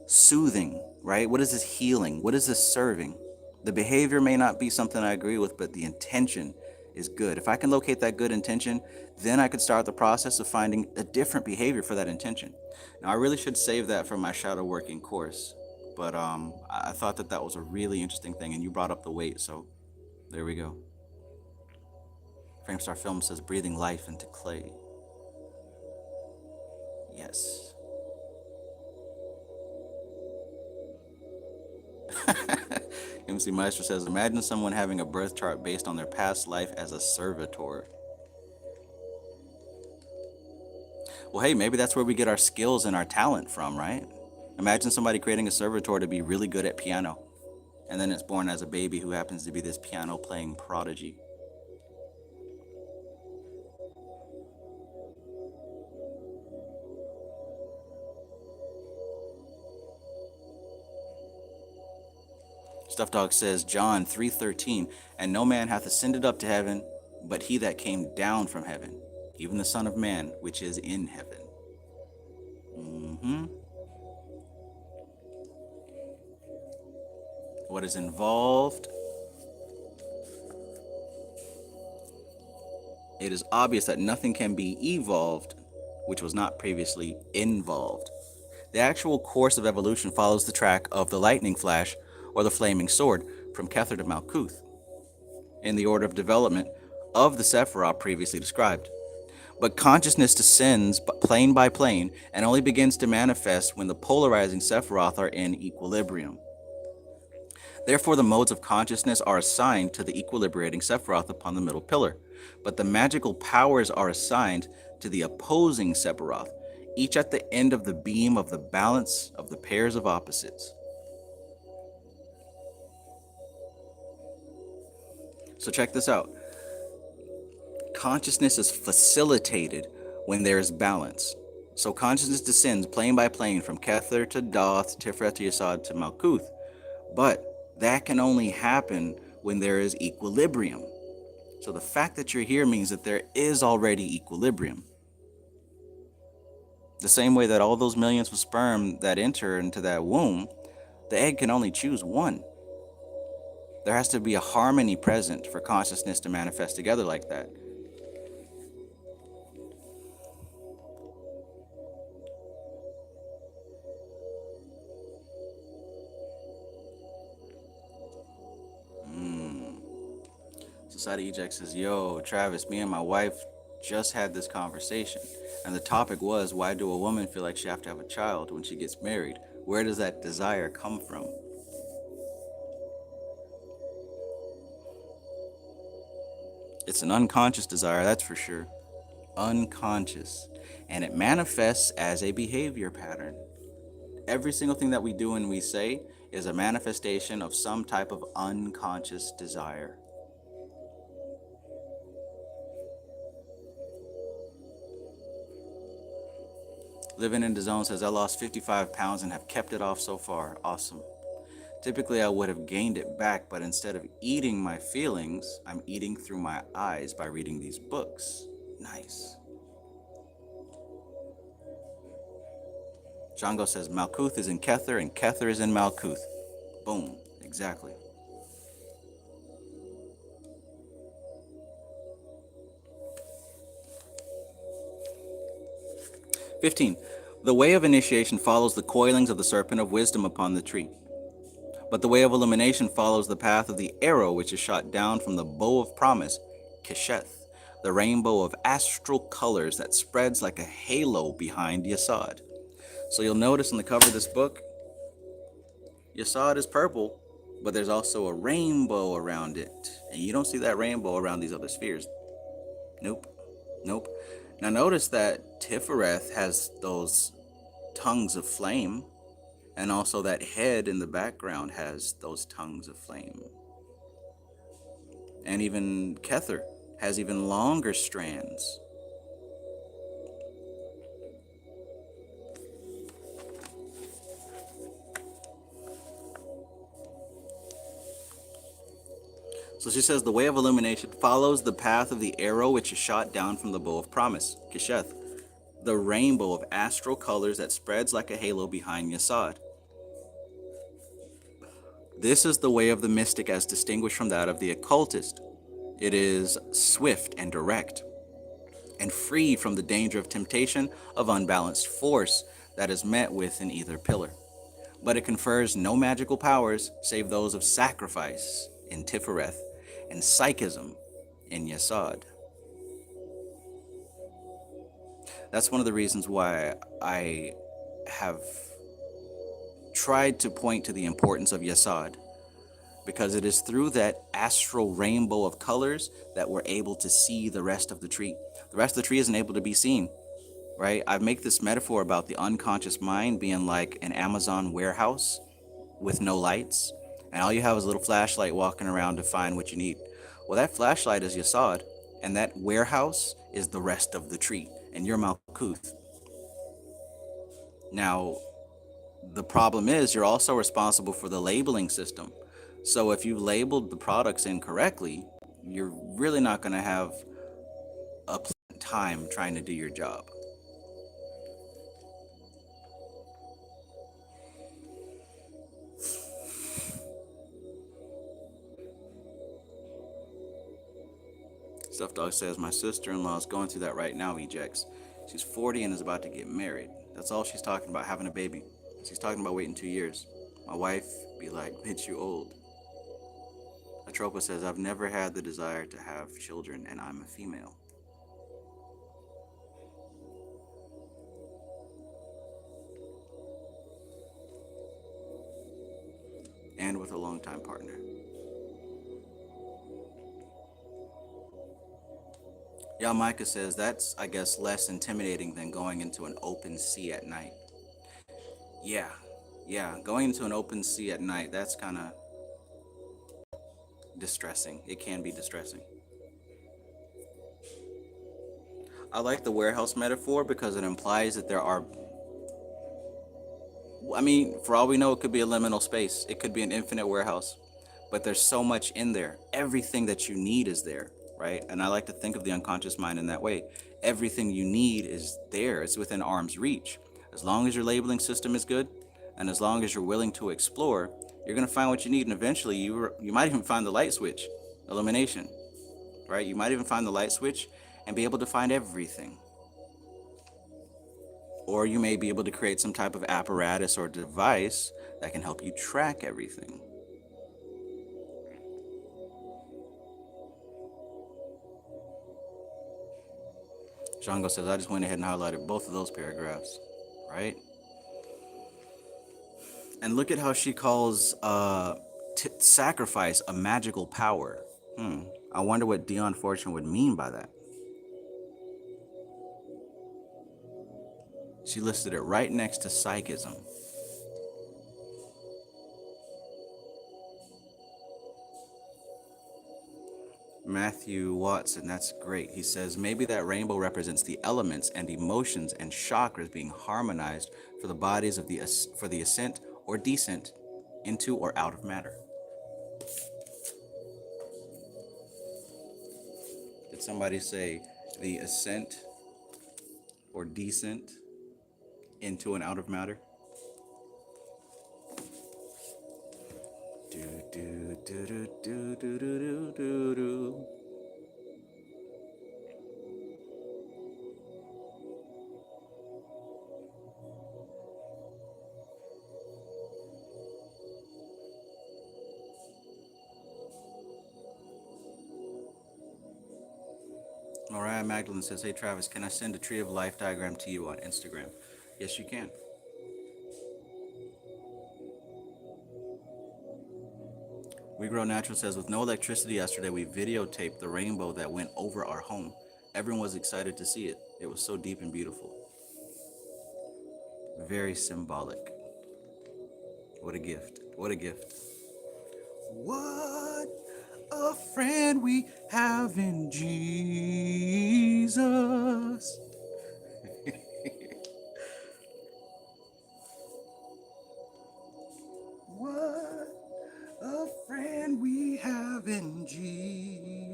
soothing, right? What is this healing? What is this serving? The behavior may not be something I agree with, but the intention is good. If I can locate that good intention, then I could start the process of finding a different behavior for that intention. Now, I really should save that for my shadow working course, but I thought that that was a really interesting thing, and you brought up the weight, so there we go. Framestar Film says breathing life into clay. Yes. MC Maestro says, imagine someone having a birth chart based on their past life as a servitor. Well, hey, maybe that's where we get our skills and our talent from, right? Imagine somebody creating a servitor to be really good at piano, and then it's born as a baby who happens to be this piano playing prodigy. Stuffed Dog says, John 3:13, and no man hath ascended up to heaven, but he that came down from heaven, even the Son of Man, which is in heaven. What is involved? It is obvious that nothing can be evolved which was not previously involved. The actual course of evolution follows the track of the lightning flash or the flaming sword from Kether to Malkuth, in the order of development of the Sephiroth previously described. But consciousness descends plane by plane and only begins to manifest when the polarizing Sephiroth are in equilibrium. Therefore, the modes of consciousness are assigned to the equilibrating Sephiroth upon the middle pillar, but the magical powers are assigned to the opposing Sephiroth, each at the end of the beam of the balance of the pairs of opposites. So check this out. Consciousness is facilitated when there is balance. So consciousness descends plane by plane from Kether to Doth, Tiferet to Yesod to Malkuth. But that can only happen when there is equilibrium. So the fact that you're here means that there is already equilibrium. The same way that all those millions of sperm that enter into that womb, the egg can only choose one. There has to be a harmony present for consciousness to manifest together like that. Society Eject says, yo, Travis, me and my wife just had this conversation. And the topic was, why do a woman feel like she have to have a child when she gets married? Where does that desire come from? It's an unconscious desire, that's for sure. Unconscious. And it manifests as a behavior pattern. Every single thing that we do and we say is a manifestation of some type of unconscious desire. Living in the Zone says, I lost 55 pounds and have kept it off so far. Awesome. Typically, I would have gained it back, but instead of eating my feelings, I'm eating through my eyes by reading these books. Nice. Django says, Malkuth is in Kether and Kether is in Malkuth. Boom. Exactly. 15. The way of initiation follows the coilings of the serpent of wisdom upon the tree. But the way of illumination follows the path of the arrow which is shot down from the bow of promise, Kesheth, the rainbow of astral colors that spreads like a halo behind Yesod. So you'll notice on the cover of this book, Yesod is purple, but there's also a rainbow around it. And you don't see that rainbow around these other spheres. Nope. Nope. Now notice that Tifereth has those tongues of flame, and also that head in the background has those tongues of flame. And even Kether has even longer strands. So she says the way of illumination follows the path of the arrow which is shot down from the bow of promise, Kesheth, the rainbow of astral colors that spreads like a halo behind Yesod. This is the way of the mystic as distinguished from that of the occultist. It is swift and direct, and free from the danger of temptation of unbalanced force that is met with in either pillar. But it confers no magical powers save those of sacrifice in Tifereth and psychism in Yesod. That's one of the reasons why I have tried to point to the importance of Yesod, because it is through that astral rainbow of colors that we're able to see the rest of the tree. The rest of the tree isn't able to be seen, right? I make this metaphor about the unconscious mind being like an Amazon warehouse with no lights, and all you have is a little flashlight walking around to find what you need. Well, that flashlight is Yesod, and that warehouse is the rest of the tree, and you're Malkuth. Now, the problem is you're also responsible for the labeling system. So if you labeled the products incorrectly, you're really not going to have a pleasant time trying to do your job. Stuffed Dog says, my sister-in-law is going through that right now, ejects. She's 40 and is about to get married. That's all she's talking about, having a baby. She's talking about waiting 2 years. My wife be like, bitch, you old. Atropa says, I've never had the desire to have children and I'm a female. And with a longtime partner. Yamaika says, that's, I guess, less intimidating than going into an open sea at night. Yeah, going into an open sea at night, that's kind of distressing. It can be distressing. I like the warehouse metaphor because it implies that there are, I mean, for all we know, it could be a liminal space. It could be an infinite warehouse, but there's so much in there. Everything that you need is there, right? And I like to think of the unconscious mind in that way. Everything you need is there. It's within arm's reach. As long as your labeling system is good, and as long as you're willing to explore, you're going to find what you need. And eventually you might even find the light switch, illumination, right? You might even find the light switch and be able to find everything. Or you may be able to create some type of apparatus or device that can help you track everything. Shango says, I just went ahead and highlighted both of those paragraphs, right? And look at how she calls sacrifice a magical power. I wonder what Dion Fortune would mean by that. She listed it right next to psychism. Matthew Watson, that's great. He says, maybe that rainbow represents the elements and emotions and chakras being harmonized for the bodies of for the ascent or descent into or out of matter. Did somebody say the ascent or descent into and out of matter? Do do do do do do do do do. Mariah Magdalene says, hey Travis, can I send a Tree of Life diagram to you on Instagram? Yes, you can. We Grow Natural says, with no electricity yesterday, we videotaped the rainbow that went over our home. Everyone was excited to see it. It was so deep and beautiful. Very symbolic. What a gift. What a gift. What a friend we have in Jesus. What a friend we have in Jesus.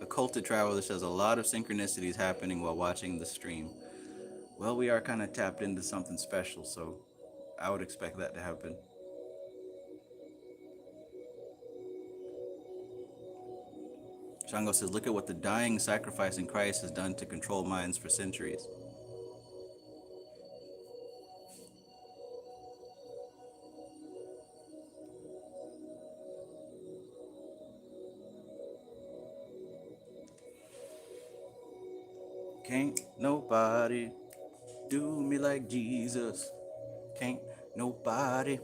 Occulted Traveler says a lot of synchronicities happening while watching the stream. Well, we are kind of tapped into something special, so I would expect that to happen. Shango says, look at what the dying sacrifice in Christ has done to control minds for centuries. Can't nobody do me like Jesus. Can't nobody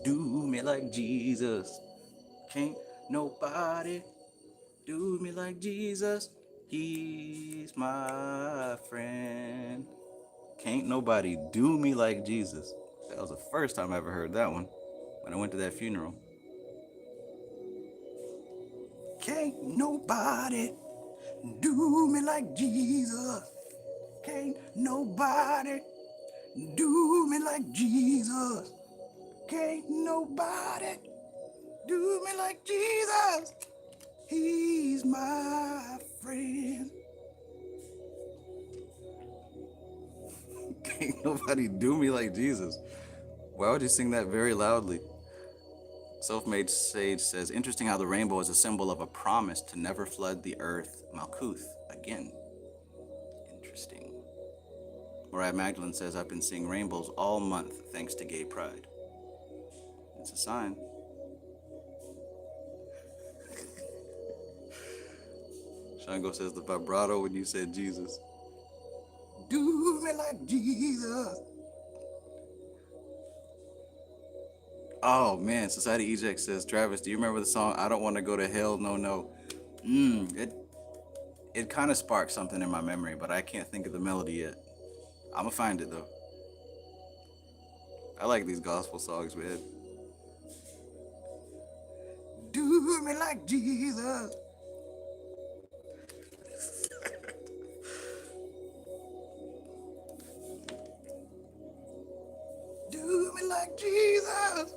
do me like Jesus. Can't nobody do me like Jesus. He's my friend. Can't nobody do me like Jesus. That was the first time I ever heard that one when I went to that funeral. Can't nobody do me like Jesus. Can't nobody do me like Jesus. Can't nobody do me like Jesus. He's my friend. Can't nobody do me like Jesus. Why would you sing that very loudly? Self-Made Sage says, interesting how the rainbow is a symbol of a promise to never flood the earth, Malkuth, again. Interesting. Mariah Magdalene says, I've been seeing rainbows all month thanks to gay pride. It's a sign. Shango says, the vibrato when you said Jesus. Do me like Jesus. Oh man, Society Eject says, Travis, do you remember the song I Don't Want to Go to Hell, No, No? It kind of sparked something in my memory, but I can't think of the melody yet. I'm gonna find it though. I like these gospel songs, man. Do me like Jesus. Do me like Jesus.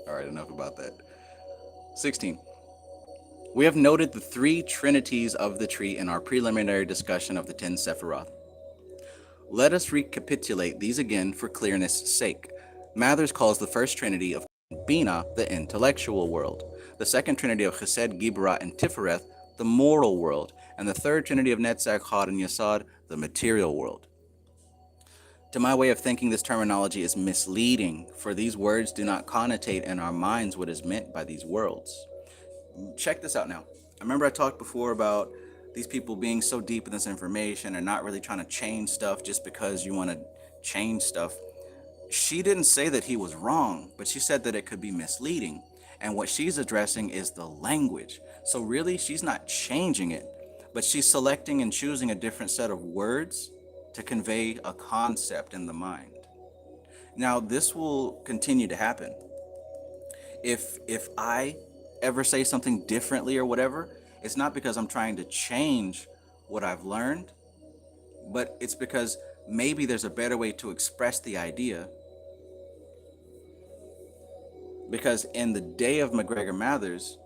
All right, enough about that. 16. We have noted the 3 Trinities of the tree in our preliminary discussion of the 10 Sephiroth. Let us recapitulate these again for clearness' sake. Mathers calls the first Trinity of Bina the intellectual world, the second Trinity of Chesed, Gibarah, and Tifereth the moral world, and the third Trinity of Netzach, Chod, and Yesod the material world. To my way of thinking, this terminology is misleading, for these words do not connotate in our minds what is meant by these worlds. Check this out now. I remember I talked before about these people being so deep in this information and not really trying to change stuff just because you want to change stuff. She didn't say that he was wrong, but she said that it could be misleading. And what she's addressing is the language. So really, she's not changing it, but she's selecting and choosing a different set of words to convey a concept in the mind. Now, this will continue to happen. If I ever say something differently or whatever, it's not because I'm trying to change what I've learned, but it's because maybe there's a better way to express the idea. Because in the day of McGregor Mathers,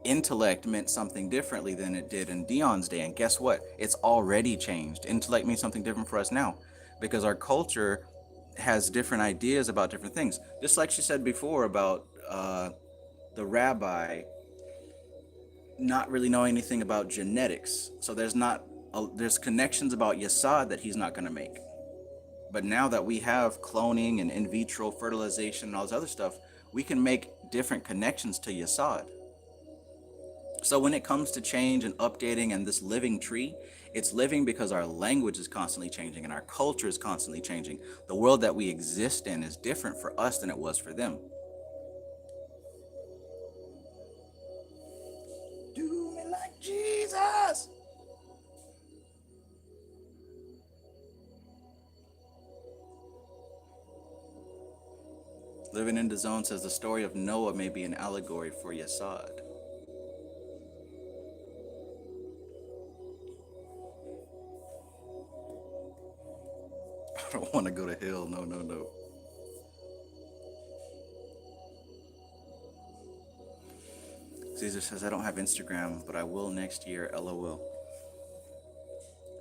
intellect meant something differently than it did in Dion's day. And guess what? It's already changed. Intellect means something different for us now because our culture has different ideas about different things. Just like she said before about the rabbi not really knowing anything about genetics. So there's connections about Yesod that he's not going to make. But now that we have cloning and in vitro fertilization and all this other stuff, we can make different connections to Yasad. So when it comes to change and updating and this living tree, it's living because our language is constantly changing and our culture is constantly changing. The world that we exist in is different for us than it was for them. Do me like Jesus. Living in the Zone says the story of Noah may be an allegory for Yasad. I don't want to go to hell. No, no, no. Caesar says, I don't have Instagram, but I will next year. LOL.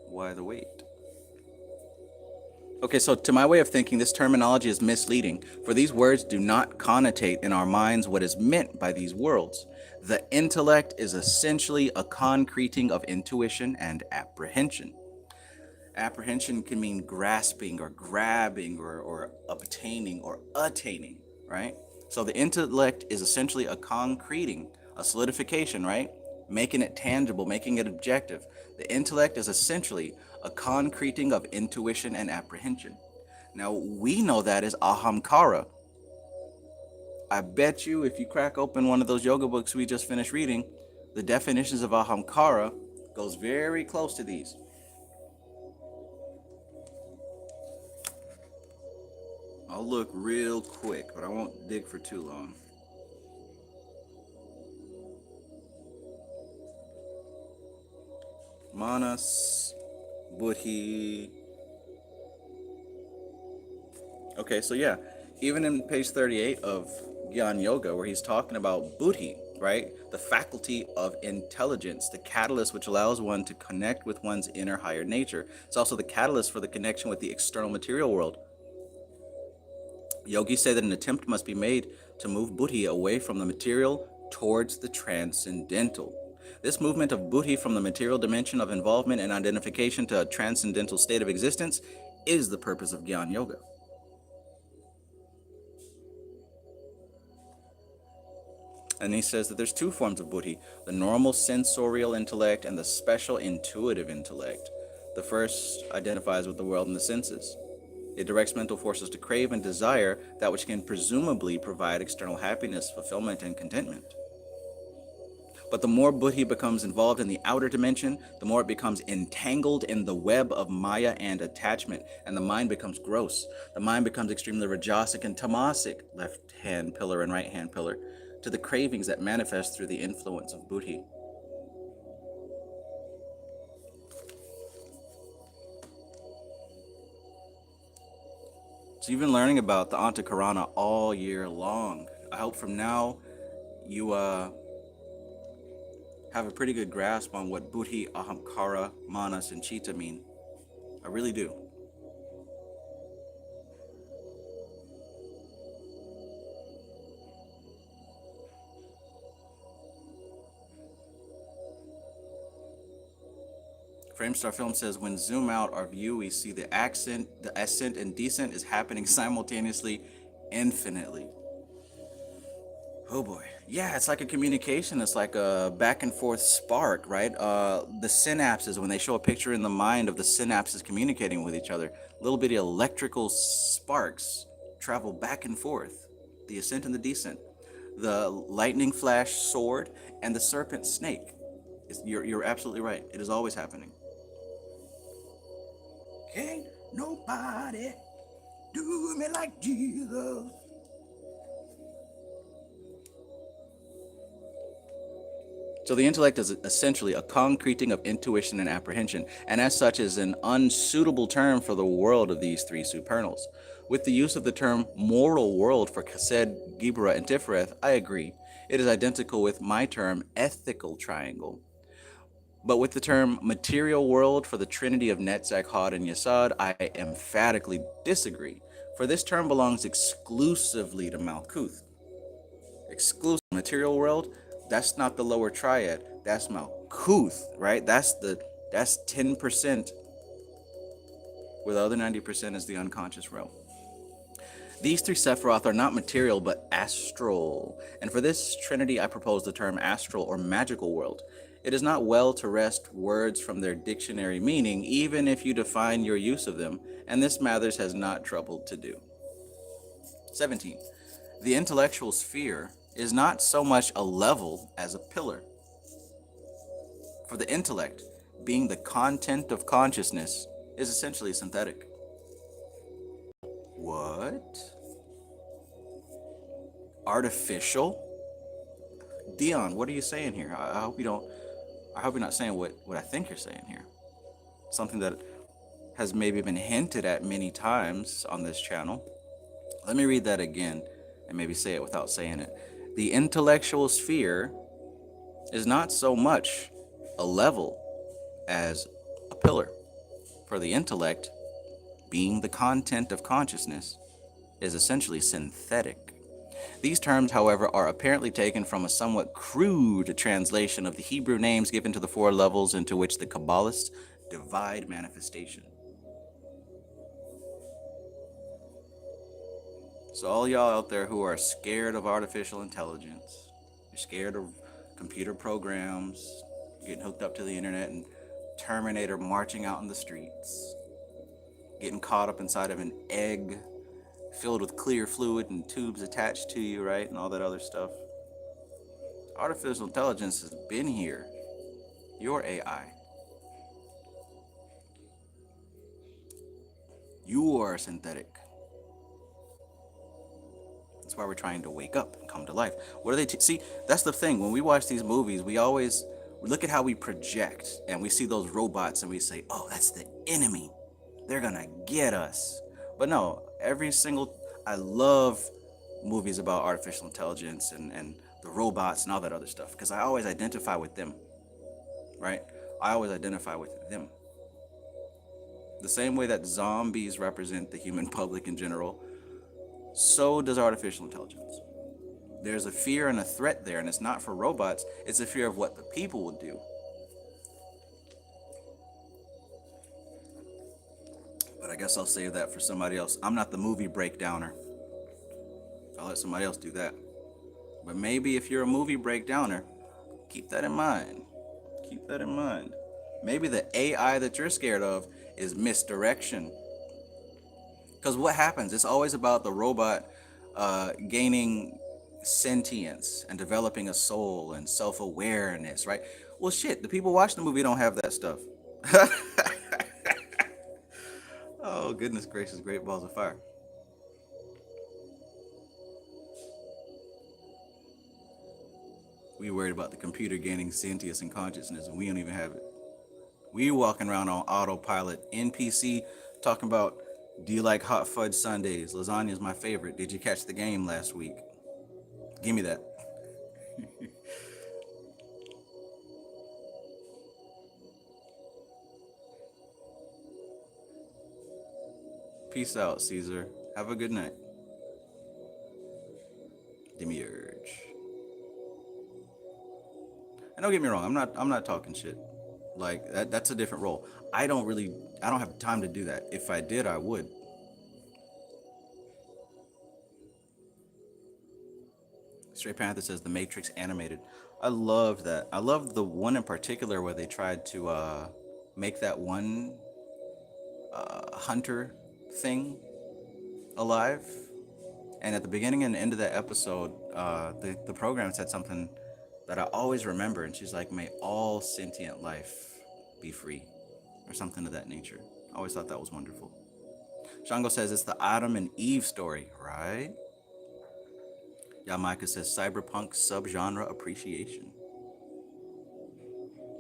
Why the wait? Okay, so to my way of thinking, this terminology is misleading, for these words do not connotate in our minds what is meant by these worlds. The intellect is essentially a concreting of intuition and apprehension. Apprehension can mean grasping or grabbing or obtaining or attaining, right? So the intellect is essentially a concreting, a solidification, right? Making it tangible, making it objective. The intellect is essentially a concreting of intuition and apprehension. Now, we know that as ahamkara. I bet you if you crack open one of those yoga books we just finished reading, the definitions of ahamkara goes very close to these. I'll look real quick, but I won't dig for too long. Manas, Buddhi. Okay, so yeah, even in page 38 of Gyan Yoga, where he's talking about Buddhi, right? The faculty of intelligence, the catalyst which allows one to connect with one's inner higher nature. It's also the catalyst for the connection with the external material world. Yogis say that an attempt must be made to move Buddhi away from the material towards the transcendental. This movement of Buddhi from the material dimension of involvement and identification to a transcendental state of existence is the purpose of Gyan Yoga. And he says that there's two forms of Buddhi, the normal sensorial intellect and the special intuitive intellect. The first identifies with the world and the senses. It directs mental forces to crave and desire that which can presumably provide external happiness, fulfillment, and contentment. But the more Buddhi becomes involved in the outer dimension, the more it becomes entangled in the web of Maya and attachment, and the mind becomes gross. The mind becomes extremely rajasic and tamasic, left hand pillar and right hand pillar, to the cravings that manifest through the influence of Buddhi. So you've been learning about the Antakarana all year long. I hope from now you have a pretty good grasp on what Buddhi, Ahamkara, Manas, and Chitta mean. I really do. Framestar Film says, when zoom out our view, we see the ascent and descent is happening simultaneously, infinitely. Oh boy. Yeah, it's like a communication. It's like a back and forth spark, right? The synapses, when they show a picture in the mind of the synapses communicating with each other, little bitty electrical sparks travel back and forth. The ascent and the descent. The lightning flash sword and the serpent snake. You're absolutely right. It is always happening. Can't nobody do me like Jesus. So the intellect is essentially a concreting of intuition and apprehension, and as such is an unsuitable term for the world of these three supernals. With the use of the term moral world for Chesed, Gibra, and Tifereth, I agree. It is identical with my term ethical triangle. But with the term material world for the trinity of Netzach, Hod, and Yesod, I emphatically disagree, for this term belongs exclusively to Malkuth. Exclusive material world, that's not the lower triad, that's Malkuth, right? That's 10%. where the other 90% is the unconscious realm. These three Sephiroth are not material but astral, and for this trinity I propose the term astral or magical world. It is not well to wrest words from their dictionary meaning, even if you define your use of them, and this Mathers has not troubled to do. 17. The intellectual sphere is not so much a level as a pillar. For the intellect, being the content of consciousness, is essentially synthetic. What? Artificial? Dion, what are you saying here? I hope you're not saying what I think you're saying here. Something that has maybe been hinted at many times on this channel. Let me read that again and maybe say it without saying it. The intellectual sphere is not so much a level as a pillar. For the intellect, being the content of consciousness, is essentially synthetic. These terms, however, are apparently taken from a somewhat crude translation of the Hebrew names given to the four levels into which the Kabbalists divide manifestation. So all y'all out there who are scared of artificial intelligence, you're scared of computer programs, getting hooked up to the internet and Terminator marching out in the streets, getting caught up inside of an egg filled with clear fluid and tubes attached to you, right? And all that other stuff. Artificial intelligence has been here. Your AI. You are synthetic. That's why we're trying to wake up and come to life. What do they see? That's the thing. When we watch these movies, we look at how we project and we see those robots and we say, oh, that's the enemy. They're gonna get us. But no, I love movies about artificial intelligence and the robots and all that other stuff because I always identify with them, right? I always identify with them. The same way that zombies represent the human public in general, so does artificial intelligence. There's a fear and a threat there, and it's not for robots, it's a fear of what the people will do. But I guess I'll save that for somebody else. I'm not the movie breakdowner. I'll let somebody else do that. But maybe if you're a movie breakdowner, keep that in mind. Keep that in mind. Maybe the AI that you're scared of is misdirection. Because what happens? It's always about the robot gaining sentience and developing a soul and self-awareness, right? Well, shit, the people watching the movie don't have that stuff. Oh, goodness gracious, great balls of fire. We worried about the computer gaining sentience and consciousness, and we don't even have it. We walking around on autopilot, NPC, talking about, do you like hot fudge sundaes? Lasagna is my favorite. Did you catch the game last week? Give me that. Peace out, Caesar. Have a good night. Demiurge. And don't get me wrong, I'm not talking shit. Like that's a different role. I don't have time to do that. If I did, I would. Stray Panther says the Matrix animated. I loved that. I loved the one in particular where they tried to make that one hunter thing alive. And at the beginning and end of that episode, the program said something that I always remember. And she's like, may all sentient life be free. Or something of that nature. I always thought that was wonderful. Shango says it's the Adam and Eve story, right? Yamaika says cyberpunk subgenre appreciation.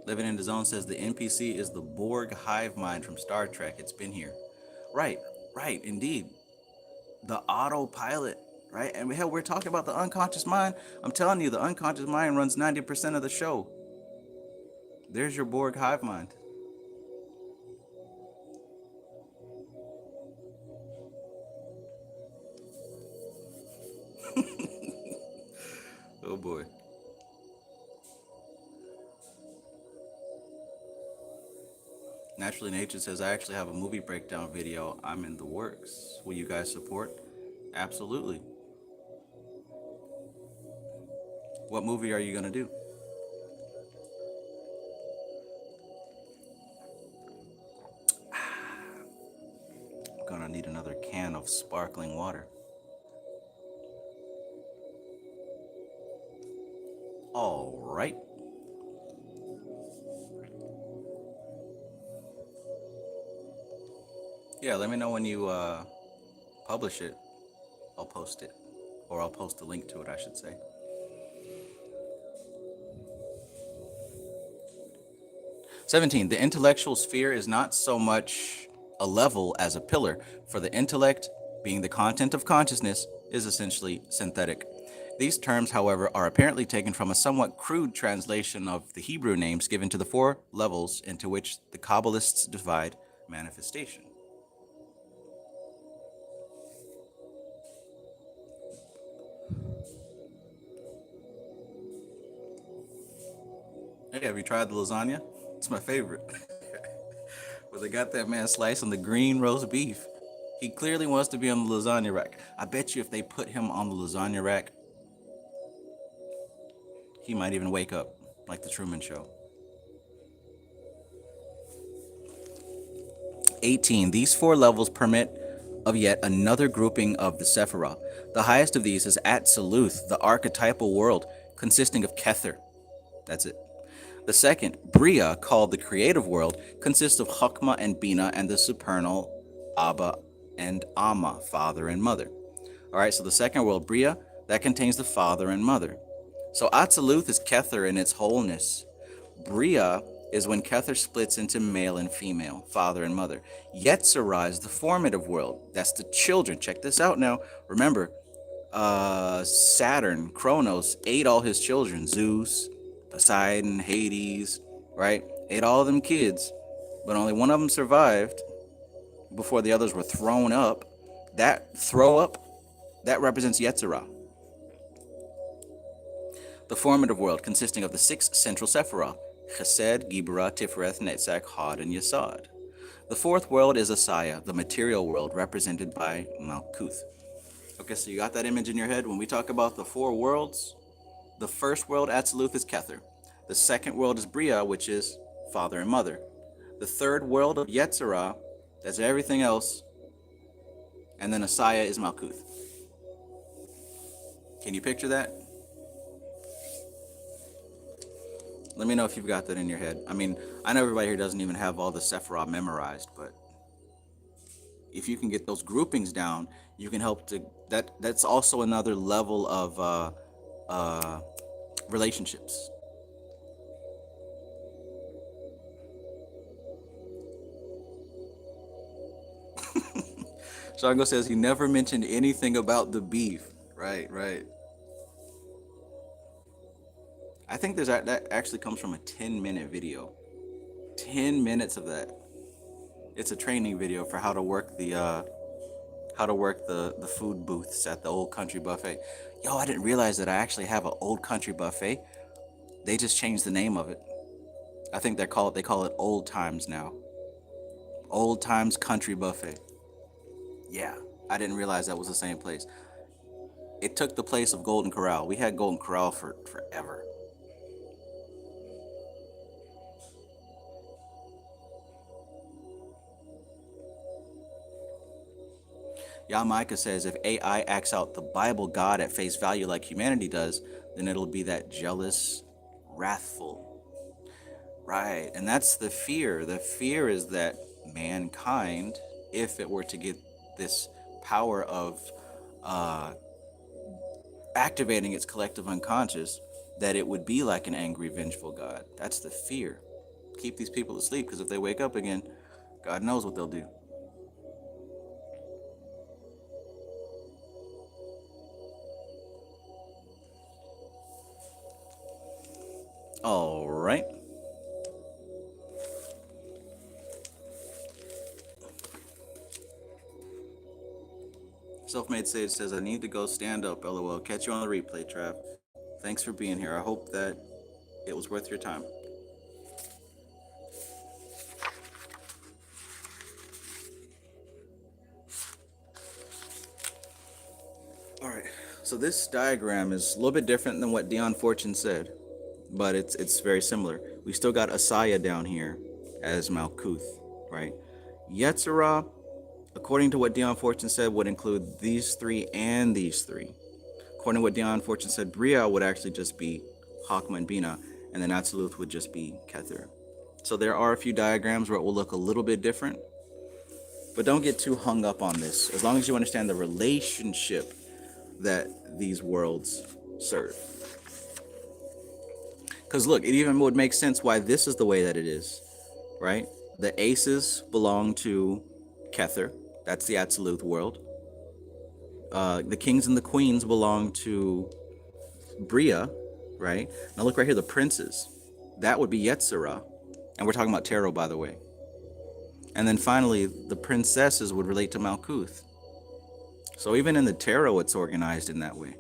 Living in the Zone says the NPC is the Borg hive mind from Star Trek. It's been here. Right, indeed. The autopilot, right? And hell, we're talking about the unconscious mind. I'm telling you, the unconscious mind runs 90% of the show. There's your Borg hive mind. Oh boy. Naturally Nature says, I actually have a movie breakdown video. I'm in the works. Will you guys support? Absolutely. What movie are you going to do? I'm going to need another can of sparkling water. All right. Yeah, let me know when you publish it. I'll post it. Or I'll post a link to it, I should say. 17. The intellectual sphere is not so much a level as a pillar, for the intellect, being the content of consciousness, is essentially synthetic. These terms, however, are apparently taken from a somewhat crude translation of the Hebrew names given to the four levels into which the Kabbalists divide manifestation. Hey, have you tried the lasagna? It's my favorite. Where they got that man slicing the green roast beef. He clearly wants to be on the lasagna rack. I bet you if they put him on the lasagna rack, he might even wake up like the Truman Show. 18. These four levels permit of yet another grouping of the Sephiroth. The highest of these is Atziluth, the archetypal world, consisting of Kether. That's it. The second, Bria, called the creative world, consists of Chokmah and Bina and the supernal Abba and Amma, father and mother. All right, so the second world, Bria, that contains the father and mother. So Atziluth is Kether in its wholeness. Bria is when Kether splits into male and female, father and mother. Yetzirah is the formative world. That's the children. Check this out now. Remember, Saturn, Kronos, ate all his children. Zeus, Poseidon, Hades, right? Ate all of them kids, but only one of them survived before the others were thrown up. That throw up, that represents Yetzirah. The formative world, consisting of the six central Sephiroth, Chesed, Gibra, Tiferet, Netzach, Hod, and Yesod. The fourth world is Asaya, the material world, represented by Malkuth. Okay, so you got that image in your head? When we talk about the four worlds, the first world, Atziluth, is Kether. The second world is Bria, which is father and mother. The third world of Yetzirah, that's everything else. And then Asaya is Malkuth. Can you picture that? Let me know if you've got that in your head. I mean, I know everybody here doesn't even have all the Sephiroth memorized, but if you can get those groupings down, you can help to, that's also another level of relationships. Shango says he never mentioned anything about the beef. Right, right. I think that actually comes from a 10-minute video. 10 minutes of that. It's a training video for how to work the food booths at the Old Country Buffet. Yo, I didn't realize that I actually have an Old Country Buffet. They just changed the name of it. I think they call it Old Times now. Old Times Country Buffet. Yeah, I didn't realize that was the same place. It took the place of Golden Corral. We had Golden Corral for forever. Yamaika says if AI acts out the Bible God at face value like humanity does, then it'll be that jealous, wrathful. Right, and that's the fear. The fear is that mankind, if it were to get this power of activating its collective unconscious, that it would be like an angry, vengeful God. That's the fear. Keep these people asleep, because if they wake up again, God knows what they'll do. All right. Self-Made Sage says, I need to go stand up, LOL. Catch you on the replay, Trav. Thanks for being here. I hope that it was worth your time. All right. So this diagram is a little bit different than what Dion Fortune said, but it's very similar. We still got Asaya down here as Malkuth, right? Yetzirah, according to what Dion Fortune said, would include these three and these three. According to what Dion Fortune said, Bria would actually just be Hakma and Bina, and then Atziluth would just be Kether. So there are a few diagrams where it will look a little bit different, but don't get too hung up on this. As long as you understand the relationship that these worlds serve. Because look, it even would make sense why this is the way that it is, right? The aces belong to Kether. That's the Atziluth world. The kings and the queens belong to Bria, right? Now look right here, the princes. That would be Yetzirah. And we're talking about tarot, by the way. And then finally, the princesses would relate to Malkuth. So even in the tarot, it's organized in that way. Did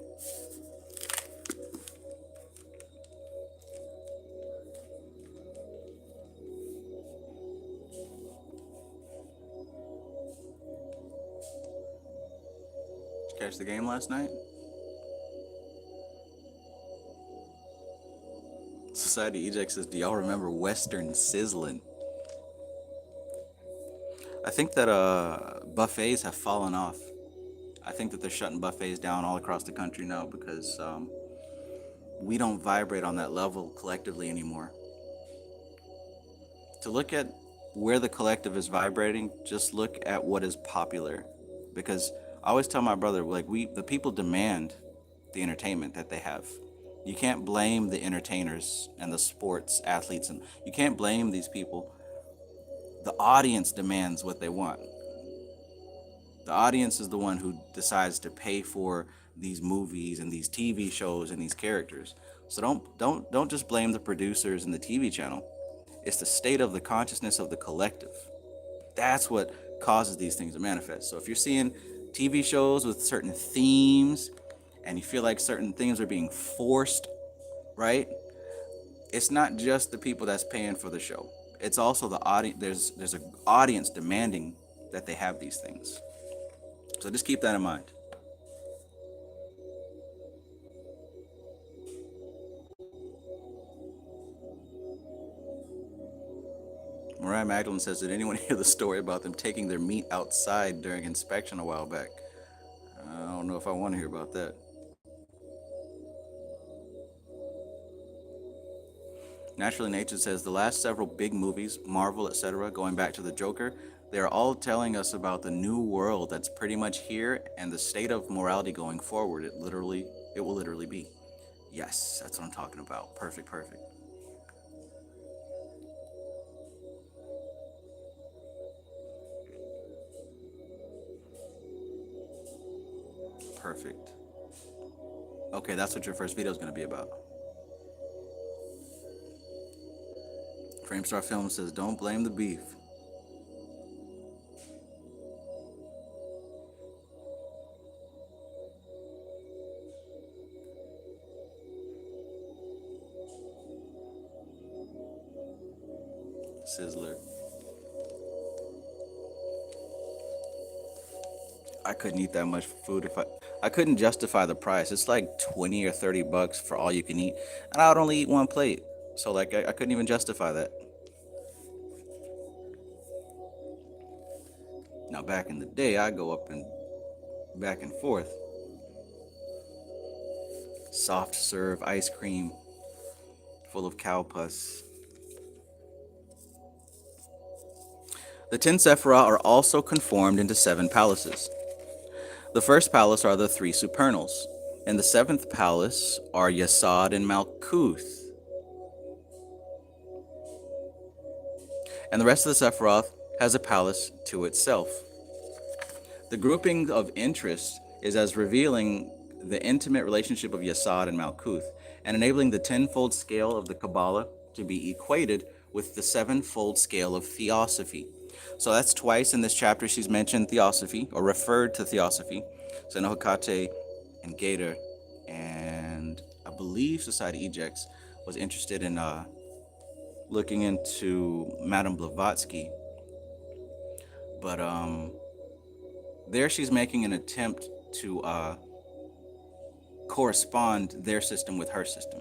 you catch the game last night? Society Eject says, do y'all remember Western Sizzlin'? I think that buffets have fallen off. I think that they're shutting buffets down all across the country now because we don't vibrate on that level collectively anymore. To look at where the collective is vibrating, just look at what is popular. Because I always tell my brother, like, the people demand the entertainment that they have. You can't blame the entertainers and the sports athletes, and you can't blame these people. The audience demands what they want. The audience is the one who decides to pay for these movies and these TV shows and these characters. So don't just blame the producers and the TV channel. It's the state of the consciousness of the collective. That's what causes these things to manifest. So if you're seeing TV shows with certain themes and you feel like certain themes are being forced, right? It's not just the people that's paying for the show. It's also the audience. There's an audience demanding that they have these things. So just keep that in mind. Mariah Magdalene says, did anyone hear the story about them taking their meat outside during inspection a while back? I don't know if I want to hear about that. Naturally Nature says, the last several big movies, Marvel, etc., going back to the Joker, they're all telling us about the new world that's pretty much here and the state of morality going forward. It will literally be. Yes, that's what I'm talking about. Perfect. Perfect. Okay, that's what your first video is going to be about. Framestar Film says, don't blame the beef. Sizzler. I couldn't eat that much food if I couldn't justify the price. It's like 20 or 30 bucks for all you can eat, and I would only eat one plate. So like I couldn't even justify that. Now back in the day, I go up and back and forth. Soft serve ice cream full of cow pus. The 10 Sephirah are also conformed into 7 palaces. The first palace are the 3 supernals, and the 7th palace are Yesod and Malkuth. And the rest of the Sephiroth has a palace to itself. The grouping of interest is as revealing the intimate relationship of Yesod and Malkuth, and enabling the 10-fold scale of the Qabalah to be equated with the 7-fold scale of Theosophy. So that's twice in this chapter she's mentioned Theosophy, or referred to Theosophy. So Nohokate and Gator, and I believe Society Ejects was interested in looking into Madame Blavatsky. But there she's making an attempt to correspond their system with her system.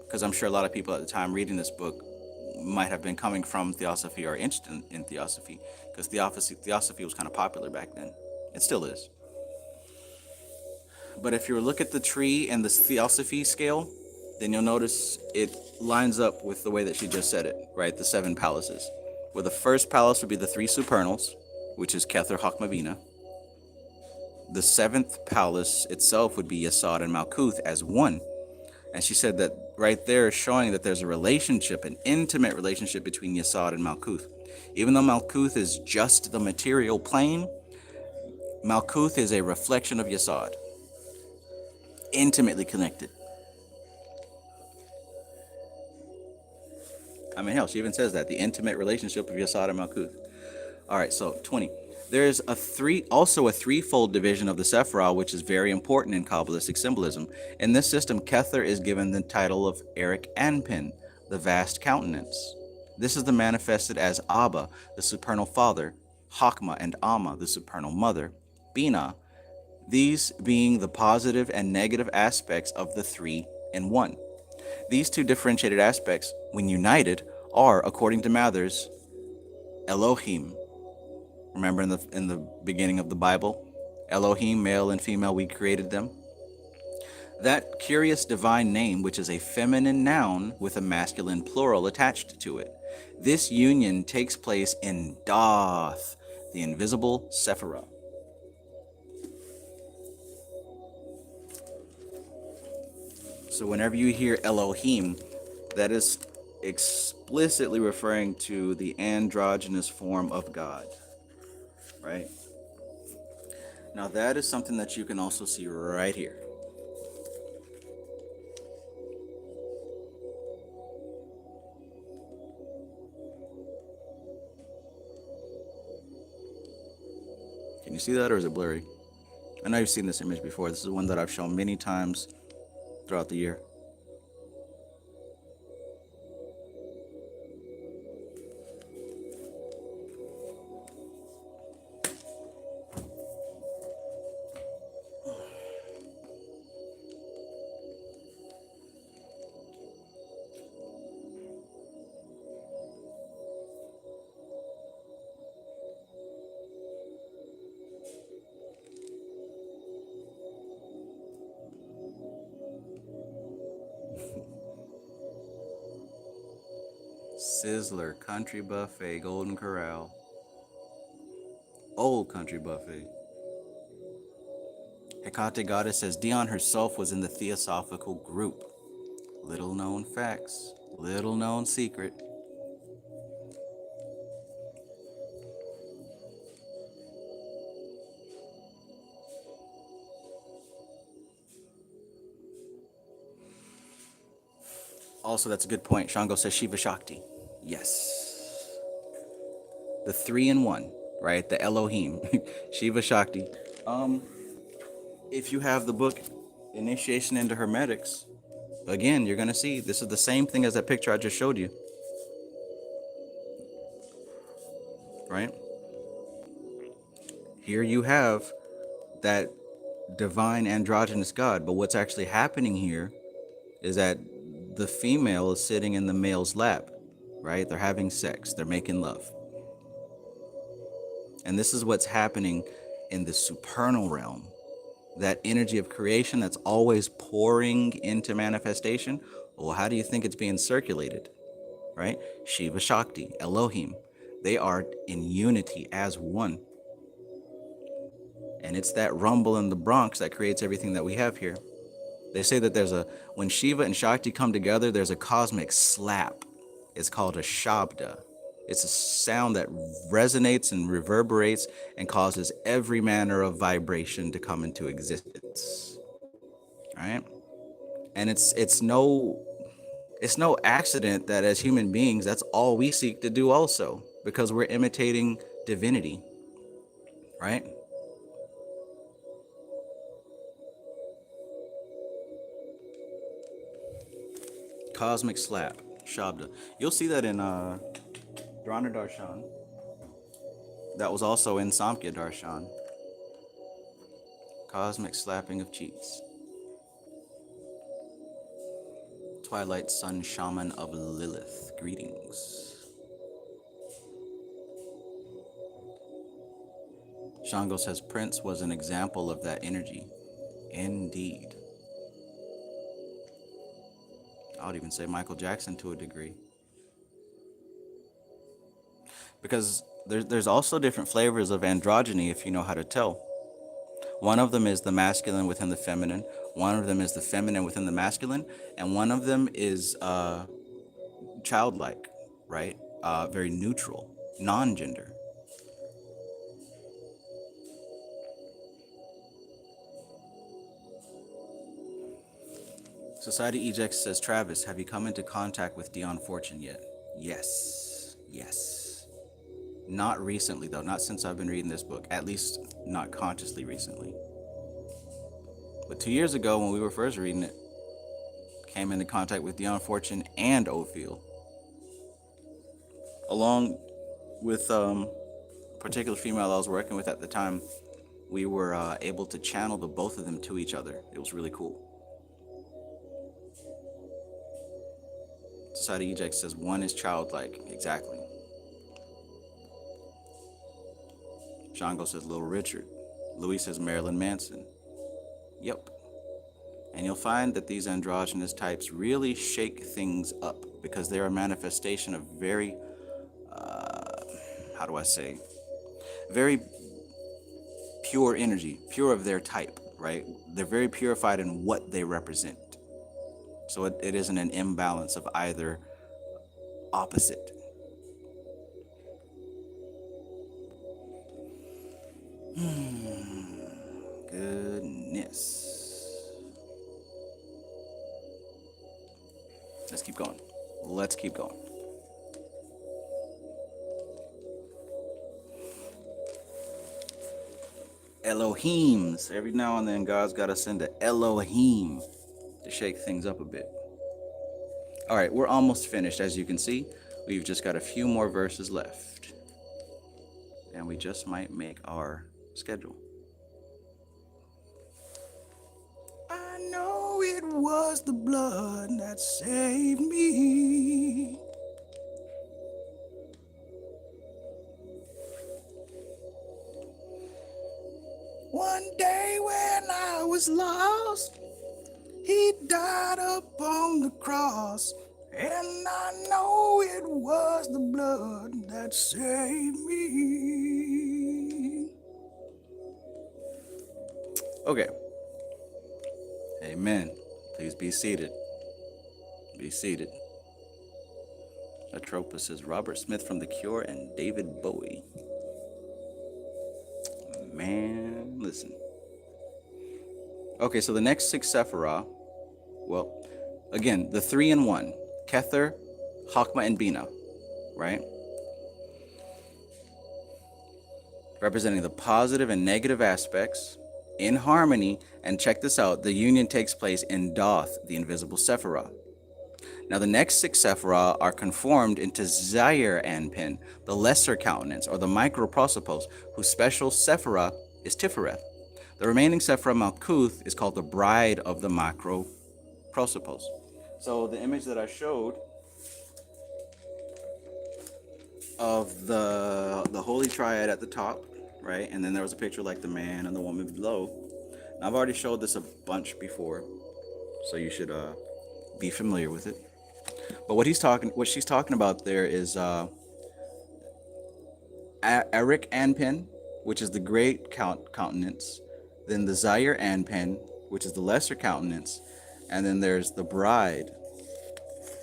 Because I'm sure a lot of people at the time reading this book might have been coming from Theosophy or interested in Theosophy, because Theosophy was kind of popular back then. It still is. But if you look at the tree and the Theosophy scale, then you'll notice it lines up with the way that she just said it, right? The 7 palaces. Where the first palace would be the 3 supernals, which is Kether, Hakmavina. The 7th palace itself would be Yesod and Malkuth as one. And she said that right there is showing that there's a relationship, an intimate relationship between Yesod and Malkuth. Even though Malkuth is just the material plane, Malkuth is a reflection of Yesod. Intimately connected. I mean, hell, she even says that, the intimate relationship of Yesod and Malkuth. All right, so 20. There's also a threefold division of the Sephirah, which is very important in Kabbalistic symbolism. In this system, Kether is given the title of Eric Anpin, the vast countenance. This is the manifested as Abba, the supernal father, Hakma and Amma, the supernal mother, Bina, these being the positive and negative aspects of the 3 in 1. These 2 differentiated aspects, when united, are, according to Mathers, Elohim. Remember in the beginning of the Bible, Elohim, male and female, we created them. That curious divine name, which is a feminine noun with a masculine plural attached to it. This union takes place in Doth, the invisible Sephirah. So whenever you hear Elohim, that is explicitly referring to the androgynous form of God, right? Now that is something that you can also see right here. Can you see that, or is it blurry? I know you've seen this image before. This is one that I've shown many times throughout the year. Sizzler, Country Buffet, Golden Corral. Old Country Buffet. Hecate Goddess says Dion herself was in the Theosophical group. Little known facts, little known secret. Also, that's a good point. Shango says Shiva Shakti. Yes. The 3 in 1, right? The Elohim. Shiva Shakti. If you have the book Initiation into Hermetics, again, you're going to see this is the same thing as that picture I just showed you. Right? Here you have that divine androgynous God, but what's actually happening here is that the female is sitting in the male's lap, right? They're having sex, they're making love. And this is what's happening in the supernal realm. That energy of creation that's always pouring into manifestation. Well, how do you think it's being circulated? Right? Shiva Shakti, Elohim, they are in unity as one. And it's that rumble in the Bronx that creates everything that we have here. They say that when Shiva and Shakti come together, there's a cosmic slap. It's called a Shabda. It's a sound that resonates and reverberates and causes every manner of vibration to come into existence. Right? And it's no accident that as human beings, that's all we seek to do also, because we're imitating divinity. Right? Cosmic slap, Shabda. You'll see that in Dhrana Darshan. That was also in Samkhya Darshan. Cosmic slapping of cheeks. Twilight Sun Shaman of Lilith, greetings. Shango says Prince was an example of that energy. Indeed. I would even say Michael Jackson to a degree. Because there's also different flavors of androgyny if you know how to tell. One of them is the masculine within the feminine. One of them is the feminine within the masculine. And one of them is childlike, right? Very neutral, non-gender. Society Eject says, Travis, have you come into contact with Dion Fortune yet? Yes. Yes. Not recently, though. Not since I've been reading this book. At least not consciously recently. But 2 years ago, when we were first reading it, came into contact with Dion Fortune and Ophiel. Along with a particular female I was working with at the time, we were able to channel the both of them to each other. It was really cool. Society Eject says, one is childlike. Exactly. Shango says, Little Richard. Louis says, Marilyn Manson. Yep. And you'll find that these androgynous types really shake things up because they're a manifestation of very, very pure energy, pure of their type, right? They're very purified in what they represent. So it isn't an imbalance of either opposite. Goodness. Let's keep going. Let's keep going. Elohims. Every now and then, God's got to send an Elohim to shake things up a bit. All right, we're almost finished. As you can see, we've just got a few more verses left. And we just might make our schedule. I know it was the blood that saved me. One day when I was lost, he died upon the cross, and I know it was the blood that saved me. Okay. Amen. Please be seated. Be seated. Atropos says Robert Smith from The Cure and David Bowie. Man, listen. Okay, so the next 6 Sephirah, well, again, the 3 in 1, Kether, Chokmah, and Binah, right? Representing the positive and negative aspects in harmony, and check this out, the union takes place in Doth, the invisible Sephirah. Now the next 6 Sephirah are conformed into Zaire Anpin, the lesser countenance, or the microprosopos, whose special Sephirah is Tifereth. The remaining Sephirah Malkuth is called the bride of the macroprosopos. So the image that I showed of the holy triad at the top, right? And then there was a picture like the man and the woman below. Now, I've already showed this a bunch before, so you should be familiar with it. But what she's talking about there is Eric Anpin, which is the great countenance, then the Zaire Anpin, which is the lesser countenance, and then there's the bride,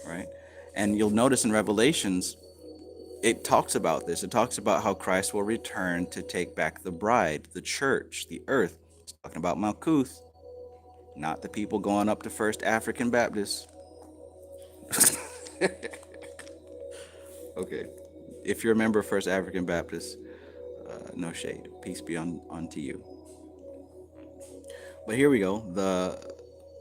right? And you'll notice in Revelations, it talks about this. It talks about how Christ will return to take back the bride, the church, the earth. It's talking about Malkuth, not the people going up to First African Baptist. Okay, if you're a member of First African Baptist, no shade. Peace be unto you. But here we go.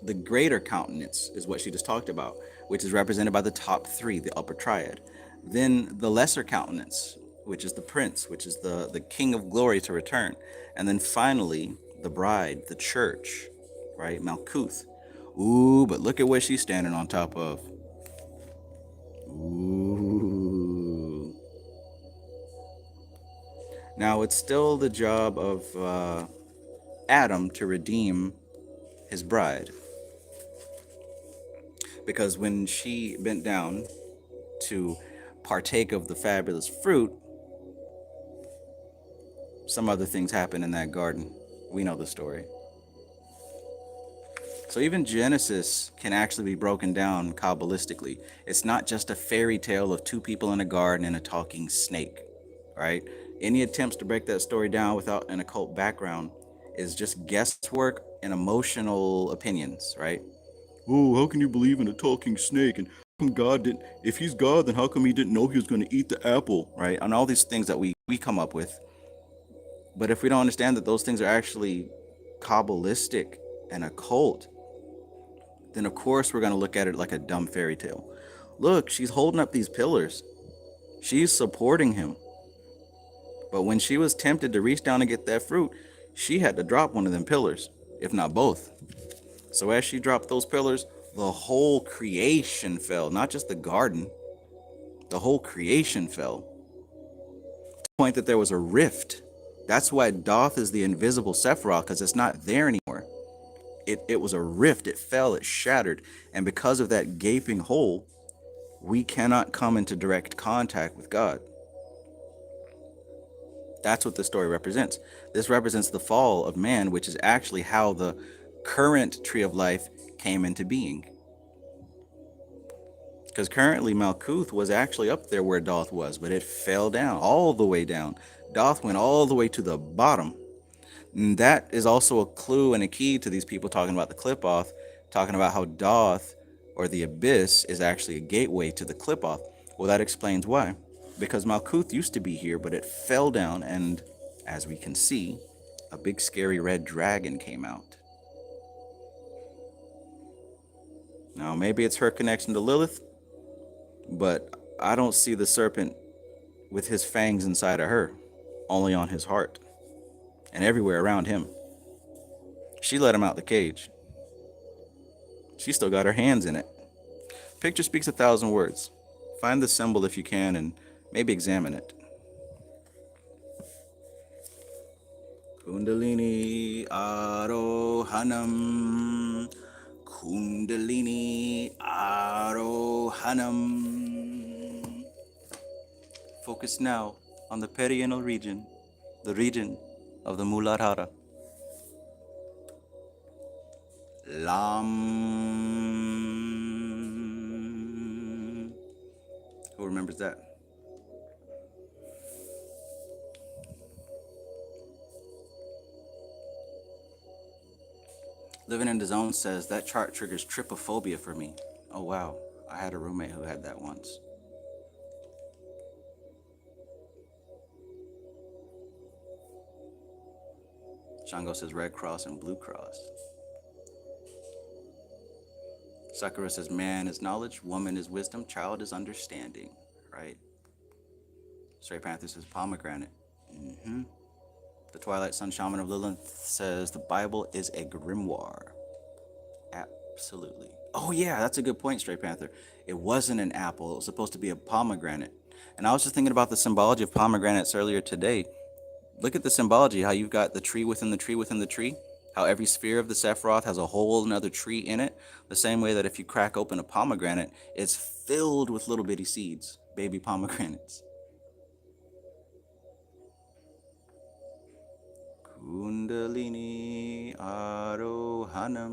The greater countenance is what she just talked about, which is represented by the top 3, the upper triad. Then the lesser countenance, which is the prince, which is the king of glory to return. And then finally, the bride, the church, right? Malkuth, Ooh, but look at what she's standing on top of. Ooh. Now, it's still the job of Adam to redeem his bride. Because when she bent down to partake of the fabulous fruit, some other things happen in that garden. We know the story. So even Genesis can actually be broken down Kabbalistically. It's not just a fairy tale of two people in a garden and a talking snake, right? Any attempts to break that story down without an occult background is just guesswork and emotional opinions, right? Oh, how can you believe in a talking snake? And how come God didn't, if he's God, then how come he didn't know he was going to eat the apple, right? And all these things that we come up with. But if we don't understand that those things are actually Kabbalistic and occult, then of course we're going to look at it like a dumb fairy tale. Look, she's holding up these pillars. She's supporting him. But when she was tempted to reach down and get that fruit, she had to drop one of them pillars, if not both. So as she dropped those pillars, the whole creation fell, not just the garden. The whole creation fell. To the point that there was a rift. That's why Doth is the invisible Sephiroth, because it's not there anymore. It was a rift. It fell. It shattered. And because of that gaping hole, we cannot come into direct contact with God. That's what this story represents. This represents the fall of man, which is actually how the current tree of life came into being. Because currently Malkuth was actually up there where Doth was, but it fell down, all the way down. Doth went all the way to the bottom. And that is also a clue and a key to these people talking about the clip-off, talking about how Doth, or the abyss, is actually a gateway to the clip-off. Well, that explains why. Because Malkuth used to be here, but it fell down, and as we can see, a big scary red dragon came out. Now, maybe it's her connection to Lilith, but I don't see the serpent with his fangs inside of her, only on his heart, and everywhere around him. She let him out the cage. She still got her hands in it. Picture speaks 1,000 words. Find the symbol if you can and maybe examine it. Kundalini Arohanam. Kundalini Arohanam. Focus now on the perianal region, the region of the Muladhara. Lam. Who remembers that? Living in the Zone says that chart triggers trypophobia for me. Oh wow, I had a roommate who had that once. Shango says Red Cross and Blue Cross. Sakura says man is knowledge, woman is wisdom, child is understanding. Right? Stray Panther says pomegranate. The Twilight Sun Shaman of Lilith says the Bible is a grimoire. Absolutely. Oh yeah, that's a good point, Stray Panther. It wasn't an apple. It was supposed to be a pomegranate. And I was just thinking about the symbology of pomegranates earlier today. Look at the symbology, how you've got the tree within the tree within the tree. How every sphere of the Sephiroth has a whole another tree in it. The same way that if you crack open a pomegranate, it's filled with little bitty seeds, baby pomegranates. Kundalini Arohanam.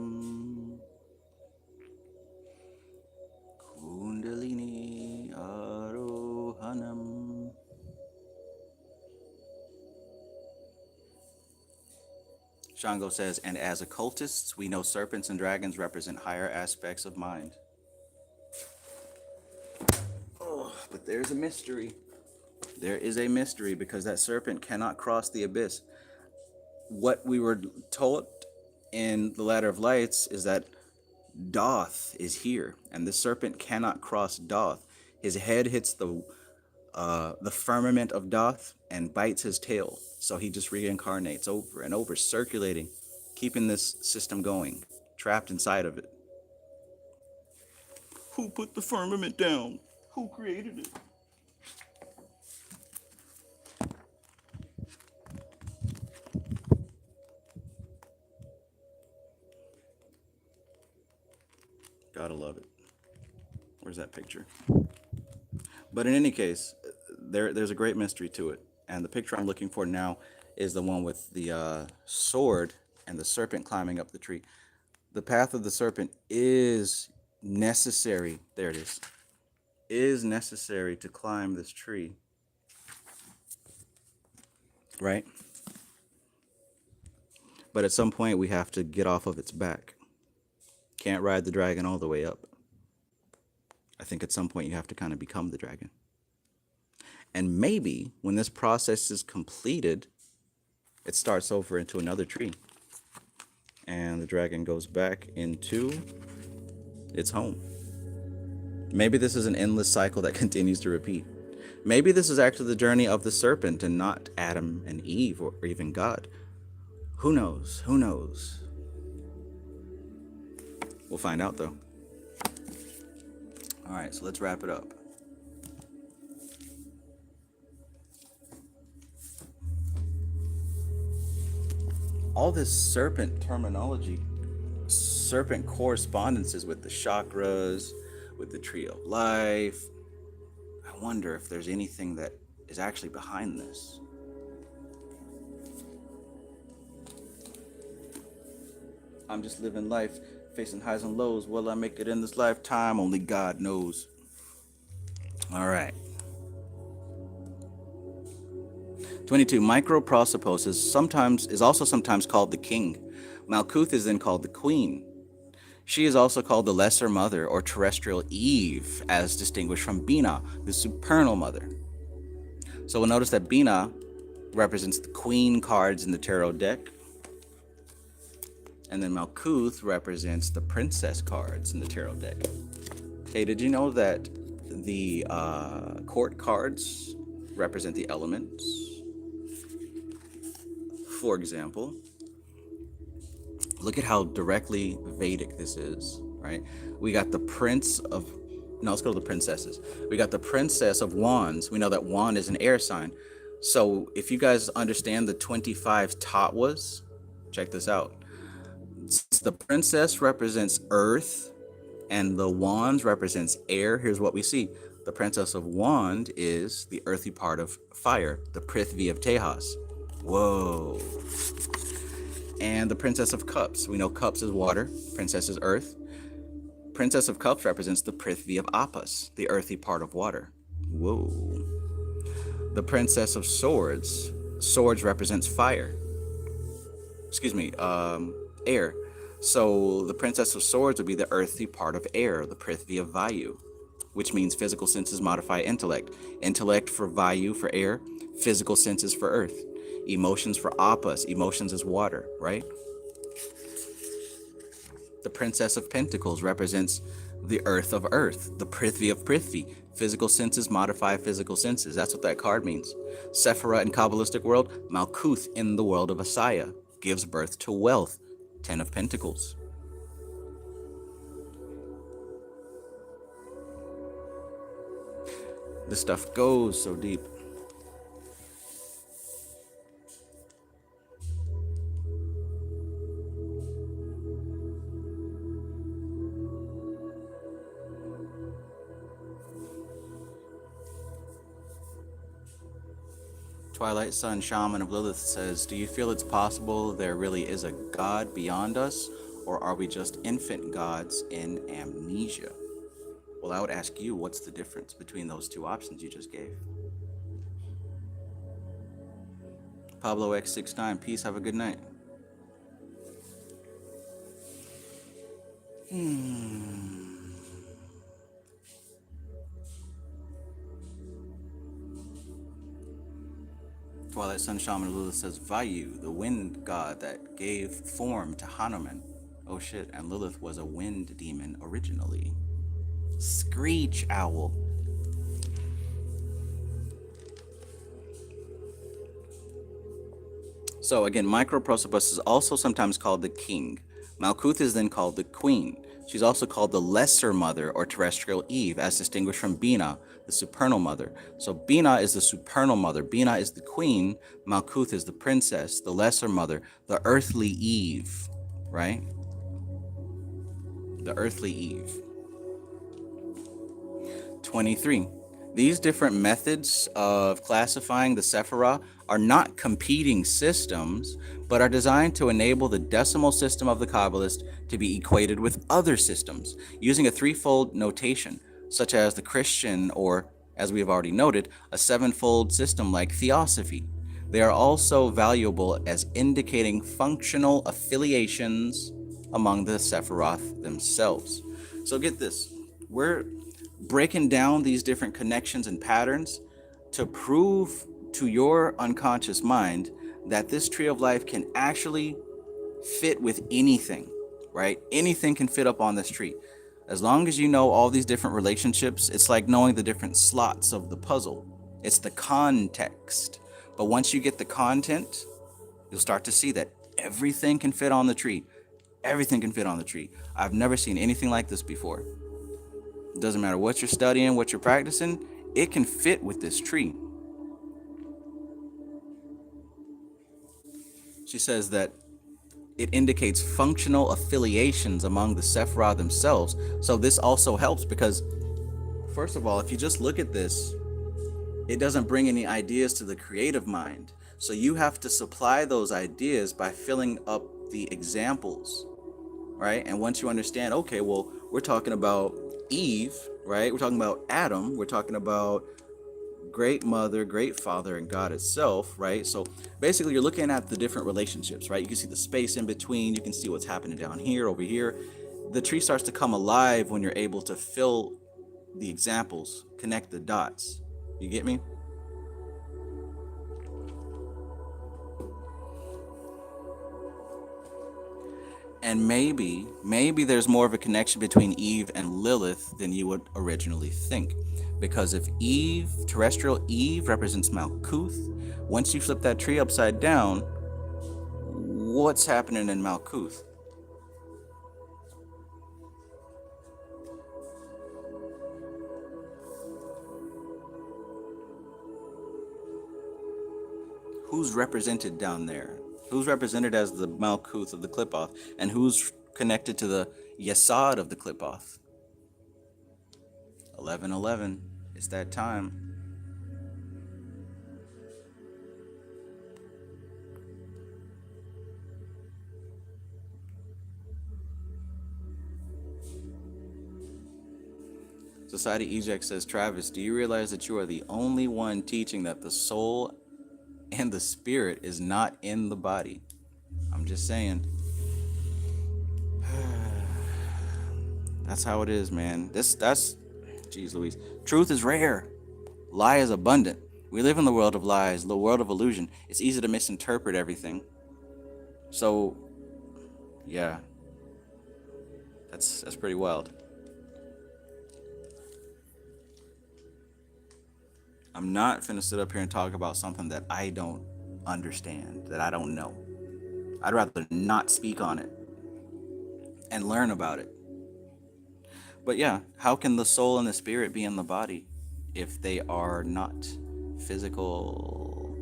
Kundalini Arohanam. Shango says, and as occultists, we know serpents and dragons represent higher aspects of mind. Oh, but there's a mystery. There is a mystery because that serpent cannot cross the abyss. What we were told in the Ladder of Lights is that Doth is here, and the serpent cannot cross Doth. His head hits the firmament of Doth and bites his tail. So he just reincarnates over and over, circulating, keeping this system going, trapped inside of it. Who put the firmament down? Who created it? Gotta love it. Where's that picture? But in any case, there's a great mystery to it. And the picture I'm looking for now is the one with the sword and the serpent climbing up the tree. The path of the serpent is necessary. There it is necessary to climb this tree. Right? But at some point, we have to get off of its back. Can't ride the dragon all the way up. I think at some point you have to kind of become the dragon. And maybe when this process is completed, it starts over into another tree. And the dragon goes back into its home. Maybe this is an endless cycle that continues to repeat. Maybe this is actually the journey of the serpent and not Adam and Eve or even God. Who knows? Who knows? We'll find out though. All right, so let's wrap it up. All this serpent terminology, serpent correspondences with the chakras, with the tree of life. I wonder if there's anything that is actually behind this. I'm just living life, facing highs and lows. Will I make it in this lifetime? Only God knows. All right. 22. Microprosopos is also sometimes called the king. Malkuth is then called the queen. She is also called the lesser mother or terrestrial Eve, as distinguished from Bina, the supernal mother. So we'll notice that Bina represents the queen cards in the tarot deck. And then Malkuth represents the princess cards in the tarot deck. Okay, did you know that the court cards represent the elements? For example, look at how directly Vedic this is, right? We got the let's go to the princesses. We got the princess of wands. We know that wand is an air sign. So if you guys understand the 25 tattvas, check this out. The princess represents earth and the wands represents air. Here's what we see. The princess of wand is the earthy part of fire, the Prithvi of Tejas. Whoa. And the princess of cups. We know cups is water, princess is earth. Princess of cups represents the Prithvi of Apas, the earthy part of water. Whoa. The princess of swords. Swords represents fire. Air. So the princess of swords would be the earthy part of air, the Prithvi of Vayu, which means physical senses modify intellect. Intellect for Vayu, for air, physical senses for earth. Emotions for Apas, emotions is water, right? The princess of pentacles represents the earth of earth, the Prithvi of Prithvi. Physical senses modify physical senses. That's what that card means. Sephira in Kabbalistic world, Malkuth in the world of Asaya, gives birth to wealth. 10 of Pentacles. This stuff goes so deep. Twilight Sun Shaman of Lilith says, do you feel it's possible there really is a God beyond us, or are we just infant gods in amnesia? Well, I would ask you, what's the difference between those two options you just gave? Pablo X69, peace, have a good night. Twilight Sun Shaman Lula says, Vayu, the wind god that gave form to Hanuman. Oh shit, and Lilith was a wind demon originally. Screech owl. So again, Microprosopus is also sometimes called the king. Malkuth is then called the queen. She's also called the Lesser Mother or Terrestrial Eve, as distinguished from Bina, the Supernal Mother. So Bina is the Supernal Mother. Bina is the Queen. Malkuth is the Princess, the Lesser Mother, the Earthly Eve, right? The Earthly Eve. 23. These different methods of classifying the Sephirah are not competing systems, but are designed to enable the decimal system of the Kabbalist to be equated with other systems, using a threefold notation, such as the Christian, or, as we have already noted, a sevenfold system like Theosophy. They are also valuable as indicating functional affiliations among the Sephiroth themselves. So get this, we're breaking down these different connections and patterns to prove to your unconscious mind that this tree of life can actually fit with anything, right? Anything can fit up on this tree. As long as you know all these different relationships, it's like knowing the different slots of the puzzle. It's the context. But once you get the content, you'll start to see that everything can fit on the tree. Everything can fit on the tree. I've never seen anything like this before. It doesn't matter what you're studying, what you're practicing, it can fit with this tree. She says that it indicates functional affiliations among the Sephirah themselves. So this also helps because, first of all, if you just look at this, it doesn't bring any ideas to the creative mind. So you have to supply those ideas by filling up the examples, right? And once you understand, okay, well, we're talking about Eve, right? We're talking about Adam. We're talking about Great Mother, Great Father, and God itself, right? So basically you're looking at the different relationships, right? You can see the space in between. You can see what's happening down here, over here. The tree starts to come alive when you're able to fill the examples, connect the dots. You get me? And maybe there's more of a connection between Eve and Lilith than you would originally think. Because if Eve, terrestrial Eve, represents Malkuth, once you flip that tree upside down, what's happening in Malkuth? Who's represented down there? Who's represented as the Malkuth of the Qliphoth? And who's connected to the Yesod of the Qliphoth? 11:11. It's that time. Society Eject says, Travis, do you realize that you are the only one teaching that the soul and the spirit is not in the body? I'm just saying. That's how it is, man. That's Jeez Louise. Truth is rare. Lie is abundant. We live in the world of lies, the world of illusion. It's easy to misinterpret everything. So, yeah. That's pretty wild. I'm not finna sit up here and talk about something that I don't understand, that I don't know. I'd rather not speak on it and learn about it. But yeah, how can the soul and the spirit be in the body if they are not physical?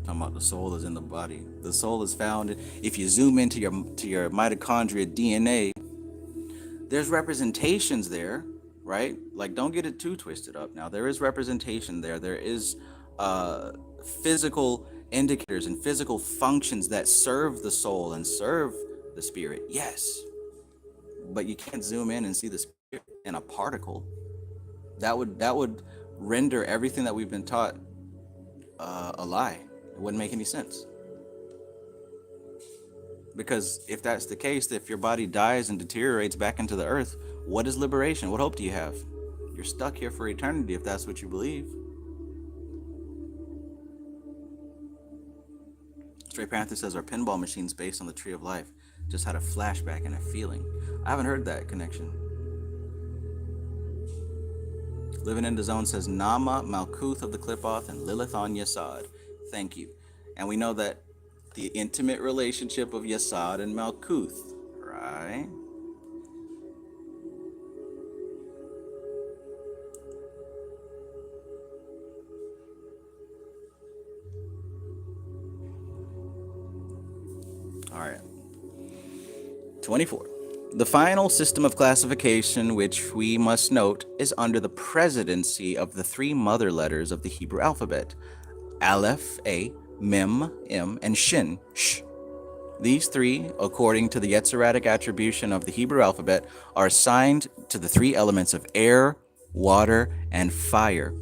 Talking about the soul is in the body. The soul is found, if you zoom into your mitochondria DNA, there's representations there, right? Like, don't get it too twisted up. Now, there is representation there. There is physical indicators and physical functions that serve the soul and serve the spirit. Yes, but you can't zoom in and see the spirit in a particle. That would render everything that we've been taught a lie. It wouldn't make any sense. Because if that's the case, if your body dies and deteriorates back into the earth, what is liberation? What hope do you have? You're stuck here for eternity if that's what you believe. Stray Panther says, our pinball machines based on the Tree of Life. Just had a flashback and a feeling. I haven't heard that connection. Living in the Zone says Nama, Malkuth of the Clipoth, and Lilith on Yesod. Thank you. And we know that the intimate relationship of Yesod and Malkuth, right? All right. 24. The final system of classification, which we must note, is under the presidency of the three mother letters of the Hebrew alphabet: Aleph, A, Mem, M, and Shin, Sh. These three, according to the Yetziratic attribution of the Hebrew alphabet, are assigned to the three elements of air, water, and fire.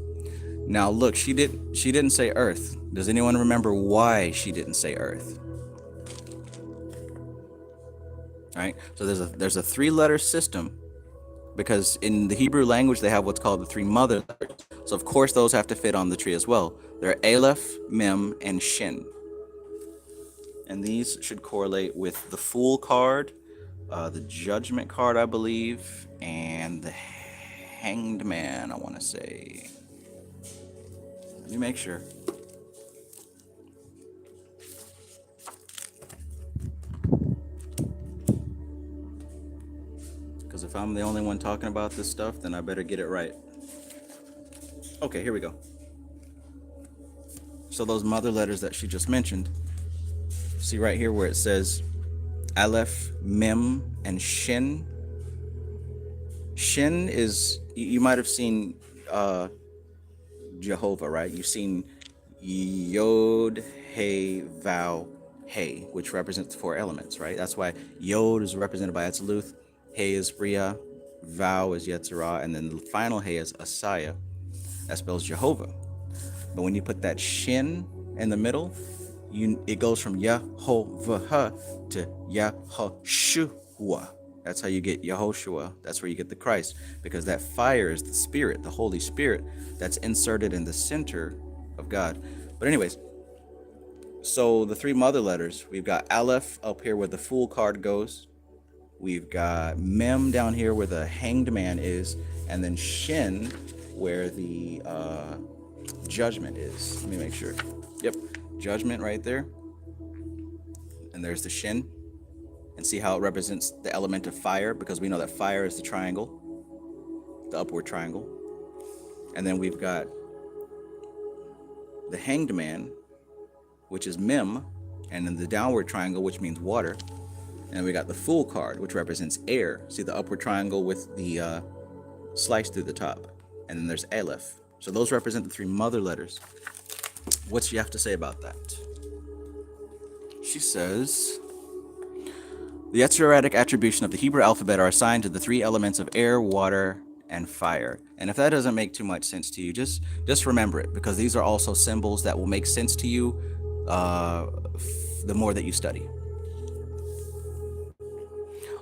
Now look, she didn't say earth. Does anyone remember why she didn't say earth? All right, so there's a three-letter system, because in the Hebrew language they have what's called the three mother letters. So of course those have to fit on the tree as well. They're Aleph, Mem, and Shin. And these should correlate with the Fool card, the Judgment card, I believe, and the Hanged Man, I want to say. Let me make sure. Because if I'm the only one talking about this stuff, then I better get it right. Okay, here we go. So those mother letters that she just mentioned, see right here where it says Aleph, Mem, and Shin. Shin is, you might have seen Jehovah, right? You've seen Yod, He, Vav, He, which represents the four elements, right? That's why Yod is represented by Atziluth, He is Bria, Vav is Yetzirah, and then the final He is Asaya. That spells Jehovah. But when you put that Shin in the middle, it goes from Yehovah to Yahoshua. That's how you get Yehoshua. That's where you get the Christ, because that fire is the Spirit, the Holy Spirit, that's inserted in the center of God. But anyways, so the three mother letters, we've got Aleph up here where the Fool card goes. We've got Mem down here where the Hanged Man is, and then Shin where the Judgment is. Let me make sure. Yep, Judgment right there. And there's the Shin. And see how it represents the element of fire, because we know that fire is the triangle, the upward triangle. And then we've got the Hanged Man, which is Mem, and then the downward triangle, which means water. And we got the Fool card, which represents air. See the upward triangle with the slice through the top. And then there's Aleph. So those represent the three mother letters. What's she have to say about that? She says, the Yetziratic attribution of the Hebrew alphabet are assigned to the three elements of air, water, and fire. And if that doesn't make too much sense to you, just remember it, because these are also symbols that will make sense to you the more that you study.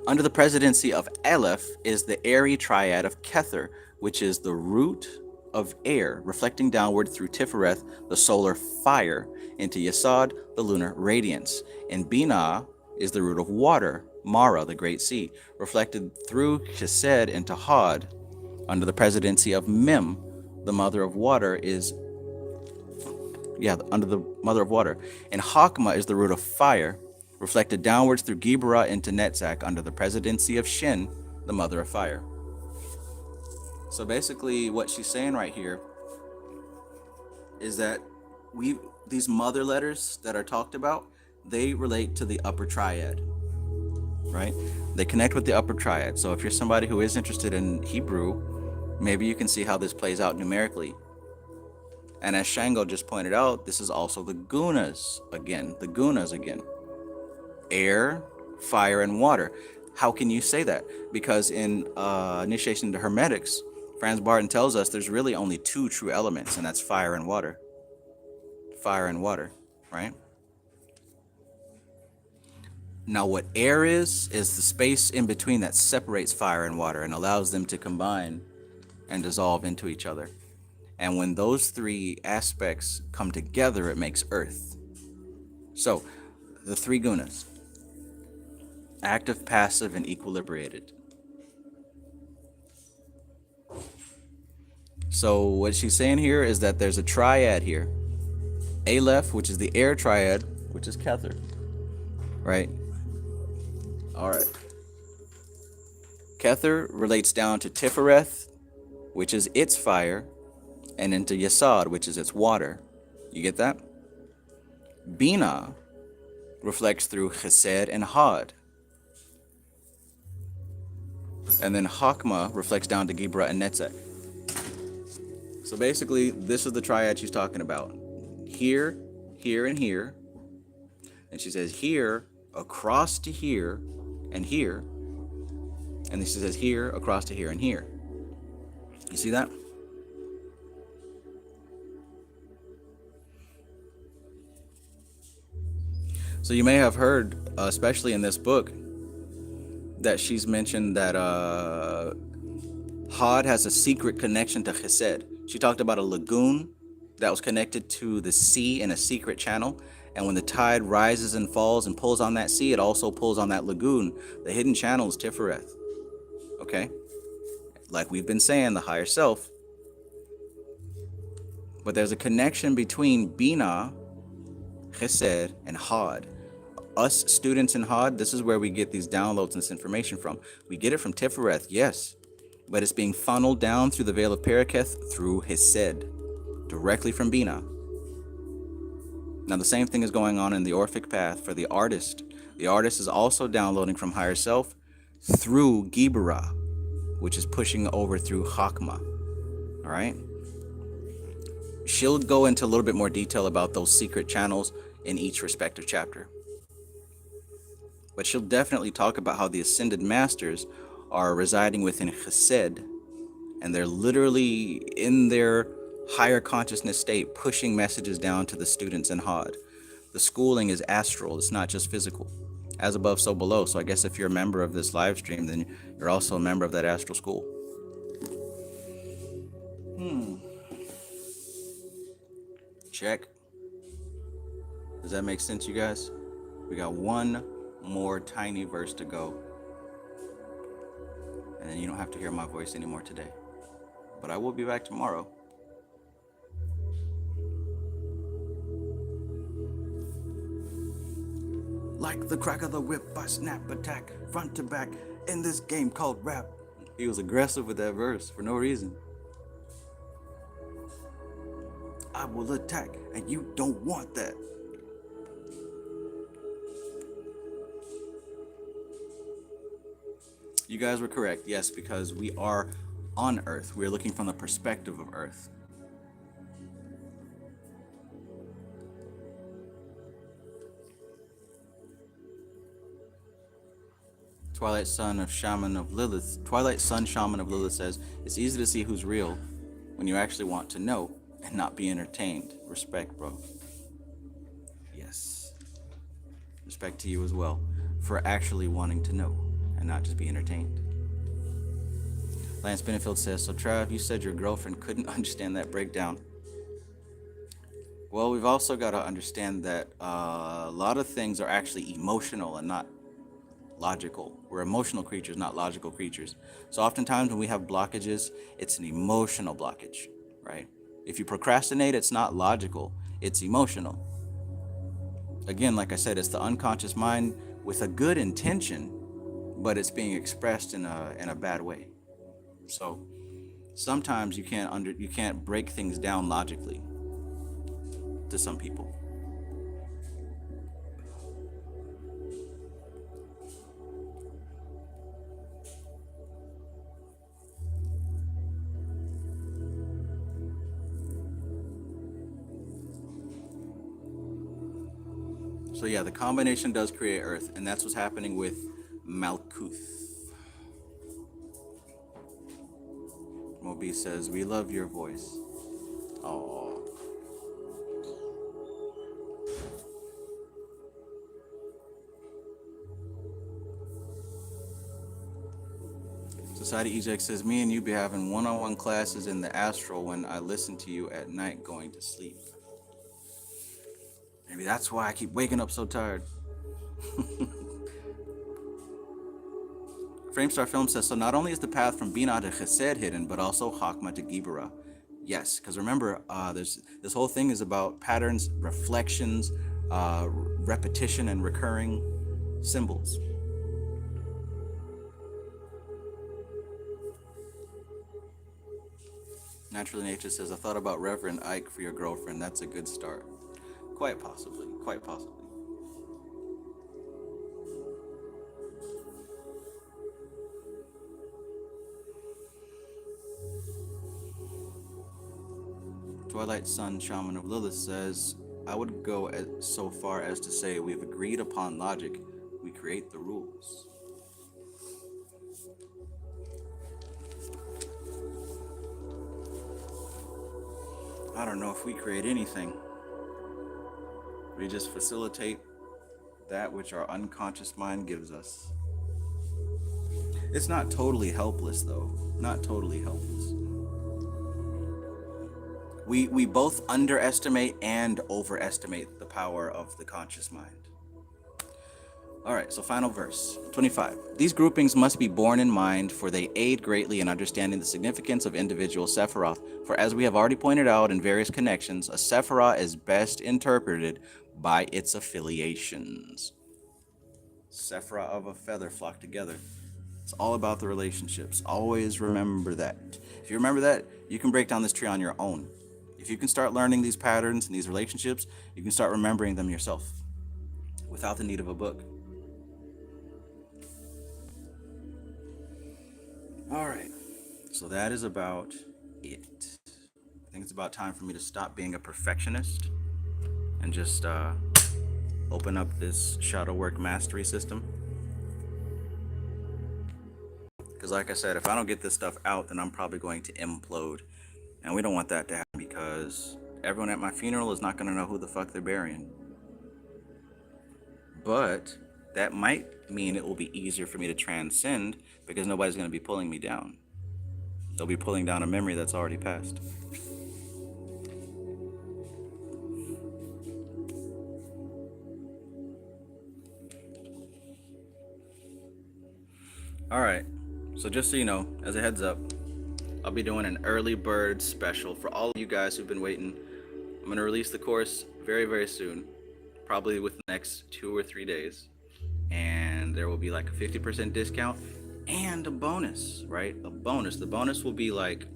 Under the presidency of Aleph is the airy triad of Kether, which is the root of air, reflecting downward through Tifereth, the solar fire, into Yesod, the lunar radiance. And Binah is the root of water, Mara, the great sea, reflected through Chesed into Hod. Under the presidency of Mem, the mother of water is, under the mother of water. And Hakma is the root of fire, reflected downwards through Gibra into Netzach, under the presidency of Shin, the mother of fire. So basically what she's saying right here is that these mother letters that are talked about, they relate to the upper triad, right? They connect with the upper triad. So if you're somebody who is interested in Hebrew, maybe you can see how this plays out numerically. And as Shango just pointed out, this is also the gunas again. Air, fire, and water. How can you say that? Because in Initiation into Hermetics, Franz Barton tells us there's really only two true elements, and that's fire and water. Fire and water, right? Now what air is the space in between that separates fire and water and allows them to combine and dissolve into each other. And when those three aspects come together, it makes earth. So the three gunas: active, passive, and equilibrated. So what she's saying here is that there's a triad here. Aleph, which is the air triad, which is Kether, right? All right. Kether relates down to Tifereth, which is its fire, and into Yesod, which is its water. You get that? Bina reflects through Chesed and Had. And then Hakma reflects down to Gibra and Netzach. So basically, this is the triad she's talking about. Here, here, and here. And she says here, across to here, and here. And then she says here, across to here, and here. You see that? So you may have heard, especially in this book, that she's mentioned that Had has a secret connection to Chesed. She talked about a lagoon that was connected to the sea in a secret channel. And when the tide rises and falls and pulls on that sea, it also pulls on that lagoon. The hidden channel is Tifereth. Okay? Like we've been saying, the higher self. But there's a connection between Bina, Chesed, and Had. Us students in Had, this is where we get these downloads and this information from. We get it from Tifereth, yes. But it's being funneled down through the veil of Paraketh through Chesed, directly from Bina. Now the same thing is going on in the Orphic path for the artist. The artist is also downloading from higher self through Gibra, which is pushing over through Hakma. All right? She'll go into a little bit more detail about those secret channels in each respective chapter. But she'll definitely talk about how the Ascended Masters are residing within Chesed, and they're literally in their higher consciousness state, pushing messages down to the students in Had. The schooling is astral, it's not just physical. As above, so below. So I guess if you're a member of this live stream, then you're also a member of that astral school. Check. Does that make sense, you guys? We got one more tiny verse to go. And then you don't have to hear my voice anymore today. But I will be back tomorrow. Like the crack of the whip, I snap, attack, front to back, in this game called rap. He was aggressive with that verse for no reason. I will attack, and you don't want that. You guys were correct, yes, because we are on Earth. We're looking from the perspective of Earth. Twilight Sun, Shaman of Lilith says, it's easy to see who's real when you actually want to know and not be entertained. Respect, bro. Yes. Respect to you as well for actually wanting to know and not just be entertained. Lance Benefield says, so Trav, you said your girlfriend couldn't understand that breakdown. Well, we've also got to understand that a lot of things are actually emotional and not logical. We're emotional creatures, not logical creatures. So oftentimes when we have blockages, it's an emotional blockage, right? If you procrastinate, it's not logical, it's emotional. Again, like I said, it's the unconscious mind with a good intention, but it's being expressed in a bad way. So sometimes you can't break things down logically to some people. So yeah, the combination does create Earth, and that's what's happening with Malkuth. Moby says, we love your voice. Oh. Society Eject says, me and you be having one-on-one classes in the astral when I listen to you at night going to sleep. Maybe that's why I keep waking up so tired. Framestar Film says, so not only is the path from Bina to Chesed hidden, but also Hakma to Gibra. Yes, because remember, there's this whole thing is about patterns, reflections, repetition, and recurring symbols. Naturally Nature says, I thought about Reverend Ike for your girlfriend. That's a good start. Quite possibly. Quite possibly. Twilight Sun Shaman of Lilith says, I would go so far as to say we've agreed upon logic. We create the rules. I don't know if we create anything. We just facilitate that which our unconscious mind gives us. It's not totally helpless, though. Not totally helpless. We both underestimate and overestimate the power of the conscious mind. All right, so final verse 25. These groupings must be borne in mind, for they aid greatly in understanding the significance of individual Sephiroth. For as we have already pointed out in various connections, a Sephiroth is best interpreted by its affiliations. Sephiroth of a feather flock together. It's all about the relationships. Always remember that. If you remember that, you can break down this tree on your own. If you can start learning these patterns and these relationships, you can start remembering them yourself without the need of a book. All right, so that is about it. I think it's about time for me to stop being a perfectionist and just open up this shadow work mastery system. Because like I said, if I don't get this stuff out, then I'm probably going to implode. And we don't want that to happen, because everyone at my funeral is not going to know who the fuck they're burying. But that might mean it will be easier for me to transcend, because nobody's going to be pulling me down. They'll be pulling down a memory that's already passed. All right, so just so you know, as a heads up, I'll be doing an early bird special for all of you guys who've been waiting. I'm going to release the course very, very soon, probably within the next 2 or 3 days. And there will be like a 50% discount and a bonus, right? A bonus. The bonus will be like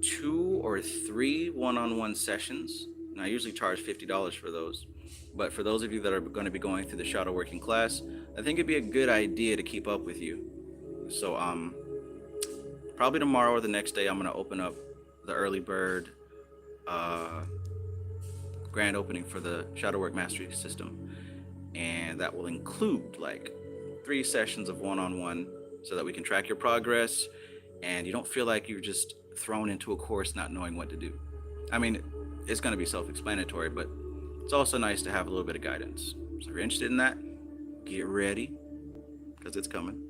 2 or 3 one-on-one sessions. And I usually charge $50 for those. But for those of you that are going to be going through the shadow working class, I think it'd be a good idea to keep up with you. So probably tomorrow or the next day, I'm going to open up the early bird grand opening for the shadow work mastery system. And that will include like 3 sessions of one-on-one, so that we can track your progress and you don't feel like you're just thrown into a course not knowing what to do. I mean, it's going to be self-explanatory, but it's also nice to have a little bit of guidance. So if you're interested in that, get ready, because it's coming.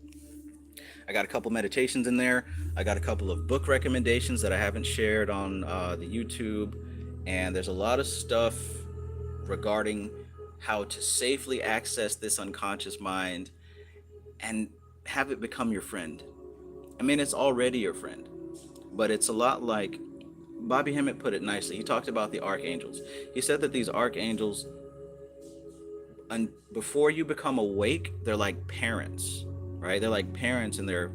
I got a couple meditations in there. I got a couple of book recommendations that I haven't shared on the YouTube. And there's a lot of stuff regarding how to safely access this unconscious mind and have it become your friend. I mean, it's already your friend, but it's a lot like Bobby Hemmett put it nicely. He talked about the archangels. He said that these archangels, before you become awake, they're like parents, right? They're like parents, and they're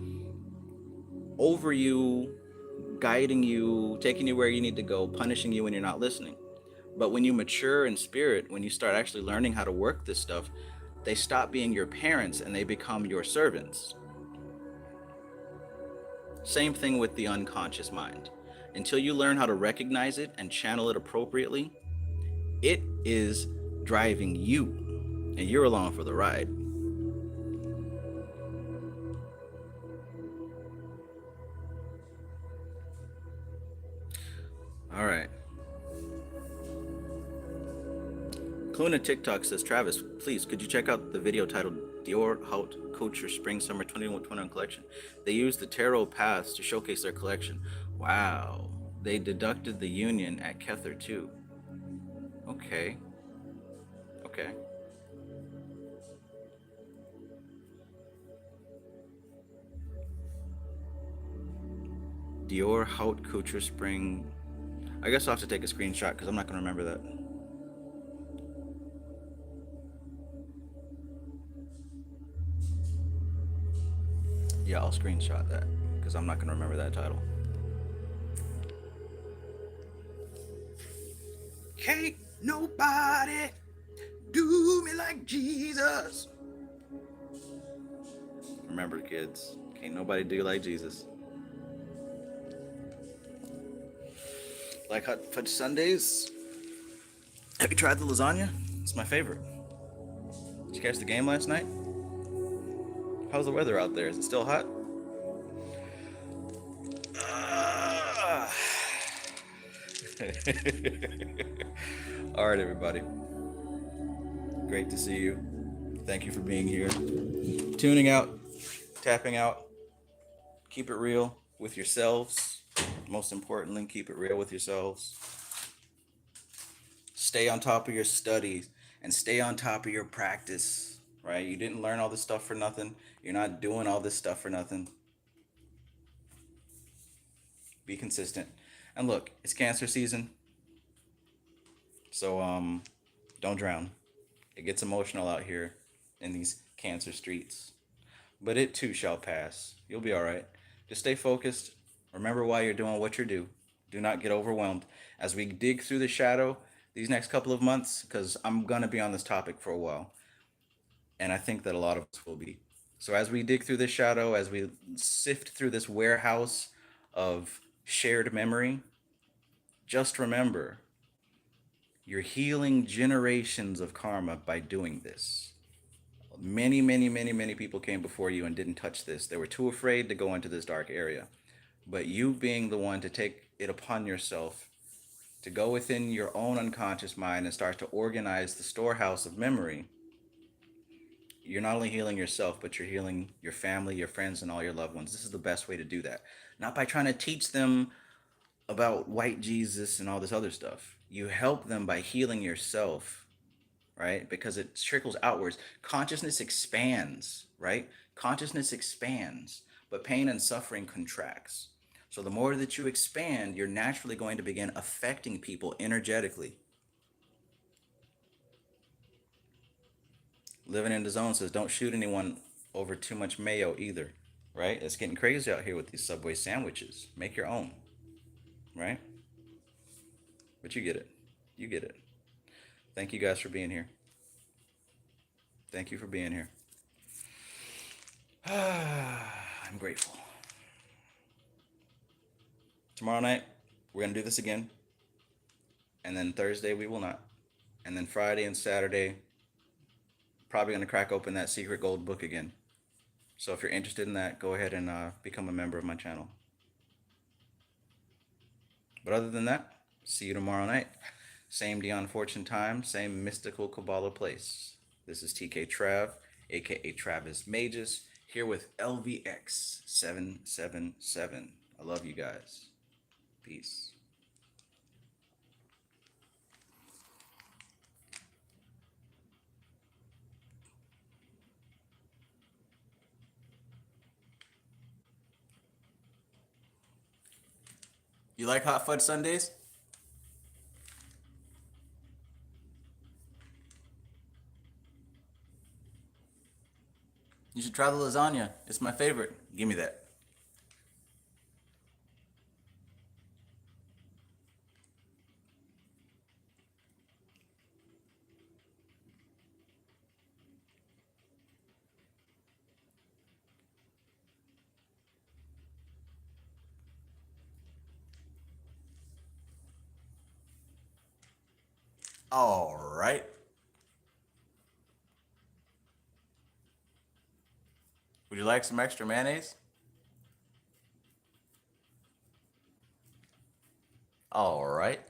over you, guiding you, taking you where you need to go, punishing you when you're not listening. But when you mature in spirit, when you start actually learning how to work this stuff, they stop being your parents and they become your servants. Same thing with the unconscious mind. Until you learn how to recognize it and channel it appropriately, it is driving you, and you're along for the ride. All right. Kluna TikTok says, Travis, please, could you check out the video titled Dior Haute Couture Spring Summer 2021 collection? They used the tarot paths to showcase their collection. Wow. They deducted the union at Kether too. Okay. Okay. Dior Haute Couture Spring. I guess I'll have to take a screenshot because I'm not going to remember that. Yeah, I'll screenshot that because I'm not going to remember that title. Can't nobody do me like Jesus. Remember, kids, can't nobody do you like Jesus. Like hot fudge sundaes? Have you tried the lasagna? It's my favorite. Did you catch the game last night? How's the weather out there? Is it still hot? All right, everybody. Great to see you. Thank you for being here. Tuning out, tapping out. Keep it real with yourselves. Most importantly, keep it real with yourselves. Stay on top of your studies and stay on top of your practice, right? You didn't learn all this stuff for nothing. You're not doing all this stuff for nothing. Be consistent. And look, it's Cancer season. So don't drown. It gets emotional out here in these Cancer streets. But it too shall pass. You'll be all right. Just stay focused. Remember why you're doing what you do. Do not get overwhelmed. As we dig through the shadow these next couple of months, because I'm going to be on this topic for a while. And I think that a lot of us will be. So as we dig through this shadow, as we sift through this warehouse of shared memory, just remember, you're healing generations of karma by doing this. Many people came before you and didn't touch this. They were too afraid to go into this dark area. But you being the one to take it upon yourself to go within your own unconscious mind and start to organize the storehouse of memory, you're not only healing yourself, but you're healing your family, your friends, and all your loved ones. This is the best way to do that. Not by trying to teach them about white Jesus and all this other stuff. You help them by healing yourself, right? Because it trickles outwards. Consciousness expands, right? Consciousness expands, but pain and suffering contracts. So the more that you expand, you're naturally going to begin affecting people energetically. Living in the Zone says, don't shoot anyone over too much mayo either, right? It's getting crazy out here with these Subway sandwiches. Make your own, right? But you get it. You get it. Thank you guys for being here. Thank you for being here. I'm grateful. Tomorrow night, we're going to do this again. And then Thursday, we will not. And then Friday and Saturday, probably going to crack open that secret gold book again. So if you're interested in that, go ahead and become a member of my channel. But other than that, see you tomorrow night. Same Dion Fortune time, same mystical Qabalah place. This is TK Trav, aka Travis Magus, here with LVX777. I love you guys. Peace. You like hot fudge sundaes? You should try the lasagna. It's my favorite. Give me that. All right. Would you like some extra mayonnaise? All right.